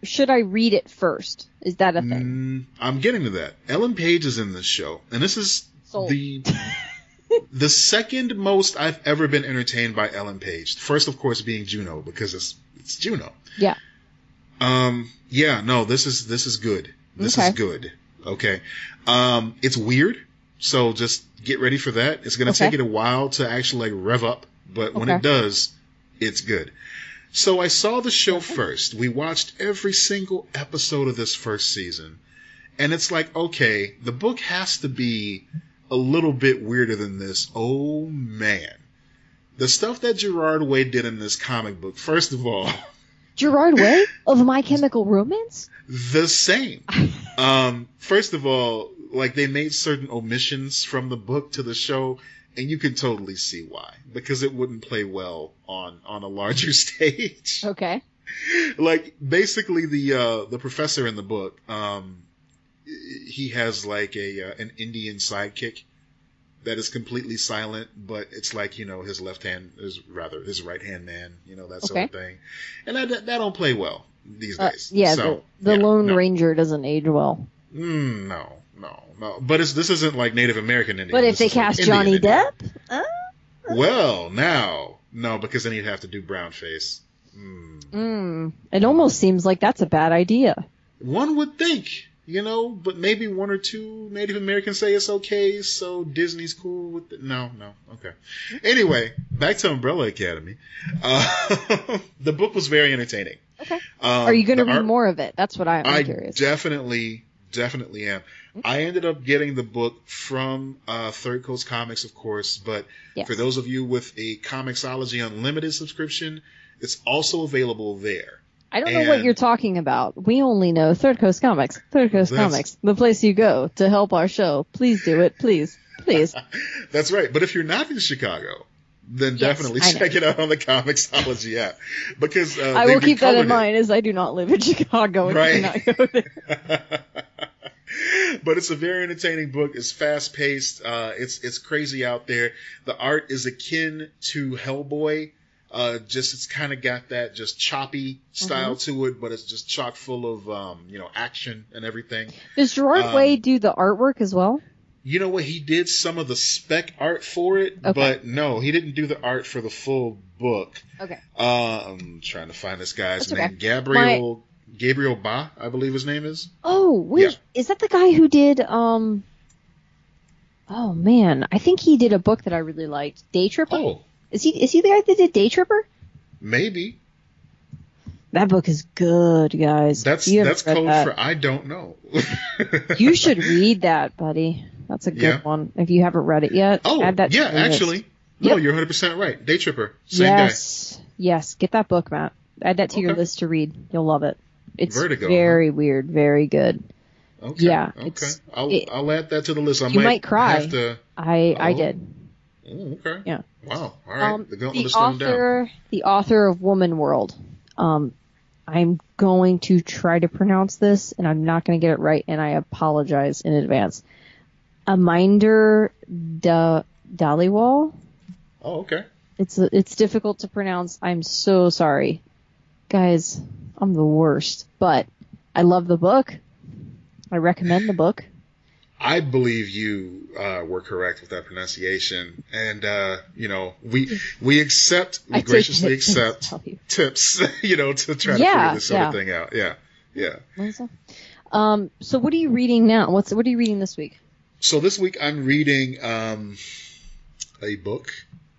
[SPEAKER 1] should I read it first? Is that a thing?
[SPEAKER 2] I'm getting to that. Ellen Page is in this show, and this is the second most I've ever been entertained by Ellen Page. First, of course, being Juno, because it's Juno.
[SPEAKER 1] Yeah.
[SPEAKER 2] This is good. This is good. Okay. It's weird, so just get ready for that. It's gonna take it a while to actually rev up, but when it does, it's good. So I saw the show first. We watched every single episode of this first season. And it's like, okay, the book has to be a little bit weirder than this. Oh, man. The stuff that Gerard Way did in this comic book, first of all...
[SPEAKER 1] Gerard Way of My Chemical Romance?
[SPEAKER 2] The same. First of all, like, they made certain omissions from the book to the show, and you can totally see why. Because it wouldn't play well on a larger stage.
[SPEAKER 1] Okay.
[SPEAKER 2] Like, basically, the professor in the book... he has like an Indian sidekick that is completely silent, but it's like, his his right hand man, that sort of thing. And that don't play well these days.
[SPEAKER 1] The Lone Ranger doesn't age well.
[SPEAKER 2] No. But this isn't like Native American Indian.
[SPEAKER 1] But if they cast Johnny Depp?
[SPEAKER 2] Well, no, because then he'd have to do brown face.
[SPEAKER 1] It almost seems like that's a bad idea.
[SPEAKER 2] One would think. But maybe one or two Native Americans say it's okay, so Disney's cool with it. No, okay. Anyway, back to Umbrella Academy. The book was very entertaining.
[SPEAKER 1] Okay. Are you going to read more of it? That's what I'm curious.
[SPEAKER 2] Definitely am. I ended up getting the book from Third Coast Comics, of course, but for those of you with a Comixology Unlimited subscription, it's also available there.
[SPEAKER 1] I don't know what you're talking about. We only know Third Coast Comics. Third Coast Comics, the place you go to help our show. Please do it. Please.
[SPEAKER 2] That's right. But if you're not in Chicago, then definitely check it out on the Comixology app. Because
[SPEAKER 1] I will keep that in mind, as I do not live in Chicago and cannot go there.
[SPEAKER 2] But it's a very entertaining book. It's fast-paced. It's crazy out there. The art is akin to Hellboy. It's kind of got that just choppy style to it, but it's just chock full of, action and everything.
[SPEAKER 1] Does Gerard Way do the artwork as well?
[SPEAKER 2] You know what? He did some of the spec art for it, but no, he didn't do the art for the full book. Okay. I'm trying to find this guy's name. Gabriel Ba, I believe his name is.
[SPEAKER 1] Oh, wait. Is that the guy who did, oh man, I think he did a book that I really liked. Day Tripper?
[SPEAKER 2] Oh.
[SPEAKER 1] Is he the guy that did Day Tripper?
[SPEAKER 2] Maybe.
[SPEAKER 1] That book is good, guys.
[SPEAKER 2] That's code for I don't know.
[SPEAKER 1] You should read that, buddy. That's a good one. If you haven't read it yet, add that to your
[SPEAKER 2] actually.
[SPEAKER 1] list.
[SPEAKER 2] No, you're 100% right. Day Tripper. Same guy.
[SPEAKER 1] Yes. Get that book, Matt. Add that to your list to read. You'll love it. It's
[SPEAKER 2] Vertigo,
[SPEAKER 1] very weird, very good.
[SPEAKER 2] Okay. Yeah. Okay. I'll add that to the list.
[SPEAKER 1] You might cry.
[SPEAKER 2] Have to...
[SPEAKER 1] I did.
[SPEAKER 2] Oh, okay.
[SPEAKER 1] Yeah.
[SPEAKER 2] Wow. All right.
[SPEAKER 1] The author of Woman World. I'm going to try to pronounce this, and I'm not going to get it right, and I apologize in advance. Aminder Dhaliwal.
[SPEAKER 2] Oh, okay.
[SPEAKER 1] It's difficult to pronounce. I'm so sorry. Guys, I'm the worst. But I love the book. I recommend the book.
[SPEAKER 2] I believe you were correct with that pronunciation. And, we graciously accept tips, to try to figure this sort of thing out. Yeah. Yeah.
[SPEAKER 1] So what are you reading now? What are you reading this week?
[SPEAKER 2] So this week I'm reading a book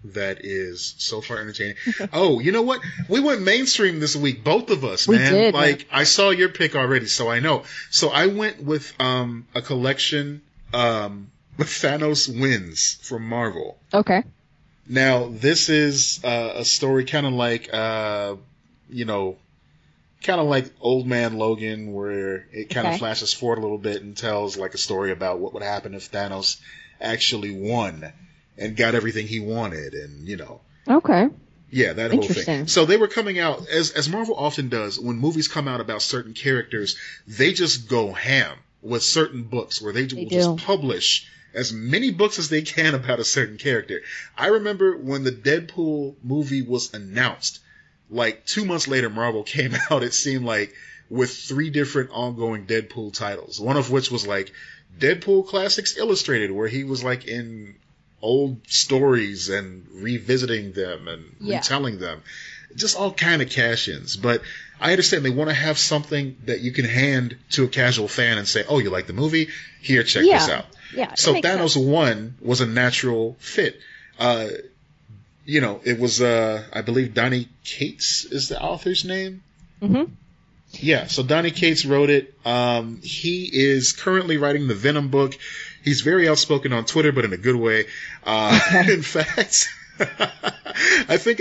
[SPEAKER 2] that is so far entertaining. Oh, you know what? We went mainstream this week, both of us, man.
[SPEAKER 1] We did,
[SPEAKER 2] man.
[SPEAKER 1] Man.
[SPEAKER 2] I saw your pick already, so I know. So I went with a collection with Thanos Wins from Marvel.
[SPEAKER 1] Okay.
[SPEAKER 2] Now, this is a story kind of like, Old Man Logan, where it kind of flashes forward a little bit and tells like a story about what would happen if Thanos actually won and got everything he wanted, and
[SPEAKER 1] Okay.
[SPEAKER 2] Yeah, that whole thing. So they were coming out, as Marvel often does, when movies come out about certain characters, they just go ham with certain books where they will just publish as many books as they can about a certain character. I remember when the Deadpool movie was announced, like 2 months later, Marvel came out, it seemed like, with 3 different ongoing Deadpool titles. One of which was like Deadpool Classics Illustrated, where he was like in old stories and revisiting them and retelling them. Just all kind of cash-ins. But I understand they want to have something that you can hand to a casual fan and say, oh, you like the movie? Here, check this out.
[SPEAKER 1] Yeah,
[SPEAKER 2] so Thanos 1 was a natural fit. It was, I believe Donny Cates is the author's name.
[SPEAKER 1] Mm-hmm.
[SPEAKER 2] Yeah, so Donny Cates wrote it. He is currently writing the Venom book. He's very outspoken on Twitter, but in a good way. In fact, I think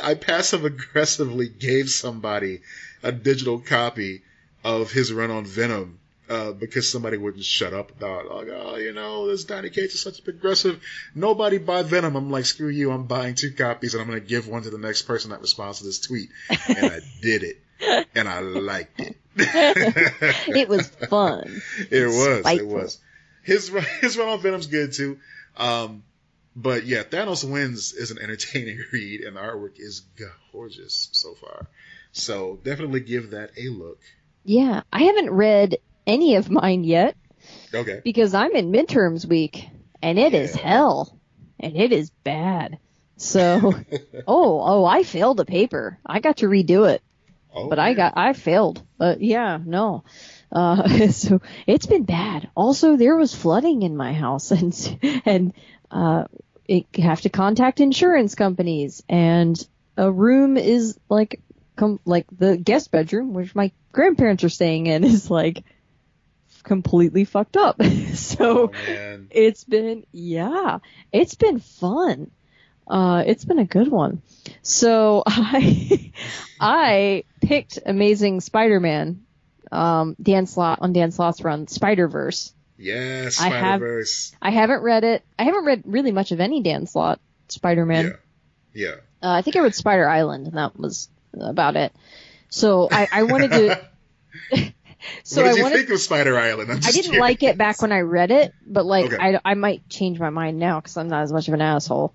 [SPEAKER 2] I passive-aggressively gave somebody a digital copy of his run on Venom because somebody wouldn't shut up about, this Donny Cates is such a progressive. Nobody buy Venom. I'm like, screw you. I'm buying 2 copies, and I'm going to give one to the next person that responds to this tweet. And I did it. And I liked it.
[SPEAKER 1] It was fun.
[SPEAKER 2] It was.
[SPEAKER 1] Spiteful.
[SPEAKER 2] It was. His run on Venom's good too. But yeah, Thanos Wins is an entertaining read, and the artwork is gorgeous so far. So definitely give that a look.
[SPEAKER 1] Yeah, I haven't read any of mine yet.
[SPEAKER 2] Okay.
[SPEAKER 1] Because I'm in midterms week, and it is hell, and it is bad. So, I failed a paper. I got to redo it. But I failed. But yeah, no. So it's been bad. Also, there was flooding in my house, and you have to contact insurance companies, and a room is like the guest bedroom, which my grandparents are staying in, is like completely fucked up. So it's been fun. It's been a good one. So I picked Amazing Spider-Man, Dan Slott's run, Spider-Verse.
[SPEAKER 2] Yes, Spider-Verse.
[SPEAKER 1] I haven't read it. I haven't read really much of any Dan Slott Spider-Man.
[SPEAKER 2] Yeah.
[SPEAKER 1] I think I read Spider Island, and that was about it. So I wanted to.
[SPEAKER 2] So what did you think of Spider Island? I didn't
[SPEAKER 1] like it back when I read it, but I might change my mind now because I'm not as much of an asshole,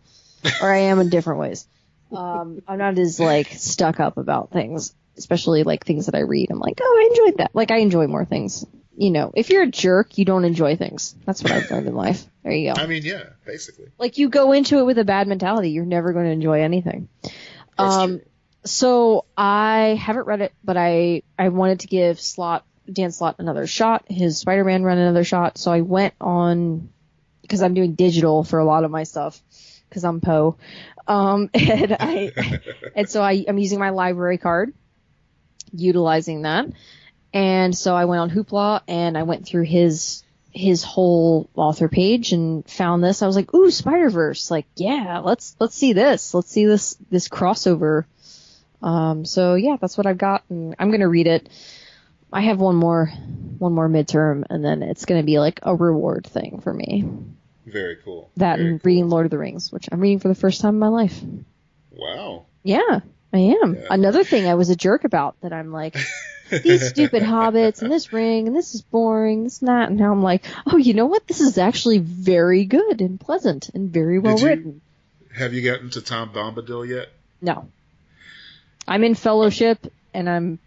[SPEAKER 1] or I am in different ways. I'm not as stuck up about things, especially things that I read. I'm like, oh, I enjoyed that. I enjoy more things. If you're a jerk, you don't enjoy things. That's what I've learned in life. There you go.
[SPEAKER 2] I mean, yeah, basically.
[SPEAKER 1] You go into it with a bad mentality, you're never going to enjoy anything.
[SPEAKER 2] That's true.
[SPEAKER 1] So I haven't read it, but I wanted to give Dan Slott another shot, his Spider-Man run another shot. So I went on, because I'm doing digital for a lot of my stuff, because I'm Poe. And so I'm using my library card, utilizing that. And so I went on Hoopla and I went through his whole author page and found this. I was like, ooh, Spider-Verse. Yeah, let's see this. Let's see this crossover. So yeah, that's what I've got, and I'm going to read it. I have one more midterm, and then it's going to be a reward thing for me.
[SPEAKER 2] Very cool.
[SPEAKER 1] That and reading Lord of the Rings, which I'm reading for the first time in my life.
[SPEAKER 2] Wow.
[SPEAKER 1] Yeah, I am. Yeah. Another thing I was a jerk about that I'm these stupid hobbits and this ring and this is boring, this and that. And now I'm like, oh, you know what? This is actually very good and pleasant and very well written.
[SPEAKER 2] Have you gotten to Tom Bombadil yet?
[SPEAKER 1] No. I'm in Fellowship and I'm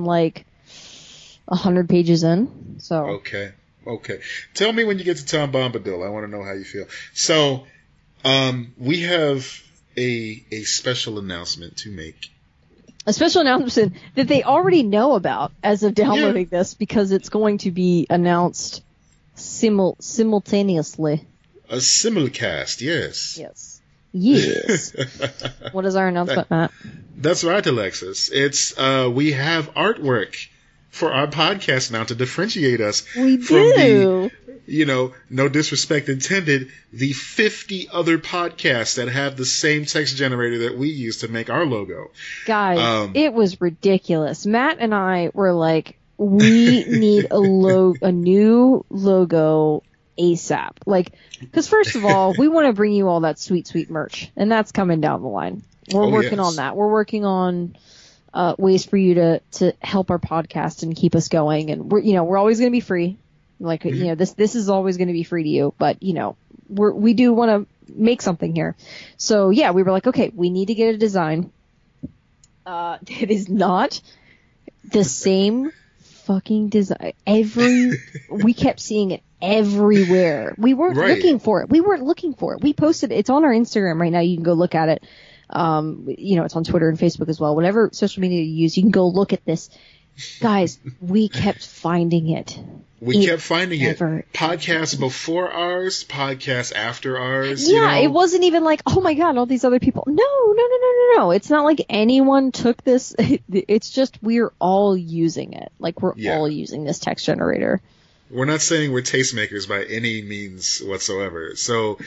[SPEAKER 1] like 100 pages in. So
[SPEAKER 2] Okay. Tell me when you get to Tom Bombadil. I want to know how you feel. So, we have a special announcement to make.
[SPEAKER 1] A special announcement that they already know about as of downloading this, because it's going to be announced simultaneously.
[SPEAKER 2] A simulcast, yes.
[SPEAKER 1] Yes. What is our announcement, Matt?
[SPEAKER 2] That's right, Alexis. It's we have artwork for our podcast now to differentiate us from the, no disrespect intended, the 50 other podcasts that have the same text generator that we use to make our logo.
[SPEAKER 1] Guys, it was ridiculous. Matt and I were like, we need a new logo ASAP. Like, because first of all, we want to bring you all that sweet, sweet merch, and that's coming down the line. We're working on that. We're working on ways for you to help our podcast and keep us going. And we're always going to be free. Like, this is always going to be free to you, but we do want to make something here. So yeah, we were like, okay, we need to get a design. It is not the same fucking design. We kept seeing it everywhere. We weren't looking for it. We posted it. It's on our Instagram right now. You can go look at it. It's on Twitter and Facebook as well. Whatever social media you use, you can go look at this. Guys, we kept finding it. Podcasts
[SPEAKER 2] before ours, podcasts after ours.
[SPEAKER 1] Yeah, it wasn't even like, oh my God, all these other people. No. It's not like anyone took this. It's just we're all using it. Like, we're all using this text generator.
[SPEAKER 2] We're not saying we're tastemakers by any means whatsoever. So,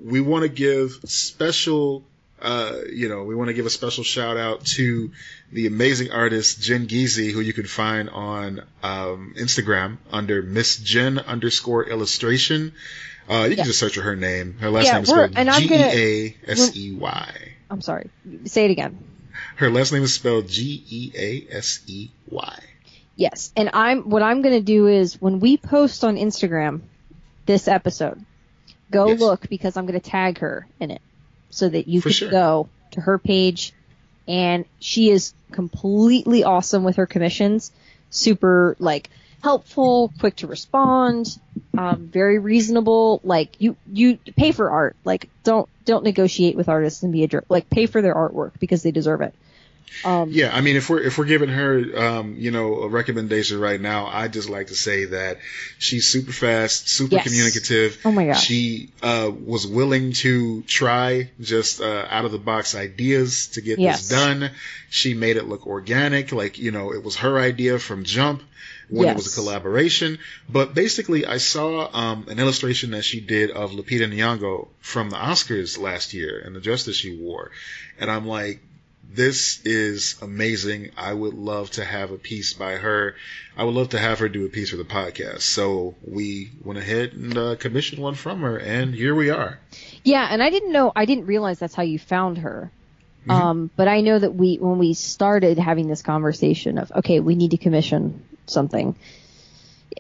[SPEAKER 2] we want to give special... we want to give a special shout out to the amazing artist Jen Geezy, who you can find on Instagram under Miss Jen _illustration. You can just search for her name. Her last name is spelled Geasey.
[SPEAKER 1] I'm sorry. Say it again.
[SPEAKER 2] Her last name is spelled Geasey.
[SPEAKER 1] Yes, and what I'm going to do is when we post on Instagram this episode, look, because I'm going to tag her in it. So that you can go to her page, and she is completely awesome with her commissions. Super, helpful, quick to respond, very reasonable. Like, you pay for art. Like, don't negotiate with artists and be a jerk. Like, pay for their artwork because they deserve it.
[SPEAKER 2] I mean, if we're giving her, a recommendation right now, I'd just like to say that she's super fast, super communicative.
[SPEAKER 1] Oh my gosh.
[SPEAKER 2] She, was willing to try just, out of the box ideas to get this done. She made it look organic. Like, it was her idea from jump when it was a collaboration. But basically, I saw, an illustration that she did of Lupita Nyong'o from the Oscars last year and the dress that she wore. And I'm like, this is amazing. I would love to have a piece by her. I would love to have her do a piece for the podcast. So we went ahead and commissioned one from her, and here we are.
[SPEAKER 1] Yeah, and I didn't realize that's how you found her. But I know that when we started having this conversation of, okay, we need to commission something,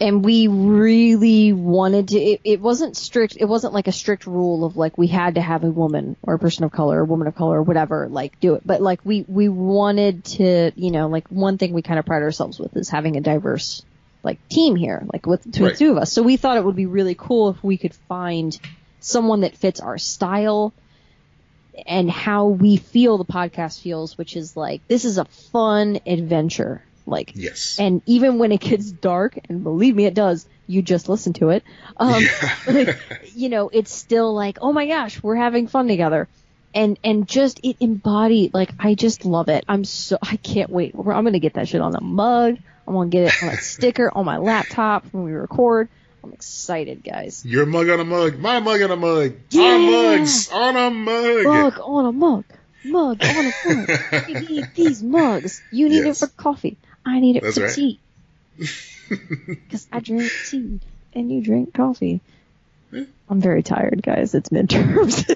[SPEAKER 1] and we really wanted to, it wasn't strict, it wasn't like a strict rule of like we had to have a woman or a person of color or woman of color or whatever, like do it. But like we wanted to, like one thing we kind of pride ourselves with is having a diverse like team here, like with two of us. So we thought it would be really cool if we could find someone that fits our style and how we feel the podcast feels, which is like, this is a fun adventure. Like,
[SPEAKER 2] yes.
[SPEAKER 1] And even when it gets dark, and believe me, it does, you just listen to it. It's still like, oh my gosh, we're having fun together. And just, it embodied, like, I just love it. I can't wait. I'm going to get that shit on a mug. I'm going to get it on a sticker on my laptop when we record. I'm excited, guys.
[SPEAKER 2] Your mug on a mug. My mug on a mug.
[SPEAKER 1] Yeah.
[SPEAKER 2] Our mugs on a mug.
[SPEAKER 1] Mug on a mug. Mug on a mug. You need these mugs. You need it for coffee. I need it for tea. Because I drink tea and you drink coffee.
[SPEAKER 2] Yeah.
[SPEAKER 1] I'm very tired, guys. It's midterms.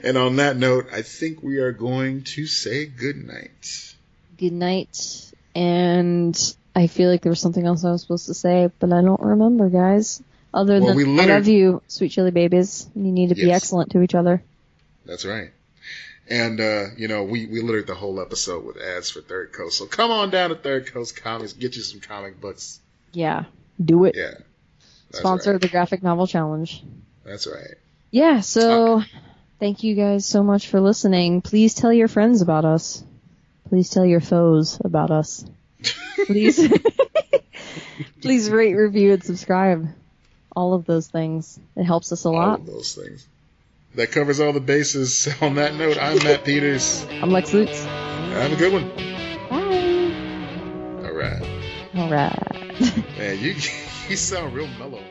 [SPEAKER 2] And on that note, I think we are going to say good night.
[SPEAKER 1] Good night, And I feel like there was something else I was supposed to say, but I don't remember, guys. Other
[SPEAKER 2] Well,
[SPEAKER 1] than I love you, sweet chili babies. You need to be excellent to each other.
[SPEAKER 2] That's right. And, we littered the whole episode with ads for Third Coast. So come on down to Third Coast Comics. Get you some comic books.
[SPEAKER 1] Yeah. Do it.
[SPEAKER 2] Yeah.
[SPEAKER 1] Sponsor the Graphic Novel Challenge.
[SPEAKER 2] That's right.
[SPEAKER 1] Yeah, so thank you guys so much for listening. Please tell your friends about us. Please tell your foes about us. Please. Please rate, review, and subscribe. All of those things. It helps us a lot.
[SPEAKER 2] All of those things. That covers all the bases. On that note, I'm Matt Peters.
[SPEAKER 1] I'm Lex Lutz.
[SPEAKER 2] Have a good one.
[SPEAKER 1] Bye.
[SPEAKER 2] All right.
[SPEAKER 1] All right.
[SPEAKER 2] Man, you sound real mellow.